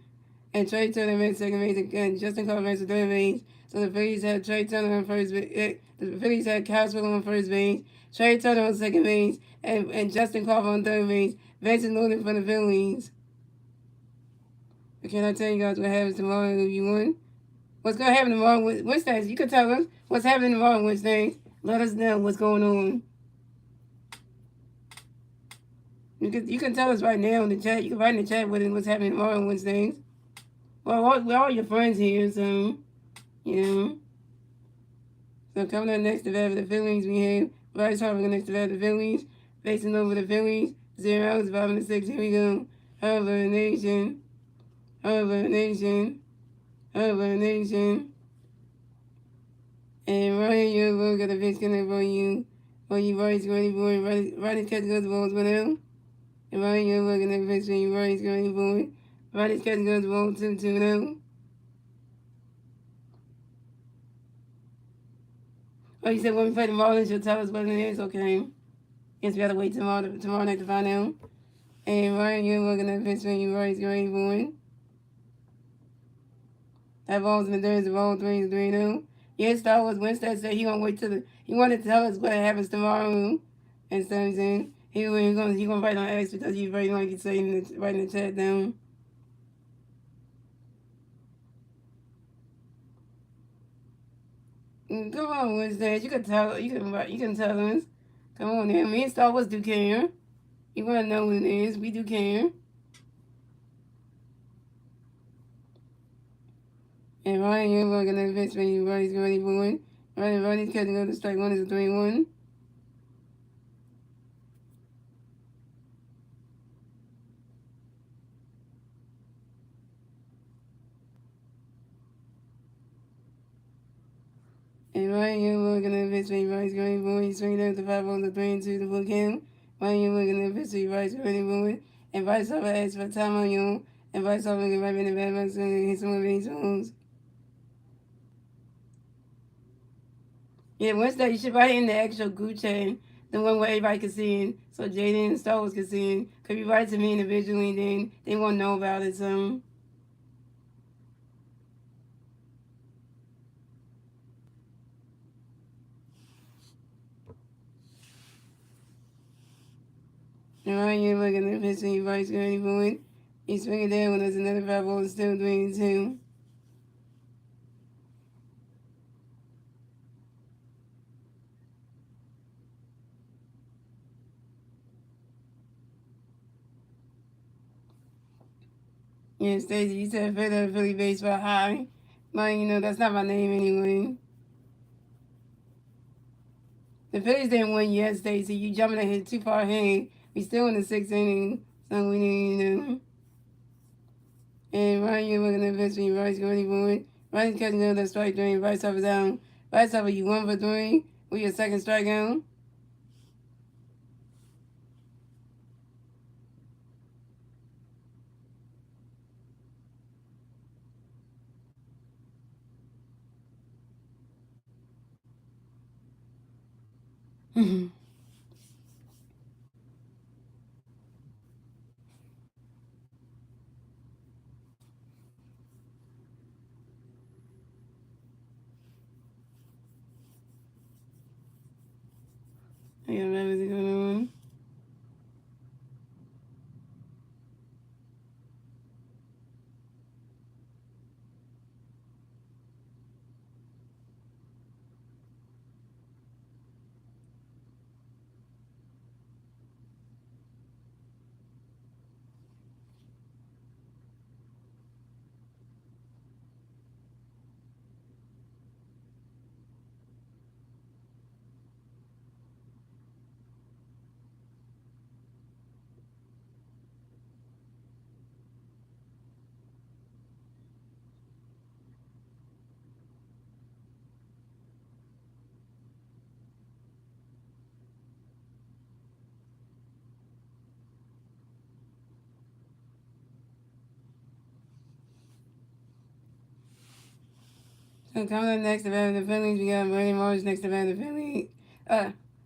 and Trey Turner made second base, and Justin Clark made the third base. So the Phillies had Trey Turner on first base. The Phillies had Castle on first base, Trey Turner on second base, and Justin Clark on third base. Vincent loaded for the Phillies. But can I tell you guys what happens tomorrow if you won? What's going to happen tomorrow Wednesdays? You can tell us what's happening tomorrow Wednesdays. Let us know what's going on. You can tell us right now in the chat. You can write in the chat what's happening tomorrow Wednesdays. Well, we're all your friends here, so, you know. So coming up next to that the Phillies, we have Bryce Harper next to that the Phillies. Facing over the Phillies. 0 outs, 5 and 6. Here we go. Harper Nation. Harper Nation. Harper Nation. And Ryan, you're going to get a pitch connect for you, Bryce, ready for it. Ryan catching those balls for now. And Ryan, you're looking at the pitch for you, Bryce, ready for it. Ryan catching those balls 2-2 now. Oh, you said when we play the Marlins, you'll tell us what it is? Okay. Guess we gotta wait tomorrow night to find out. And Ryan, you're looking at the pitch for you, Bryce, ready for it. That ball's in the dirt, the ball 3-3 now. Yeah, Star Wars Winston said he gonna wait he wanted to tell us what happens tomorrow and stuff. He's saying he gonna write on X because he's very like you say writing the chat down. Come on, Wednesday. You can tell us. Come on now. Me and Star Wars do care. You wanna know what it is. We do care. And Ryan, you're looking at the pitch when everybody's ready for it. Ryan's catching up to strike one is a 3-1. And Ryan, you're looking at the pitch when everybody's ready for it. He's swinging out the 5 balls, a 3-2 to full count. Ryan, you're looking at the pitch when everybody's ready for it. And Vice over asks for time on you. And Vice over looking right in the bad box and hit some of these balls. Yeah, Wednesday, you should write in the actual group chat, the one where everybody can see it, so Jaden and Star Wars can see it. Because if you write to me individually, then they won't know about it, so. And right here, looking at the pitch, and everybody's ready for it. He's swinging down when there's another 5 balls, still 3-2. Yeah, Stacey, you said Philly baseball high. But, that's not my name anyway. The Phillies didn't win yet, Stacey. You jumping ahead too far ahead. We still in the 6th inning, so we need, And Ryan, you're looking at the pitch, and Rice ready for it. Rice catching another strike three. Rice up is down. Rice up, you 1 for 3 with your second strikeout. I got rabbits going on. So coming up next to the Phillies, we got Brandon Marsh next to the Phillies.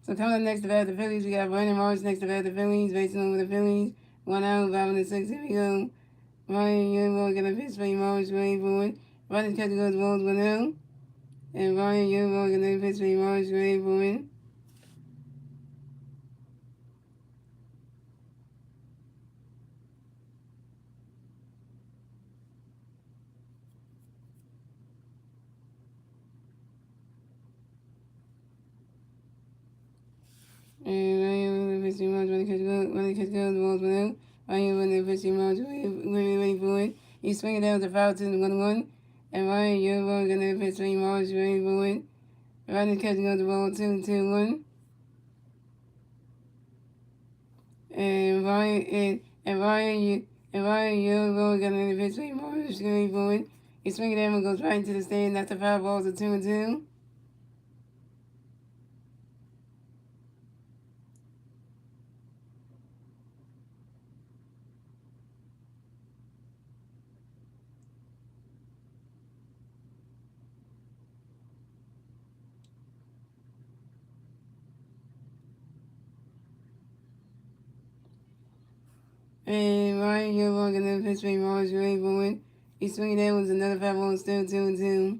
So coming up next to the Phillies, we got Brandon Marsh next to the Phillies, facing over the Phillies. 1 out, 5 and 6. Here we go. Ryan Yurbo gonna pitch for Marsh, going forward. Running catch goes balls 1 out. And Ryan Yurbo gonna pitch for Marsh, going forward. And Ryan with the 50 miles, running catch goes, balls 1 out. Ryan with the 50 miles, waiting for it. He's swinging down the foul to the 1-1. And Ryan Yurbo gonna pitch for Marsh, waiting for it. Running catch goes the ball 2-1. And Ryan Yurbo gonna pitch for Marsh, waiting for it. He's swinging down and goes right into the stand. That's the foul balls of 2-2. And Ryan Yurbo gonna pitch for Marsh, waiting for it. He's swinging down with another foul ball, still 2-2.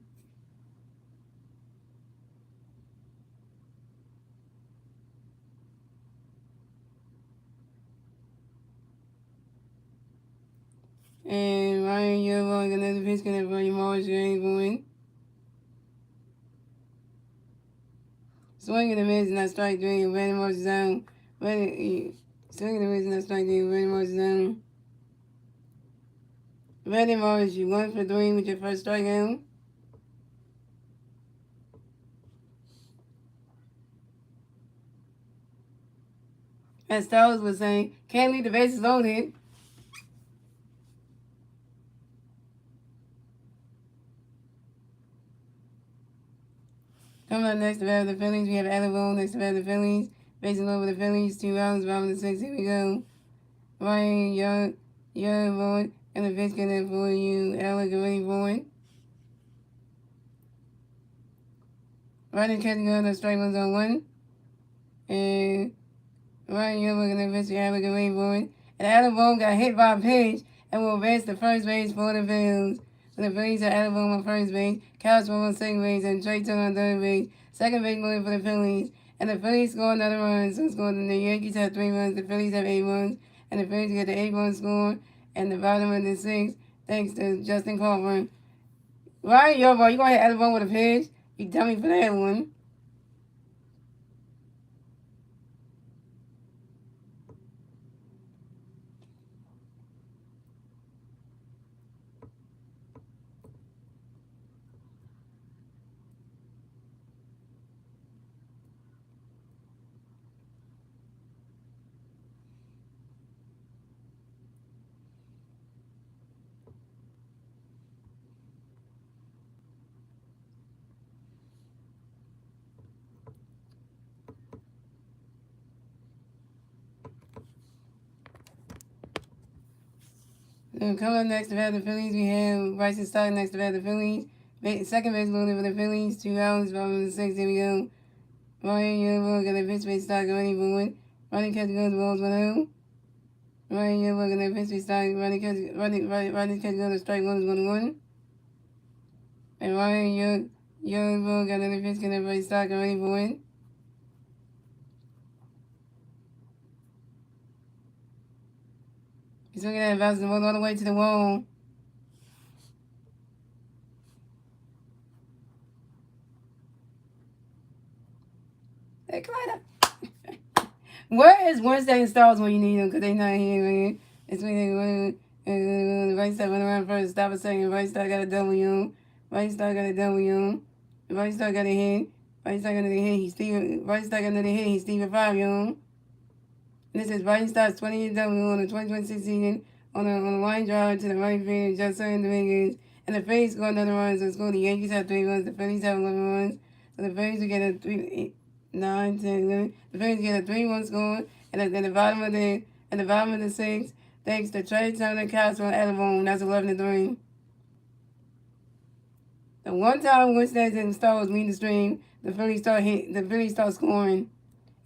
And Ryan Yurbo another pitch gonna for Marsh, waiting for it. Swinging the miss and that strike three, Brandon Marsh zone. Swinging the miss and that strike three, Brandon Marsh zone. Brandon Marsh, you 1 for 3 with your first strikeout. As Styles was saying, can't leave the bases loaded. Coming up next to the Phillies, we have Alabama next to the Phillies. Facing over the Phillies, 2 rounds, 5 and 6. Here we go. Ryan Yurbo and the pitch gonna for you, Alec, ready for it. Ryan catching on the strike one's on 1. And Ryan Yurbo gonna pitch to Alec, ready for it. And Alabama got hit by a pitch and will advance to first base for the Phillies. So the Phillies are Alabama on first base, Cashman on second base, and Trey Turner on third base. Second base moving for the Phillies. And the Phillies score another run. So scoring the Yankees have 3 runs, the Phillies have 8 runs. And the Phillies get the 8-run score. And the bottom of the 6th, thanks to Justin Crawford. Ryan Yurbo, you going to hit Alabama with a pitch? You dummy for that one. Coming up next to the Phillies, we have Bryson Stott next to the Phillies. Second base loaded for the Phillies, 2 rounds, 5 and 6. Here we go. Ryan Yurbo got a pitch base Stott ready for it. Running catch goes balls 1-0. Ryan Yurbo got a pitch base Stott running catch goes to strike 1-1. And Ryan Yurbo got another pitch gonna play Stott ready for it. He's swinging at it, bounces the ball all the way to the wall. Hey, Clyde. Where is Wednesday and Stars when you need them? Because they not here, man. It's when they right side went around first. Stop a second. Right side got a W. Right side got a W. Right side got a hit. Right side got another hit. He's Steven. Right side got another hit. He's Steven 5, yo. This is Brighton Stars 28 W on the 2026 season on a line drive to the right field. Just certain Dominguez. And the Phillies score another run. So score. The Yankees have 3 runs. The Phillies have 11 runs. So the Phillies will get a 3, 8, 9, 10, 11. The Phillies get a 3-1 score. And at the bottom of the sixth, thanks to Trey Turner, Castro, and Edavone, that's 11-3. The one time Wednesdays and Stars meet the stream, the Phillies start scoring.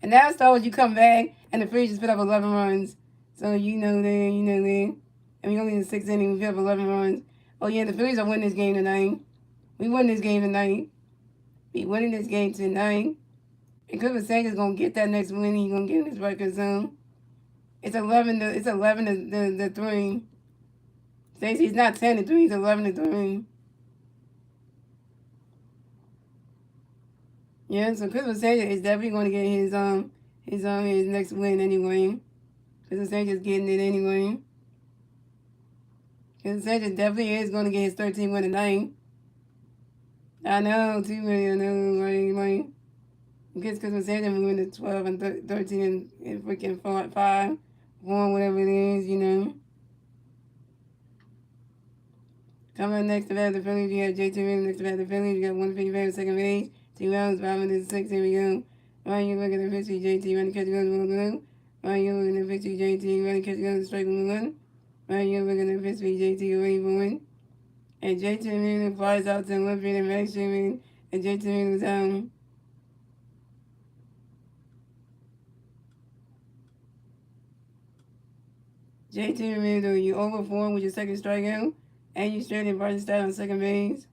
And now Stars, you come back, and the Phillies just put up 11 runs. So you know that. And we only in the 6th inning, we put up 11 runs. Oh yeah, the Phillies are winning this game tonight. We win this game tonight. We winning this game tonight. And Clifford Sanchez gonna get that next win. He's gonna get in his record zone. It's 11 to 3. Stacey's not 10 to 3. He's 11 to 3. Yeah, so Clifford Sanchez is definitely gonna get his next win anyway. Clifford Sanchez getting it anyway. Clifford Sanchez definitely is gonna get his 13th win tonight. I know, too many. I know, right. Because Sanchez moving to 12 and 13 and freaking 5, 1, whatever it is, you know. Coming next to bat the Phillies, you have JT Reed next to bat the Phillies. You got 155 second base, 2 outs, 5 minutes, 6. Here we go. Ryan, you looking at the 50, JT, running catch goes, 1 Ryan, you looking at the 50, JT, running catch goes, strike 1. Ryan, you looking at the 50, JT, ready for win. And JT Reed flies out to the left field and Max Sherman, and JT Reed was down. JT Reed, you over 4 with your second strikeout, and you straightened Bryson Stott on second base.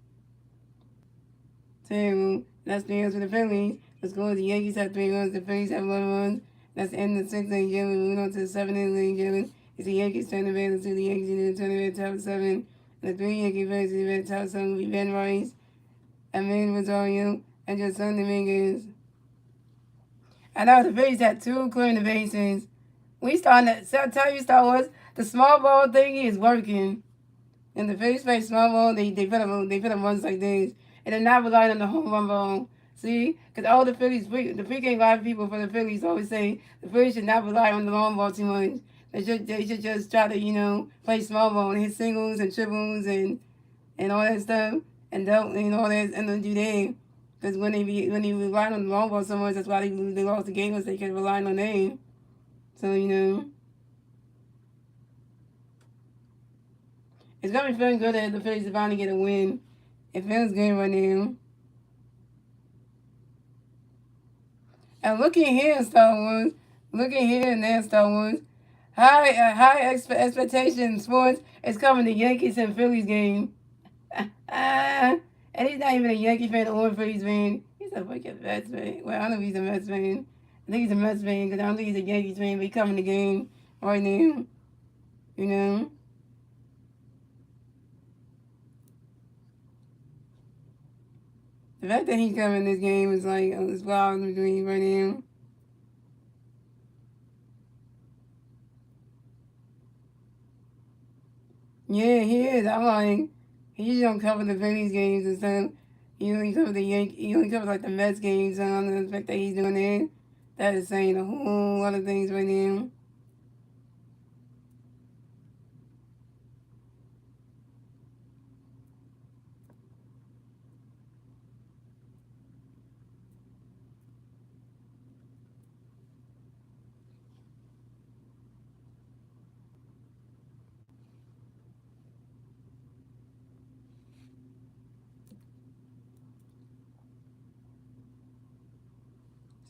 Terrible. That's 3 runs for the Phillies. The score is the Yankees have 3 runs, the Phillies have 11 runs. That's the end of the 6th inning, gentlemen. Moving on to the 7th inning, gentlemen. It's the Yankees turn the ball to the Yankees in the turn the top 7. And the 3 Yankee players in the top 7 will be Ben Rice, Amin Rosario, and Jason Dominguez. I know the Phillies had 2 clearing the bases. We starting to tell you, Star Wars, the small ball thing is working. And the Phillies play small ball, they put up runs like this. And they're not relying on the home run ball. See? Because all the Phillies, the freaking live people for the Phillies always say the Phillies should not rely on the long ball too much. They should just try to, play small ball and hit singles and triples and all that stuff. And don't, all that, and don't do that. Because when they rely on the long ball so much, that's why they lost the game, was they kept relying on them. So, it's going to be feeling good that the Phillies are finally get a win. It feels good right now. And look at here, Star Wars. Look at here now, Star Wars. High expectations sports is coming to Yankees and Phillies game. And he's not even a Yankee fan or a Phillies fan. He's a freaking Mets fan. Well, I don't know if he's a Mets fan. I think he's a Mets fan because I don't think he's a Yankees fan, but he's coming to the game right now. You know? The fact that he's coming this game is like, it's wild between right now. Yeah, he is. I'm like, he usually don't cover the Phillies games and stuff. He only cover he only covers like the Mets games. I don't know the fact that he's doing that. That is saying a whole lot of things right now.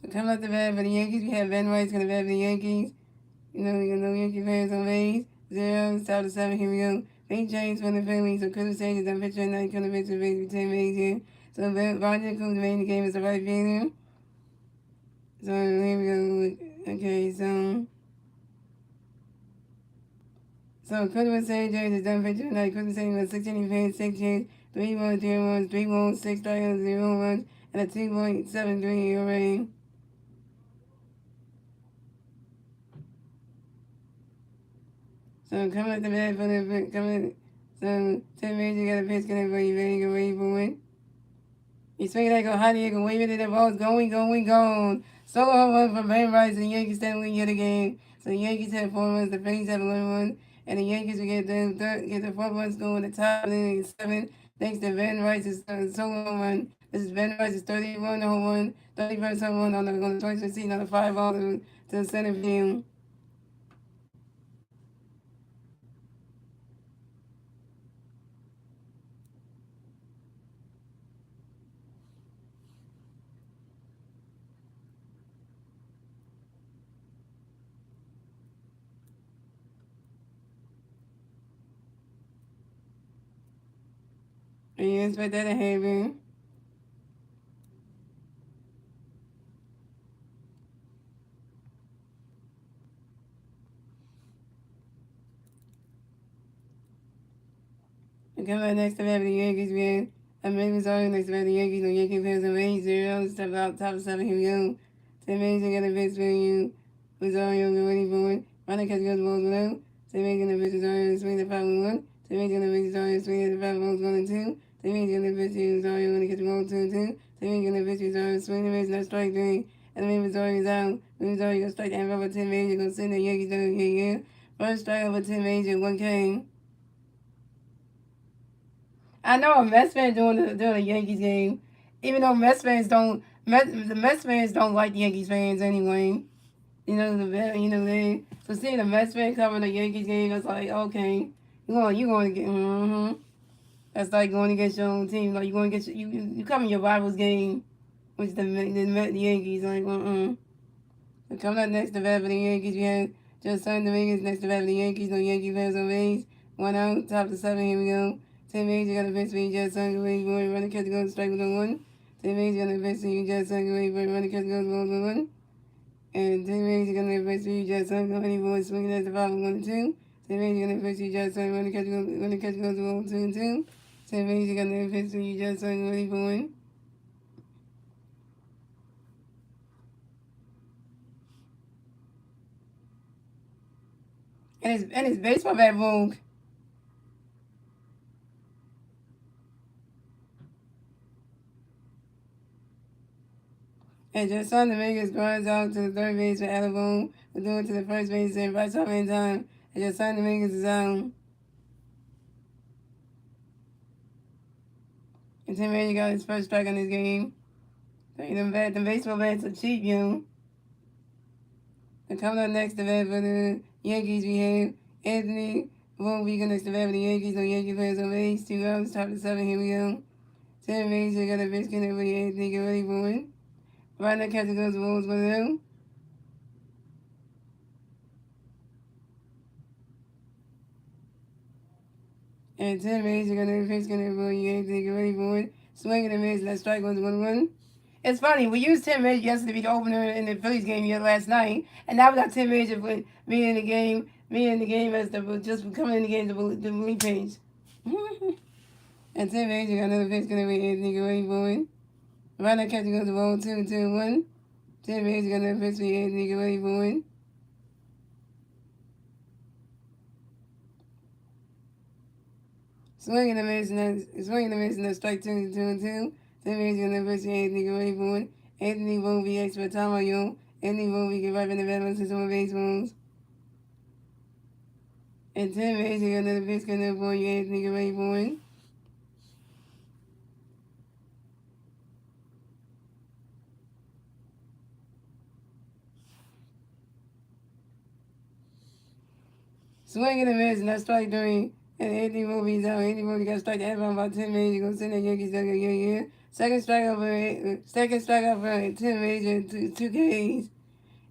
So coming up the bat for the Yankees, we have Ben Rice going to bat for the Yankees. You know Yankee fans on base. 0, top of 7, here we go. St. James for the Phillies. So Chris Sanders on pitcher and 9 coming to pitch for base with 10 bags here. So Roger Cooper main the game is the right fielder. So here we go. Okay, so So Christmas St. James is done for tonight. Christmas St. was 16 fans, 6 hits, 3 runs, 3 runs, 6 strikeouts, 0 runs, and a 2.73 ERA. So coming up the bat for the coming. So 10 minutes you got a pitch connect for you, ready for it. He's swinging like a hot egg and waving it. The ball's going. So home run from Ben Rice and the Yankees steadily win yet again. So the Yankees have 4 runs, the Phillies have 11 runs, and the Yankees will get the 4 runs going in the top of the 7. Thanks to Ben Rice's solo home run. This is Ben Rice's 31 home run, 31st home run on the 20th season on the 5 ball to the center field. And you expect that to happen. And coming up next to have the Yankees, man. I'm maybe sorry next to have the Yankees. The Yankees fans are 8-0. Step out top of 7. Here we go. 10 minutes to get a pitch for you. Rosario get ready for it. Running catch goes balls below. 10 minutes to get a pitch Rosario swing the 5 and 1. 10 minutes to get a pitch Rosario swing the 5 balls 1 and 2. 10 minutes to get a pitch Rosario when he catch the ball 2 and 2. 10 minutes to get a pitch Rosario swing the pitch, not strike 3. And then Rosario is out. Rosario going to strike the over 10 minutes. You're going to send the Yankees down here. First strike over 10 minutes and 1K. I know a Mets fan doing a Yankees game, even though the Mets fans don't like the Yankees fans anyway. They so seeing the Mets fan covering the Yankees game, it's like okay, you going to get That's like going against your own team, like you going against you come in your rival's game, which the Yankees like. So coming up next to bat for the Yankees, we have just signed the Vegas next to bat for the Yankees. No Yankee fans on base. 1 out, top of 7. Here we go. 10 minutes, you got a pitch for you, just signed away, boy. Running catch goes strike with a 1. 10 minutes, you got a pitch for you, just signed away, boy. Running catch goes balls with 1. And 10 minutes, you got a pitch for you, just signed away, boy. Swinging at the 5 1 and 2. 10 minutes, you got a pitch for you, just signed running catch goes balls 2 and 2. 10 minutes, you got a pitch for you, just signed away, boy. And his baseball bat broke. And just on the Vegas grinds out to the third base for Alabama. We're doing to the first base and right time in time. And just on the Vegas is out. And Tim Rainey got his first strike on this game. So, the baseball bats are cheap, yo. And coming up next to bat for the Yankees, we have Anthony Volpe next to bat for the Yankees. No Yankee players on base. 2 outs, top of 7. Here we go. 10 Rainey, you got a pitch connect for Anthony. Get ready for it. Right now, catcher goes balls for them. And 10 minutes, you're going to pitch connect for you. Anthony, get ready for it. Swing and a miss. That strike was 1-1. It's funny, we used 10 minutes yesterday to be the opener in the Phillies game here last night, and now we got 10 minutes of me in the game as the just coming in the game to the lead page. And 10 minutes, you got another pitch gonna be Anthony Gray boy. Right now, catching goes the ball 2-1. 10 minutes, you got another pitch for Anthony Gray boy. Swinging the miss, and that's strike 2 and 2. 10 minutes, you got another pitch for Anthony Gray boy. Anthony won't be extra time on you. Anthony won't be get right in the balance to some baseballs. And 10 minutes, you got another pitch coming up for you, Anthony Gray boy. Swinging the miss, and that's strike 3. And Anthony Volpe's out. Anthony Volpe got strike out for about 10 minutes. You're going to send the Yankees down here. Second strikeout for 10 minutes and 2 Ks.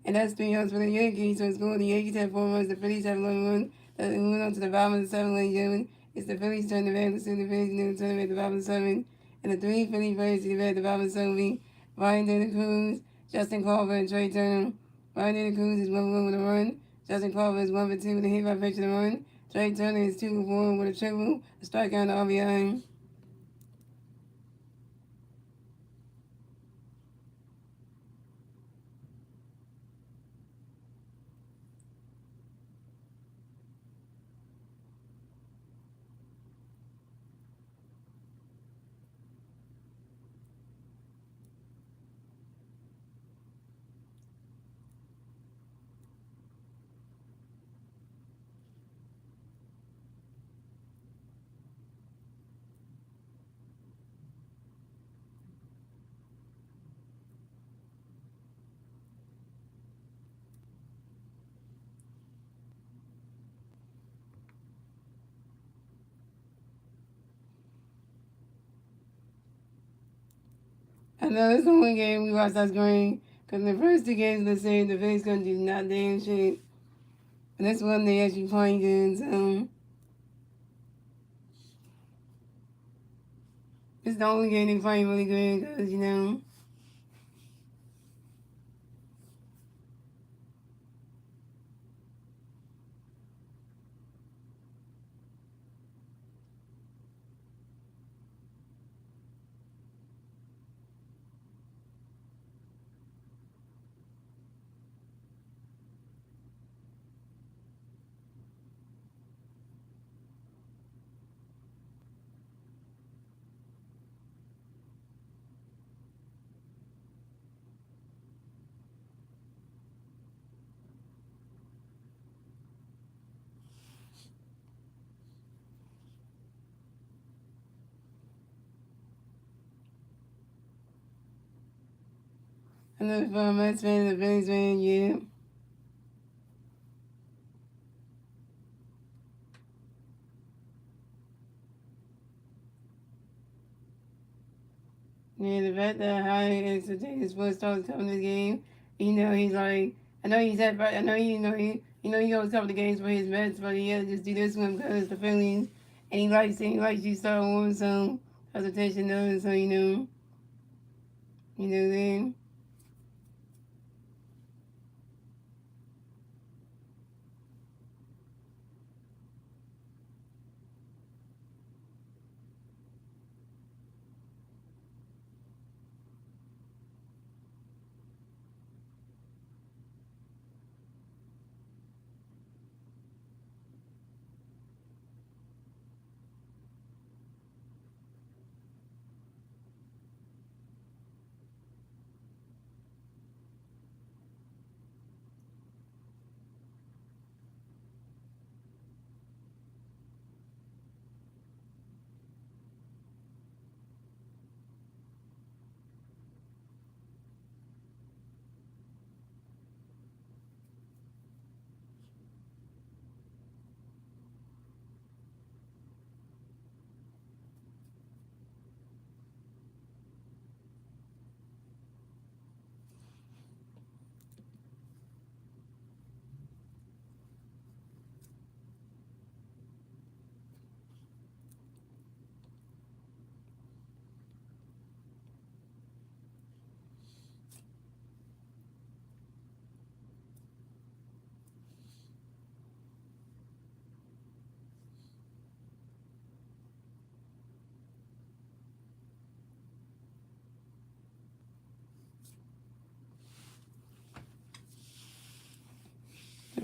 And that's 3 outs for the Yankees. So it's going. The Yankees have 4 runs. The Phillies have 11 runs. Moving on to the bottom of the 7th, ladies and gentlemen. It's the Phillies turn the bat. Let's see the Phillies turn the bat at the bottom of the 7th. And the 3 Philly players to the bat at the bottom of the 7th. Ryan De La Cruz, Justin Carver, and Trey Turner. Ryan De La Cruz is 1-1 with a run. Justin Carver is 1 for 2 with a hit by pitch and a run. Trey Turner is 2 for 4 with a triple, a strikeout, and RBI. I know this one game we watched that's great because the first 2 games they say the Phillies gonna do not damn shit. And this one they actually playing good, so it's the only game they playing really good because I know for a Mets fan, the Phillies fan, yeah. Yeah, the fact that high expectations for stars coming this game, he's like, I know he's at, I know he always cover the games for his Mets, but he had to just do this one because the Phillies, and he likes you Star Wars, so hesitation though, so then.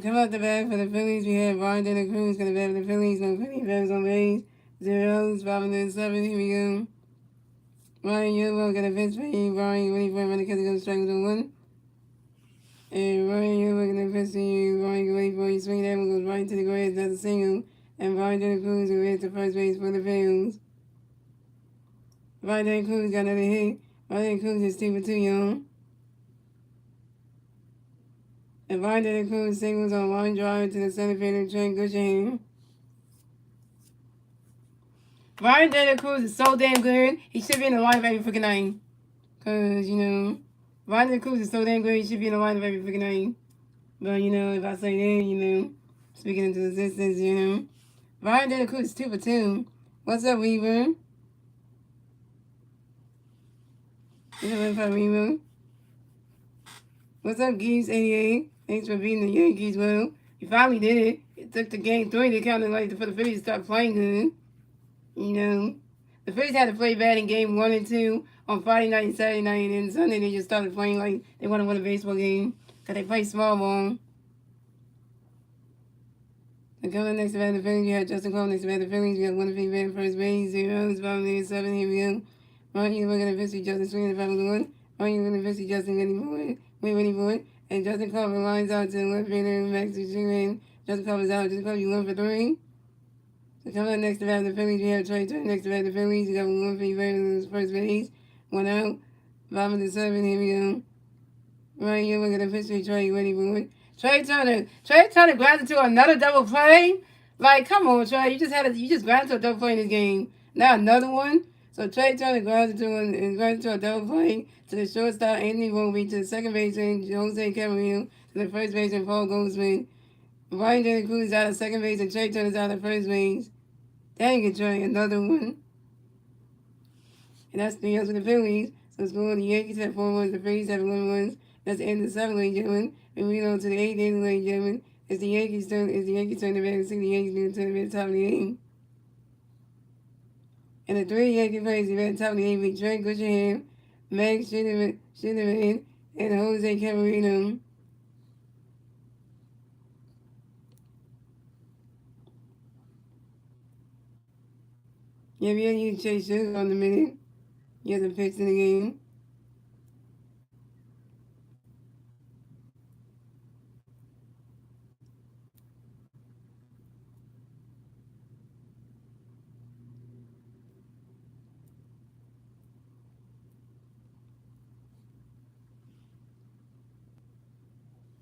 Come out the bag for the Phillies. We have Ryan De La Cruz going to bat for the Phillies. No Philly fans on base. 0s, 507. Here we go. Ryan Yellow got a fence for you. Ryan waiting for him on the catch goes strike on 1. And Ryan Yellow got a fence for you. Ryan waiting for you. Swing that one goes right to the grass. That's a single. And Ryan De La Cruz will hit to first base for the Phillies. Ryan De La Cruz got another hit. Ryan De La Cruz is 2 for 2, y'all. And Ryan De La Cruz singles on one drive to the center fielder, Trent Grisham. Ryan De La Cruz is so damn good. He should be in the lineup every freaking night. Because, Ryan De La Cruz is so damn good. He should be in the lineup every freaking night. But, if I say that, speaking into existence, Ryan De La Cruz is 2 for 2. What's up, Weaver? What's up, Weaver? What's up, Geese88? Thanks for beating the Yankees. Well, you finally did it. it took the game 3 to kind of like for the Phillies to start playing good. You know, the Phillies had to play bad in game 1 and 2 on Friday night and Saturday night, and then Sunday they just started playing like they want to win a baseball game because they play small ball. And coming next to bat the Phillies, we have Justin Cole next to bat the Phillies. We have one big bat first base, 0, it's 5-7. Here we go. Martin, we're going to visit Justin swinging the 5-1. Martin, we're going to visit Justin getting for it. We're ready for it. And Justin Cole lines out to the left fielder, Max to in. Justin Cole is out. Justin Cole, you 1 for 3. So coming up next to bat the Phillies, we have Trey Turner next to bat the Phillies. We got 1 for first base, 1 out, 5-7. Here we go. Right here, we're going to pitch to Trey, ready for it. Trey Turner grounds into another double play. Like, come on, Trey. You just grounded to a double play in this game. Now another one. So Trey Turner grounds into a double play to the shortstop Anthony Roby, to the second baseman Jose Camarino, to the first baseman Paul Goldsman. Ryan Denny Cruz out of second base and Trey Turner's out of first base. Dang it, Trey, another one. And that's the for the Phillies. So scoring the Yankees have 4 runs, the Phillies have 11 runs. That's the end of the 7th, ladies and gentlemen. And we go to the 8th inning, ladies and gentlemen. It's the Yankees' turn. It's the Yankees' turn to bat. It's the Yankees going to turn to bat top of the 8th. And the 3 Yankee players to bat top of the 8th with Trey Gushenham, Max Shinnerman, and Jose Camarino. Yeah, we had you Chase Sugar on the minute. He hasn't pitched in the game.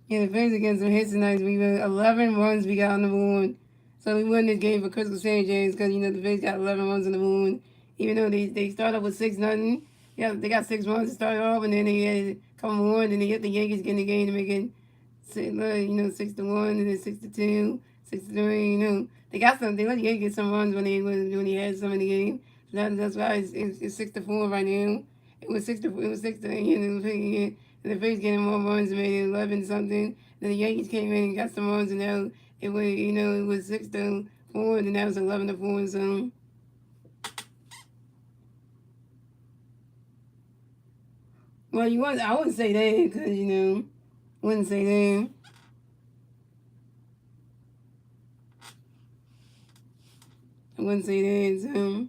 Yeah, the Phillies against some hits tonight. We won 11 runs we got on the board. So we won this game for Crystal Sanchez because, the Phillies got 11 runs on the board. Even though they started with 6-0. Yeah, they got 6 runs to start off, and then they had a couple more, and then they hit the Yankees getting the game to make it, 6-1, and then 6-2, 6-3. They got some. They let the Yankees get some runs when they had some in the game. So that's why it's 6-4 right now. It was 6-3, and the Phillies getting more runs and made it 11 something. Then the Yankees came in and got some runs, and now it was 6-4, and then that was 11-4. So. Well, I wouldn't say that because wouldn't say that. I wouldn't say that. So.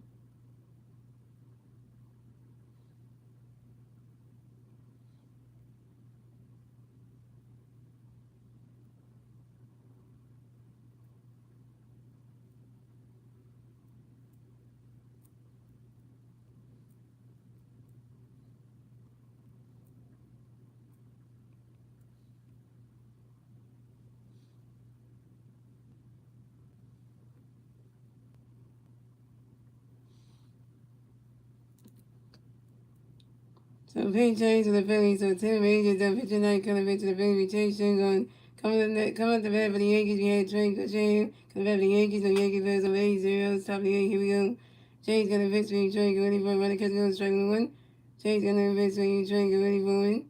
So pay change to the Phillies. So Tim Major done pitching night coming back to the Phillies. Rotation going coming up the bat for the Yankees. We had Trey Gushenham coming back for the Yankees. No Yankee fans on 8-0. Top of the 8. Here we go. James gonna pitch for you. Trey get ready for it. Running catch goes strike 1. James gonna pitch for you. Trey get ready for it.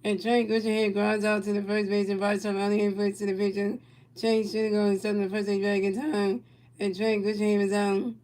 And Trey Gushenham grounds out to the first base and Bryce Harper on the inputs to the pitcher. Chase should go and set the first base back in time. And Trey Gushenham is out.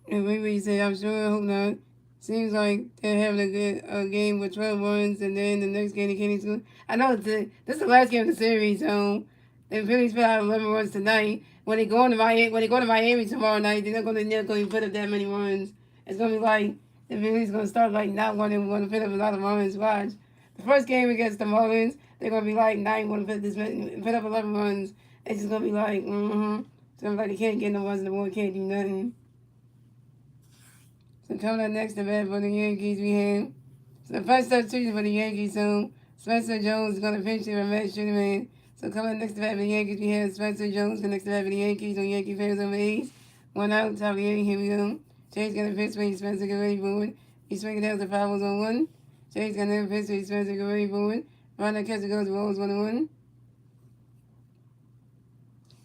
And maybe you say, I'm sure, I hope not. Seems like they're having a good game with 12 runs, and then the next game they can't even score. I know this is the last game of the series, so the Phillies put out 11 runs tonight. When they go to Miami tomorrow night, they're not going to put up that many runs. It's going to be like the Phillies going to start like not wanting to put up a lot of runs. Watch. The first game against the Marlins, they're going to be like, not want to put up 11 runs. It's just going to be like, It's going to be like they can't get no runs, the board can't do nothing. So coming up next to bat for the Yankees, we have the first substitution for the Yankees. So Spencer Jones is going to pitch for Matt Shinnerman. So coming up next to bat for the Yankees, we have Spencer Jones next to bat for the Yankees on Yankee fans over 8. 1 out, top of the 8. Here we go. Chase going to pitch for Spencer, get ready for it. He's swinging down the fouls on 1. Chase going to pitch for Spencer, get ready for it. Ronald catcher goes rolls 1-1.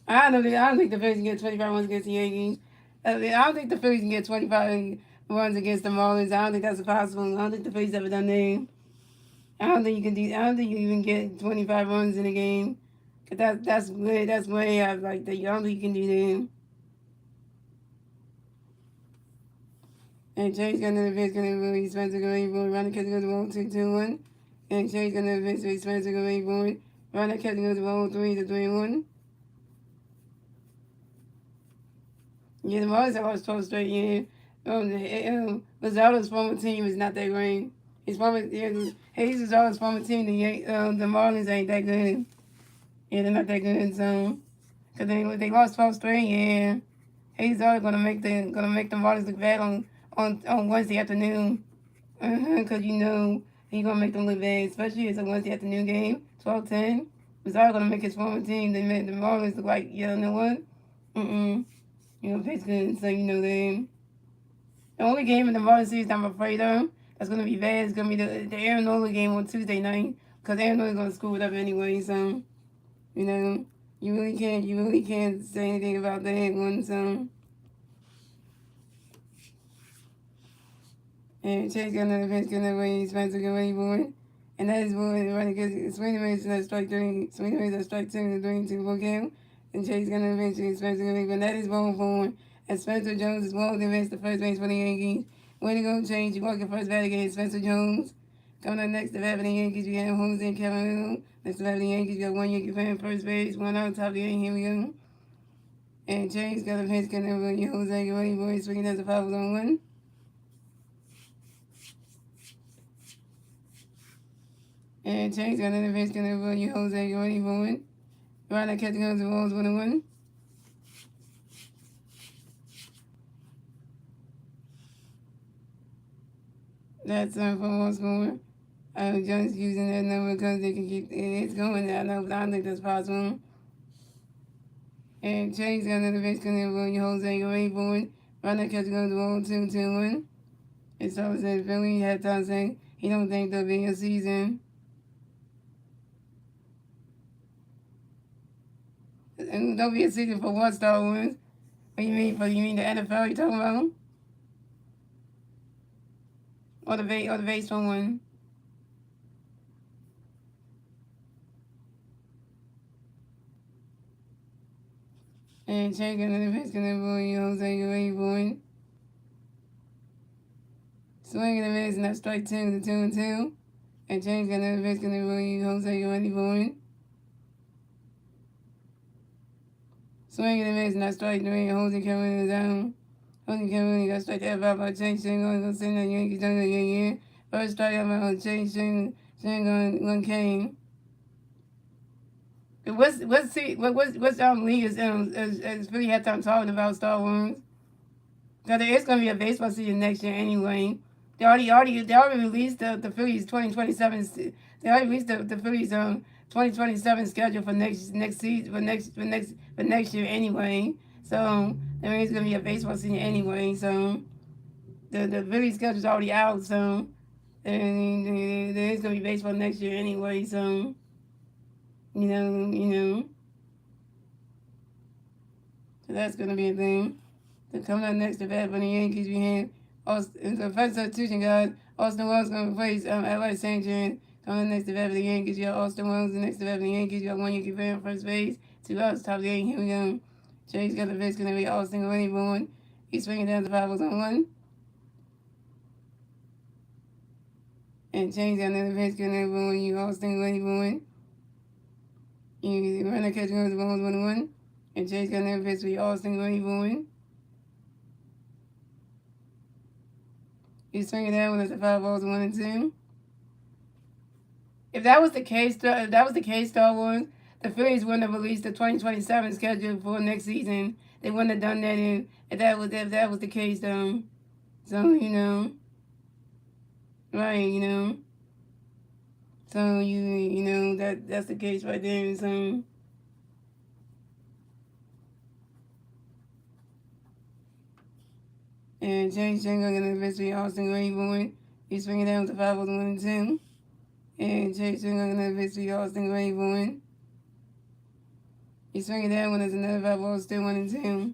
I don't think the Phillies can get 25 runs against the Yankees. I don't think the Phillies can get 25 runs against the Marlins. I don't think that's possible. I don't think the Phillies ever done that. I don't think you can do. I don't think you even get 25 runs in a game. Cause that's way out like that. I don't think you can do that. And Chase got another pitch gonna really Spencer going for running catch goes the ball 2-2-1. And Chase got another pitch with Spencer going for running catch goes the ball 3-3-1. Yeah, the Marlins have lost 12 straight. Yeah. Lozada's former team is not that great. His former, yeah, Hayes Lozada's former team, the Marlins ain't that good. Yeah, they're not that good. So, cause they lost 12 straight. Yeah, Hayes Lozada gonna make the Marlins look bad on Wednesday afternoon. Cause he gonna make them look bad, especially it's a Wednesday afternoon game, 12-10. Lozada gonna make his former team. They made the Marlins look like you know what? Pitch good. So then. The only game in the Marlins season I'm afraid of that's going to be bad is going to be the Aaron Nola game on Tuesday night because Aaron Nola's going to screw it up anyway. So, you really can't say anything about that one. So, and Chase got another pitch, got another way, Spencer got ready for it. And that is boy running because Sweeney Mason at strike three, Sweeney Mason at strike two, and 3-2 ball game. And Chase got another pitch, and Spencer got ready, but that is ball four. And Spencer Jones is well advanced to first base for the Yankees. Way to go, Chase. You walk your first bat against Spencer Jones. Coming up next to bat for the Yankees, we have Jose and Kevin Hill. Next to bat for the Yankees, we got one Yankee fan first base, one out top of the eight. Here we go. And Chase got a pitch, got another way, Jose, get ready for it, swinging as a foul on one. And Chase got another pitch, got another way, Jose, get ready for it. Ryder catching up the balls 1-1. That's for one score. I was just using that number because they can keep it's going down. I don't think that's possible. And Chase got another pitch coming in Jose Rainbow. Ryder catching up the ball 2-1. And so said Philly had time saying he don't think there'll be a season. And there'll be a season for what, Star Wars? What you mean the NFL you talking about? Or the baseball one? And Chase got another pitch coming in Jose Rainbow. Swinging and missing, that's strike 2 to 2-2. And Chase got another pitch coming in Jose Rainbow. Swinging and missing, that's strike 3, and Jose Cameron is down. Jose Cameron got strike out by Chase Shingle, going to send that Yankees down the year. First strike out by Chase Shingle on Kane. What's league is Philly had time talking about Star Wars? Because there is gonna be a baseball season next year anyway. They already released the Phillies 2027. They already released the Phillies 2027 schedule for next season for next year anyway. So there is gonna be a baseball season anyway. So the Phillies schedule's already out. So there is gonna be baseball next year anyway. So you know. So that's gonna be a thing. So coming up next to bat for the Yankees, we have the first substitution guys. Austin Wells going to replace Alex Sanchez. Coming up next to bat for the Yankees, you got Austin Wells. The next to bat for the Yankees, you got one Yankee fan first base. 2 outs, top of the 8. Here we go. Chase got the pitch, going to be Austin Wayne. He's swinging down the 5-0-1. And Chase got another pitch, going to be Austin Wayne. You run the catch goes the balls 1-1. And Chase got another pitch for Austin Wayne. He's swinging that one at the 5 balls 1-2. If that was the case, Star Wars, the Phillies wouldn't have released the 2027 schedule for next season. They wouldn't have done that if that was the case, though. So right, So that's the case right there. So. And James Shingle got an anniversary Austin Raybourn. He's swinging down to 5-1-2. And James Shingle got an anniversary Austin Raybourn. He's swinging down when there's another 5 balls still 1-2.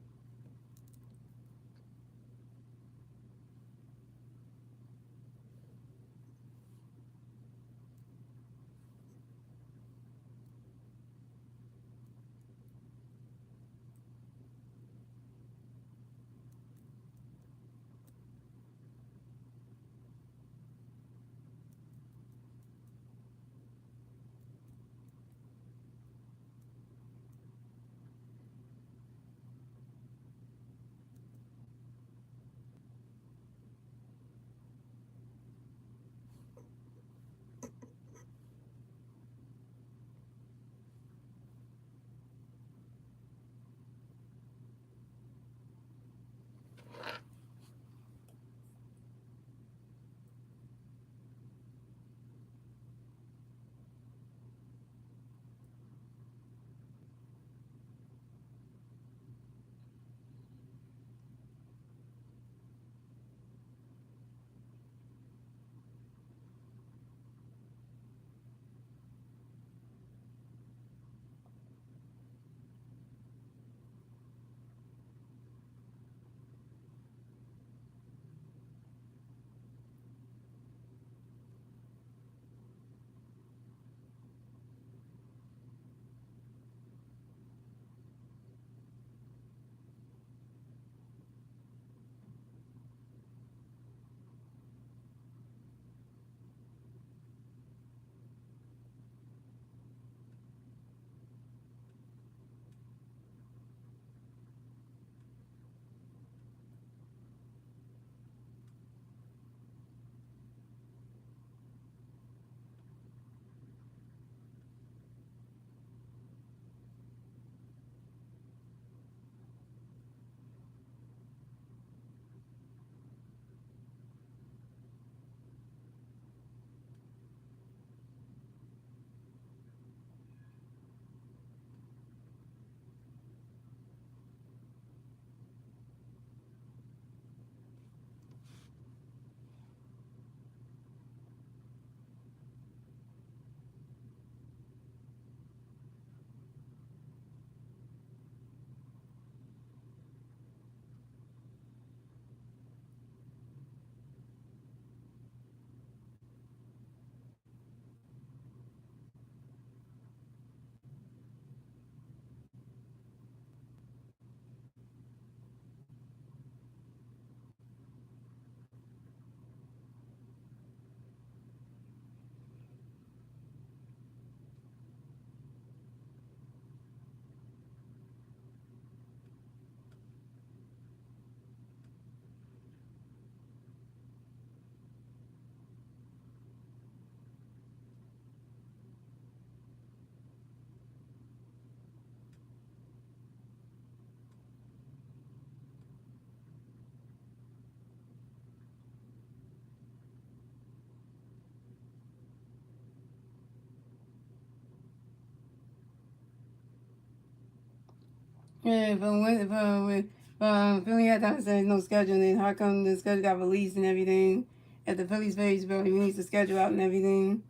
Yeah, but Philly had time says no schedule, and then how come the schedule got released and everything? At the Phillies page, but he released the schedule out and everything.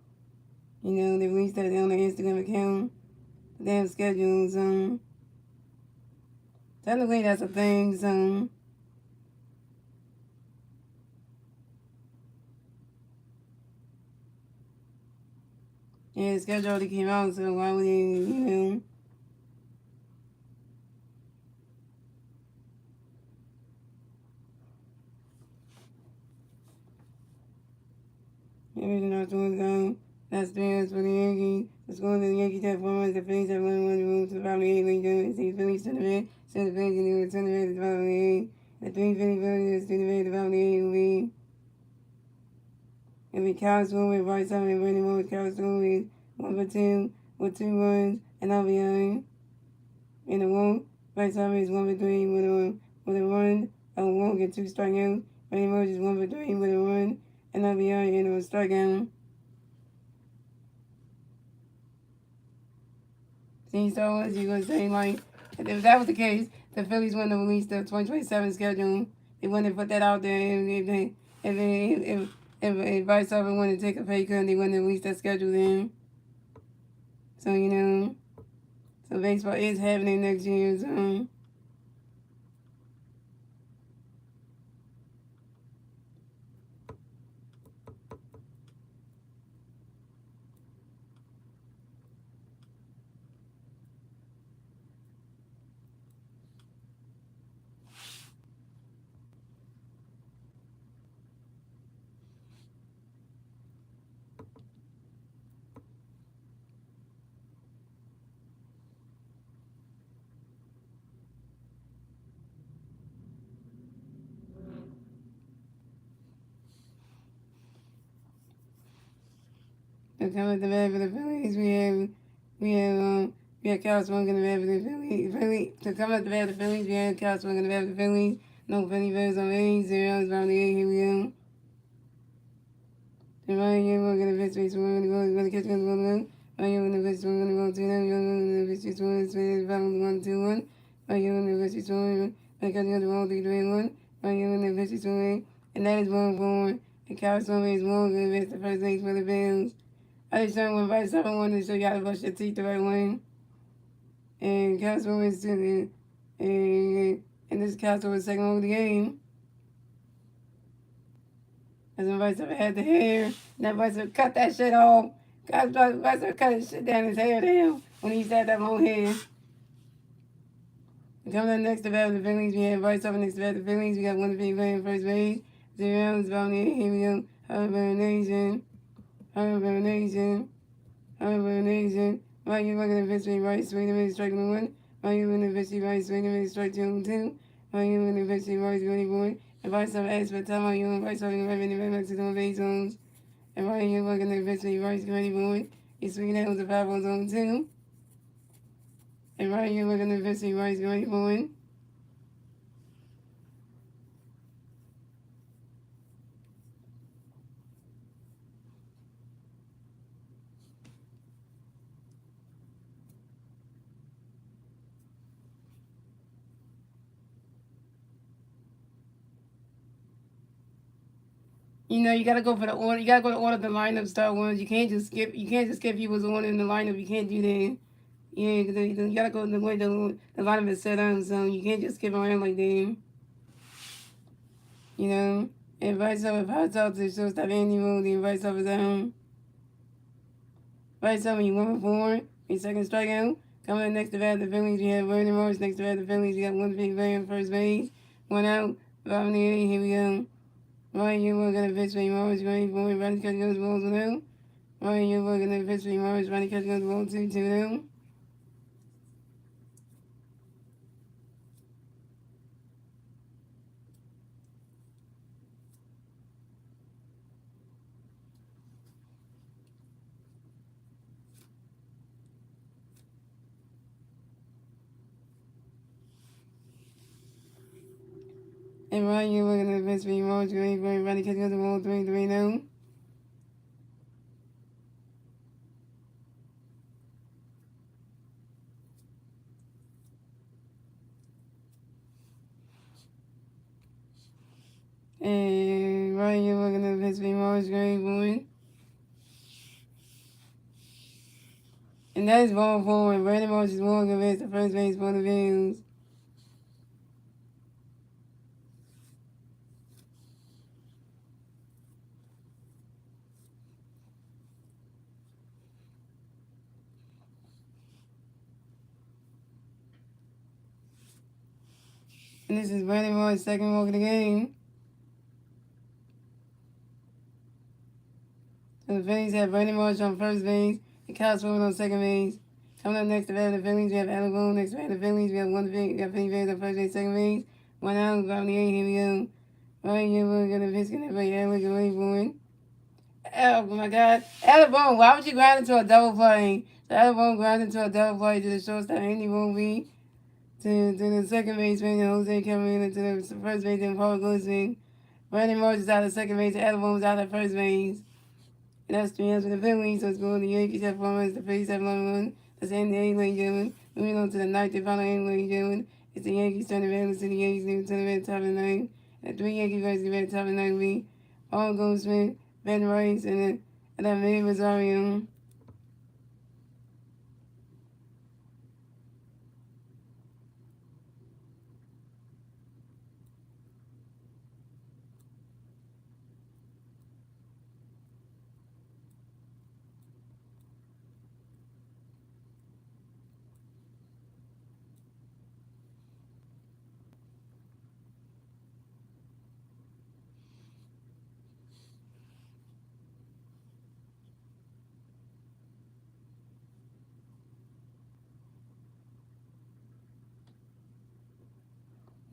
You know, they released that on their Instagram account. The damn schedules. Technically that's a thing. Yeah, the schedule already came out, so why would they, everything else was that's theirs for the Yankees. The score of the Yankees have won. The Phillies have won the room to the bottom of the eighth. League. The Phillies to the red. Send the Phillies and the turn the red to the bottom of the eighth. The three Philly Phillies to the red to the bottom of the eighth will be. If it counts one with Bryce Harper and Brandon Moore, counts one with 1 for 2 with 2 runs and RBI. In the one, Bryce Harper is 1 for 3 with a run, a walk and 2 strikeouts. Brandon Moore is 1 for 3 with a run and RBI and a strikeout. See, so as you gonna say, like, if that was the case, the Phillies wouldn't have released the 2027 schedule. They wouldn't have put that out there if Bryce Harper wanted to take a pay cut, they wouldn't have released that schedule then. So, so baseball is happening next year, so. To come at the bat for the Phillies, we have Cal Swung in the bat for the Phillies. To come at the bat for the Phillies, we have Cal Swung in the bat for the Phillies. No Philly fans on 8-0. It's around the 8. Here we go. The right here, we're going to pitch space. We're going to go. We're going to catch one. Right here, we're going to pitch. We're going to go 2 down. We're going to pitch 1. It's 1 2 1. Right here, we're going to pitch 1. We're going to catch the ball 3 3 1. Right here, we're going to pitch 1. And that is 1-4. And Cal Swung is 1. Going to pitch the first base for the Bills. I just showed one by 7-1 to show you how to brush your teeth the right way. And Castro was to and this Castro was second over the game. As the vice had the hair, and that vice cut that shit off. Castro vice cut his shit down his hair down when he had that long hair. Coming up next to bat the Phillies, we have Vice over next to bat the Phillies. We got one big play in first base. 0 is about the here we go. However Nation. Right, you're looking at victory right, swing and miss, strike number 1. Right, you're looking at victory right, swing and miss, strike 2. Right, you're looking at victory right, really boy. And Vice of X, but time out, you're on Vice over the revenue, right back to the base zones. And right, you're looking at victory right, ready boy. He's swinging out with the 5 on zone 2. And right, you're looking at victory right, ready boy. You gotta go for the order. You gotta go to order the lineup start ones. You can't just skip. You can't just skip people's order in the lineup. You can't do that. Yeah, because you gotta go the way the lineup is set up. So you can't just skip around like that. And vice versa. If I talk to shortstop Andy Rule, then vice versa at home. Vice versa, you 1 for 4. Your second strikeout. Coming up next to bat the Phillies, we have Vernon Morris. Next to bat the Phillies, you got one big play on first base. 1 out. 5 in the 8. Here we go. Right, you're working at pitch for Morris. Ready for it. Running catch goes balls 1 out. Right, you're working at pitch for Morris. Running catch goes balls 2 out. And Ryan, you're looking at the pitch for Morris. Ready for it. Running catch goes balls 3 out. And right here, we're going to Pittsburgh Morris Gray Boone. And that is ball four. And Brandon Marsh is walking against the first base for the Phillies. And this is Brandon Marsh's second walk of the game. So the Phillies have Brandon Marsh on first base. The Cubs on second base. Coming up next to bat the Phillies, we have Alec Boone. Next to bat the Phillies, we have we got Phillies fans on first base, second base. 1 out, bottom of the 8th. Here we go. Right here, we're going to pitch it by Alec Boone. Oh my God. Alec Boone, why would you grind into a double play? So Alec Boone ground into a double play to the shortstop, Andy Roby, to the second baseman, Jose Camarena, to the first baseman, Paul Goldstein. Brandon Marsh is out of second base, Alec Boone is out of first base. And that's 3 outs for the Phillies. So it's going to the Yankees have 4 runs, the Phillies have 1 run. That's the end of the 8th, ladies and gentlemen. Moving on to the 9th and final inning, ladies and gentlemen. It's the Yankees turning around to the Yankees new turn around top of the 9th. And 3 Yankees versus the top of the 9th lead. Paul Goldschmidt, Ben Rice, and that Manny Rosario.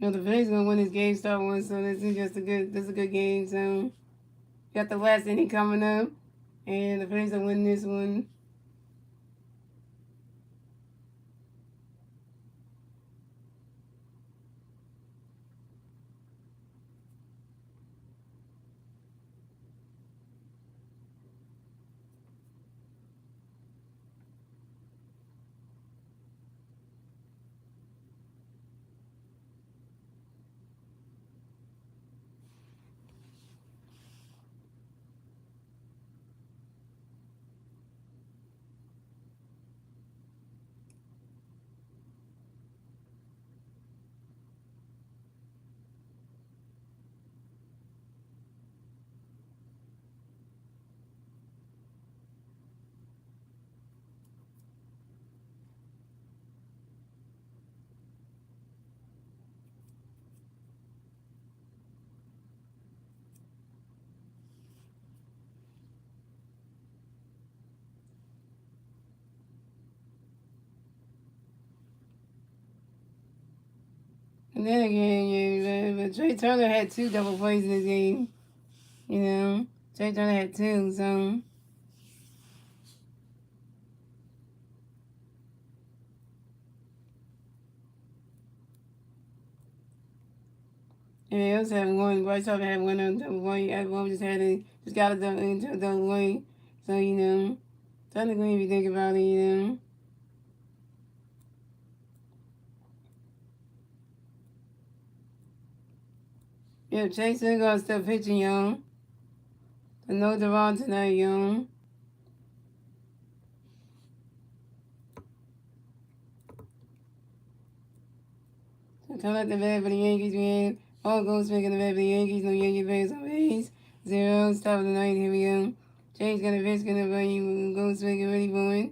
You know, the Phillies gonna win this game, start one, so this is just a good game. So got the last inning coming up, and the Phillies are winning this one. And then again, but Trey Turner had 2 double plays in this game. You know, Trey Turner had 2, so. And they also had 1. Bryce Harper had 1 on double play. Everyone just got it into a double play. So, you know, technically, if you think about it, you know. Yeah, Chase Single's still pitching, y'all. So no Devon tonight, y'all. So come at the bat for the Yankees, man. All goes making the bat for the Yankees. No Yankee fans on base. 0, top of the 9th. Here we go. Chase gonna pitch, gonna run you. Goes making ready for it.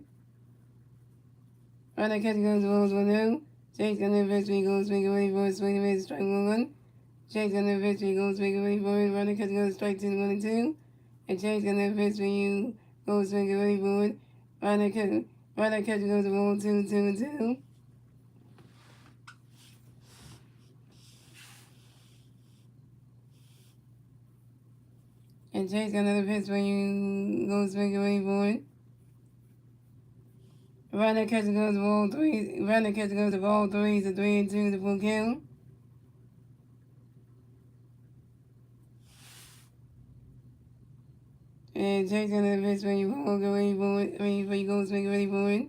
Runner catch goes the balls 1-0. Chase gonna pitch, goes making ready for it. Swing and miss, strike 1-1. Chase gonna pitch, goes making ready for it. Runner catch goes strike 2, 1 and 2. And Chase gonna pitch for you. Goes making ready for it. Runner catch goes the ball 2, 2 and 2. And Chase got another pitch where you go swing away for it. Runner catcher goes to ball 3. Runner catcher goes to ball 3. So 3 and 2 the full count. And Chase got another pitch where you go away for it. Where you go swing away for it.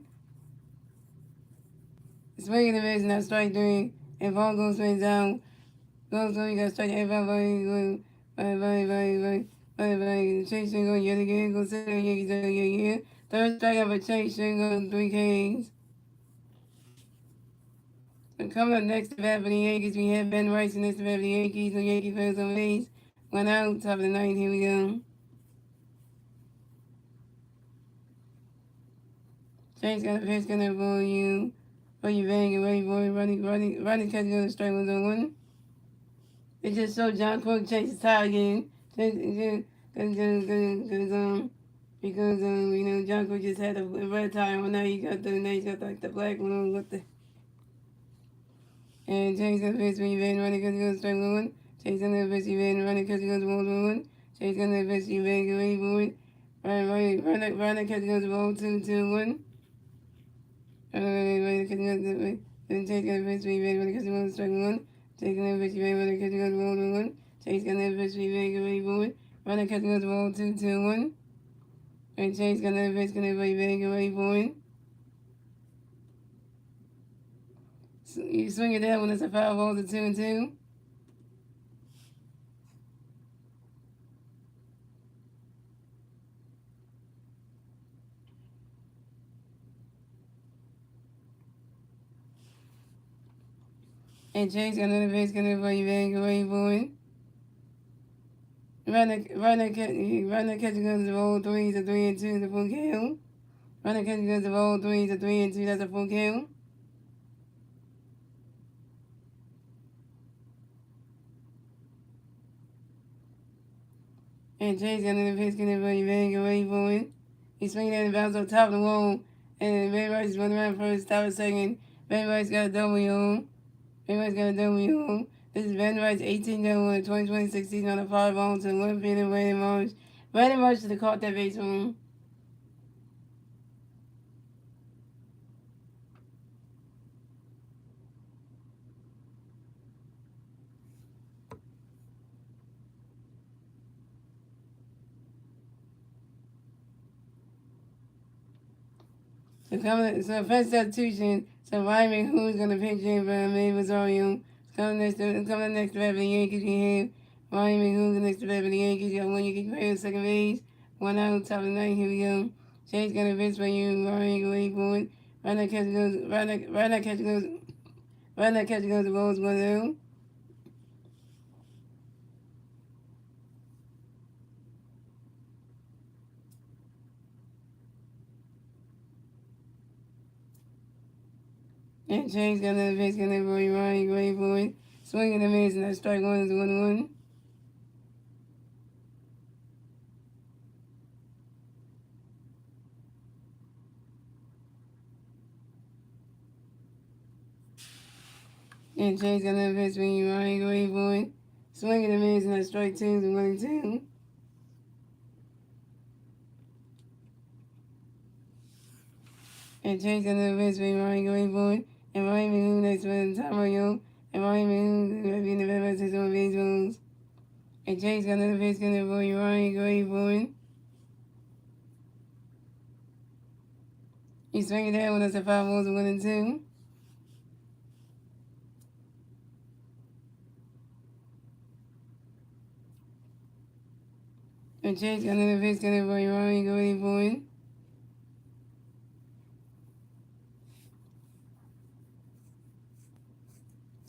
Swing the pitch, now strike 3. And ball goes swings down. Goes 3, you got strike 8 5 by Bye. Chase Shingo yet again. Go sit there, Yankees again. Third strike of a Chase Shingo, 3 Ks. So coming up next to bat for the Yankees, we have Ben Rice next to bat for the Yankees. The Yankee fans on base. 1 out, top of the ninth. Here we go. Chase got a pitch, gonna ball you. For you bang and wait for it. Running, catch go to strike 1. It just showed John Cook chase the tie again. Because John Cook just had a red tie on. Now he's got like the black one on with the. And Chase got the pitch when you bang, running catch go to strike 1. Chase got the pitch, you bang, running catch go to ball 1. Chase got the pitch, you bang and wait for it. Running catch goes to ball 2-1. Then Chase got a pitch, we made when it comes to strike 1. Chase got a pitch, we made when it comes to ball 1. Chase got a pitch, we made ready for it. Running catch goes to ball 2-1. And Chase got a pitch, gonna be ready for it. So you swing it down when it's a foul ball to 2-2. And Chase got another pitch, gonna be ready for it. Runner catch goes to ball 3 to 3-2, the full kill. Runner catch goes to ball 3 to 3-2, that's a full kill. And Chase got another pitch, gonna be ready for it. He's swinging at the bounce on top of the wall. And Ben Rice is running around first, top of second. Ben Rice got a W. This is Ben Rice, 18-1, 2026 season on a 5-0 to 1 feet and Brandon Marsh. Brandon Marsh should have caught that base home. So first substitution. So Ryman, who's gonna pitch in for May Rosario? Coming next to bat for the Yankees, we have Ryman, who's next to bat for the Yankees. You got 1 Yankee player, second base. 1 out, top of the ninth. Here we go. Chase gonna pitch for you. Ryan, go wait for it. Right now catch goes. The ball's 1-0. And Chase got another pitch, gonna be Ryan, go wait for it. Swinging the miss, and that strike 1 is 1-1. And Chase got another pitch, swinging Ryan, go wait for it. Swinging the miss, and that strike 2 is 1-2. And Chase got another pitch, swinging Ryan, go wait for it. And Ryan Mahoon next to the top of you. And Ryan Mahoon gonna be in the best position on baseballs. And Chase got another pitch, gonna be Ryan, go wait for it. He's swinging that when it's a 5 balls, 1-2. And Chase got another pitch, gonna be Ryan, go wait for it.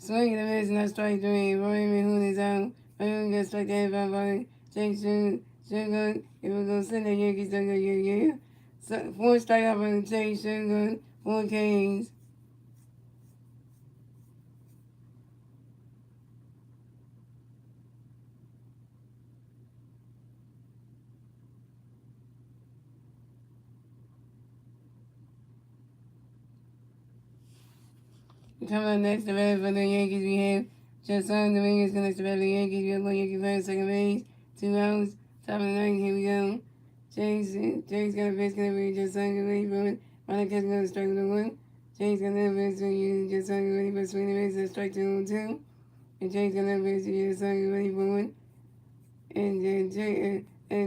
Swinging the miss, and that strike 3. Ryan Mahoon is out. Mahoon gets struck out by Chase Sugar. It will go send the Yankees, yeah. So, 4 strikeout by Chase Sugar, 4 Ks. Coming up next, the bat for the Yankees, we have Jason Dominguez next to bat for the Yankees. We have 1 Yankee player, second base, 2 outs, top of the ninth. Here we go. Chase got a pitch, gonna be Jason, get ready for it. Running catch, gonna strike 1. Chase got another pitch, so you Jason, get ready for it. Swing the base, that's strike 2-2. And Chase got another pitch, so Jason, get ready for it. And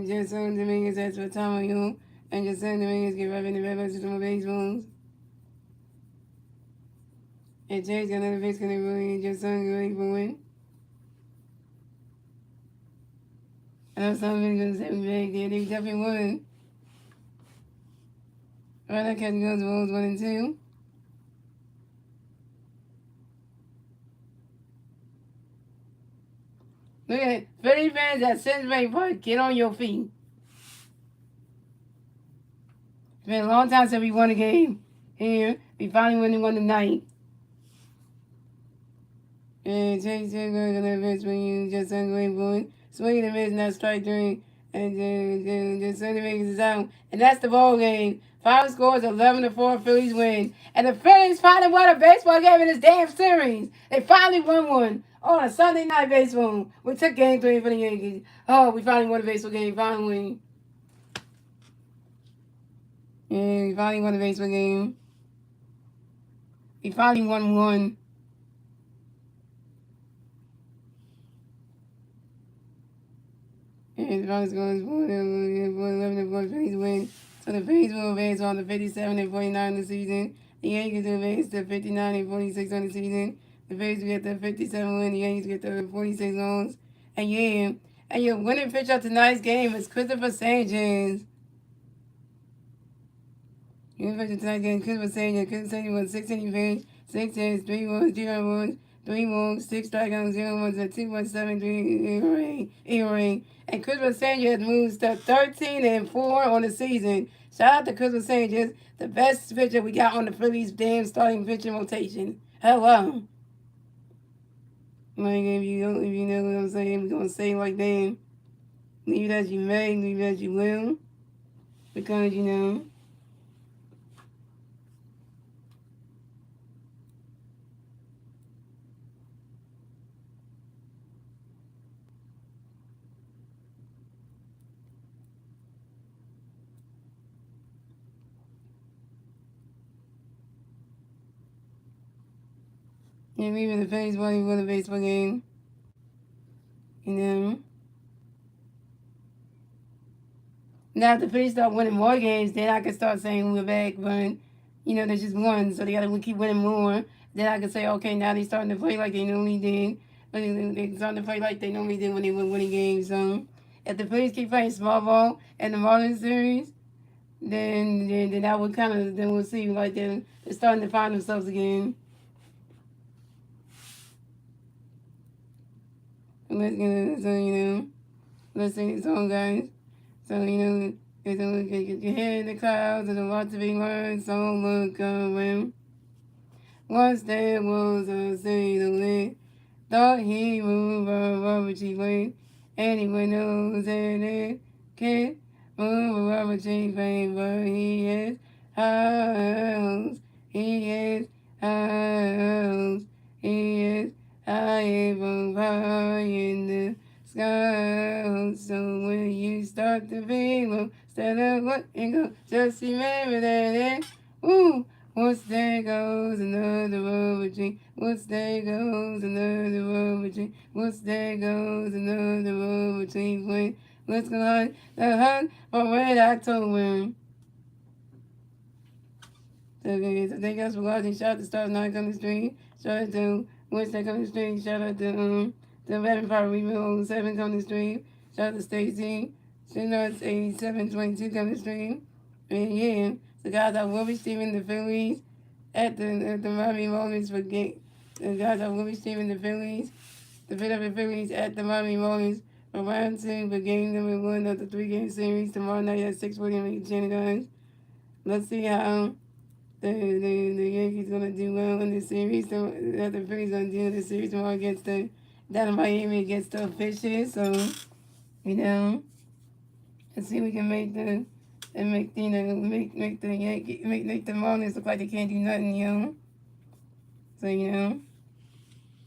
Jason Dominguez has for Tamayo. And Jason Dominguez get right in the bad position on baseballs. And Chase got another pitch, gonna be Jason, get ready for it. know somebody's going to say we back there. They definitely would. Right, I catch goes Wolves 1 and 2. Look at it. Philly fans at Cincinnati Park, get on your feet. It's been a long time since we won a game here. We finally won tonight. And Chase Taylor gonna miss when you just ungrateful. Swinging and missing that strike during and then Sunday makes is out. And that's the ball game. Final score is 11-4. Phillies win. And the Phillies finally won a baseball game in this damn series. They finally won one on a Sunday night baseball. We took game 3 for the Yankees. Oh, we finally won a baseball game. Finally. Yeah, we finally won a baseball game. We finally won one. And the Phillies goes 11-4. Phillies win. So the Phillies will advance on the 57-49 the season. The Yankees will advance to 59-46 on the season. The Phillies will get the 57 win. The Yankees get the 46 wins. And yeah, and your winning pitcher of tonight's game is Christopher Sanchez. Your winning pitcher tonight's game, Christopher Sanchez. Christopher Sanchez won 6 innings pitched, 6 hits, 3 runs, 0 runs, 3 walks, 6 strikeouts, 0 runs, a 2.73 ERA. And Christopher Sanchez moves to 13-4 on the season. Shout out to Christopher Sanchez, the best pitcher we got on the Phillies' damn starting pitching rotation. Hello. Like if you know what I'm saying, we're gonna say like that. Leave it as you may, leave it as you will. Because you know. And maybe the Phillies won a baseball game. You know. Now, if the Phillies start winning more games, then I can start saying we're back. But, you know, they just won, so they got to keep winning more. Then I can say, okay, now they're starting to play like they normally did. But they're starting to play like they normally did when they were winning games. So, if the Phillies keep playing small ball in the Marlins series, then that would kind of, then we'll see like they're starting to find themselves again. Let's get it, so, you know, let's sing the song, guys. So, you know, get your head in the clouds, there's a lot to be learned, so look around. Once there was a sailor, thought he moved a rubber tree way. Anyone knows that it can't move a rubber tree plane, but he has house, he has house, he has high above high in the sky. So when you start to feel low, instead of letting go, just remember that it, ooh. Once there goes another rubber tree. Once there goes another rubber tree. Once there goes another rubber tree. When let's go hunt the hunt for Red October. Okay, so thank you guys for watching. Shout out to Stars 9 on the stream. Shout out to Wednesday on the stream. Shout out to the 11 Power Remote 7 on the stream. Shout out to Stacy. Shinards 8722 on the stream. And yeah. So guys, I will be streaming the Phillies at the Miami Marlins for game. And guys, I will be streaming the Philadelphia Phillies at the Miami Marlins for round 2 for game number 1 of the 3-game series tomorrow night at 6:40 p.m. Guys. Let's see how the Yankees gonna do well in this series. So that the Phillies gonna do in this series tomorrow against the down in Miami against the Fishes. So you know, let's see if we can make the. And make the Yankees make the Marlins look like they can't do nothing, you know. So you know,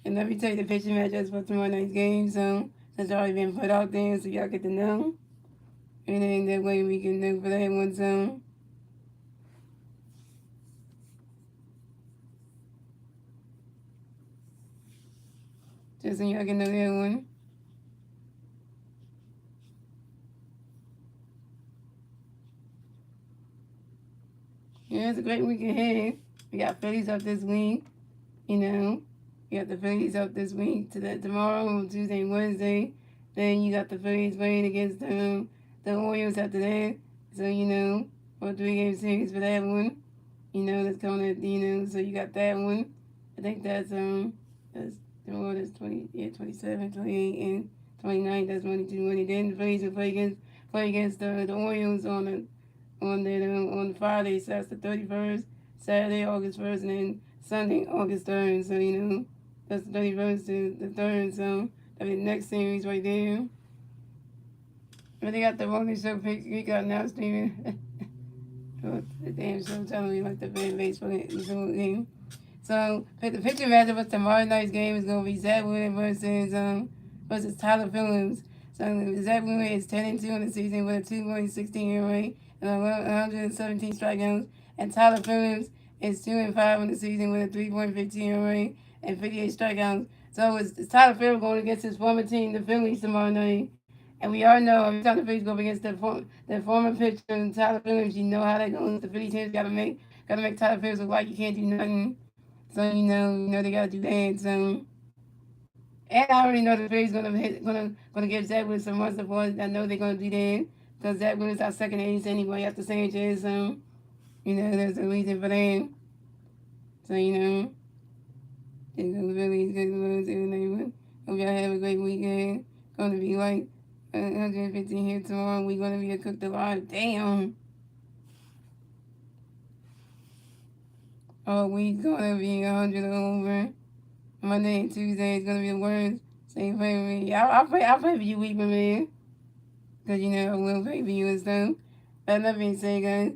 and let me tell you the pitching matchups for tomorrow night's game. So that's already been put out there, so y'all get to know. And then that way we can look for that one. So just so y'all can know that one. Yeah, it's a great week ahead. We got Phillies up this week, you know. We got the Phillies up this week to that tomorrow, Tuesday, Wednesday. Then you got the Phillies playing against the Orioles after that. So, for a 3 game series for that one. That's coming at, so you got that one. I think that's, that's 20, yeah, 27, 28, and 29. That's money to money. Then the Phillies will play against the Orioles on Friday, so that's the 31st, Saturday, August 1st, and then Sunday, August 3rd. So, that's the 31st to the 3rd. So, that'll be the next series right there. But they got the morning show pick. We got now, Steven. The damn show telling me like the bad baseball game. So the picture matchup for tomorrow night's game is gonna be Zach Wheeler versus Tyler Phillips. So Zach Wheeler is 10-2 in the season with a 2.16 ERA and 117 strikeouts, and Tyler Phillips is 2-5 in the season with a 3.15 ERA and 58 strikeouts. So it's Tyler Phillips going against his former team, the Phillies, tomorrow night. And we all know every time the Phillies go up against their former pitcher, Tyler Phillips, you know how that goes. The Phillies teams gotta make Tyler Phillips look like you can't do nothing. So they gotta do that. So, and I already know the Phillies gonna give Zach Willis some more support. I know they're gonna do that because Zach Willis is our second ace anyway after Sanchez. So, there's a reason for that. So, they're gonna really good words in the neighborhood. Hope y'all have a great weekend. Gonna be like 115 here tomorrow. We're gonna be a cooked alive. Damn. Oh, we gonna be 100 over. Monday and Tuesday is gonna be the worst. So you pray for me. I'll pray for you, weeping man. Cause I will pray for you and stuff. But that being said, guys,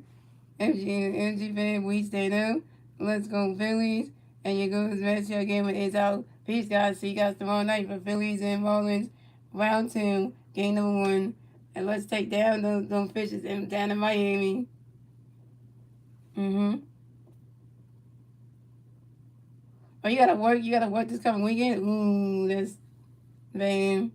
MG fan, we stay up. Let's go Phillies. And your goes rest your game is out. Peace, guys. See you guys tomorrow night for Phillies and Marlins. Round 2, game number 1. And let's take down those fishes down in Miami. Mm-hmm. Oh, you gotta work this coming weekend? Ooh, that's bad.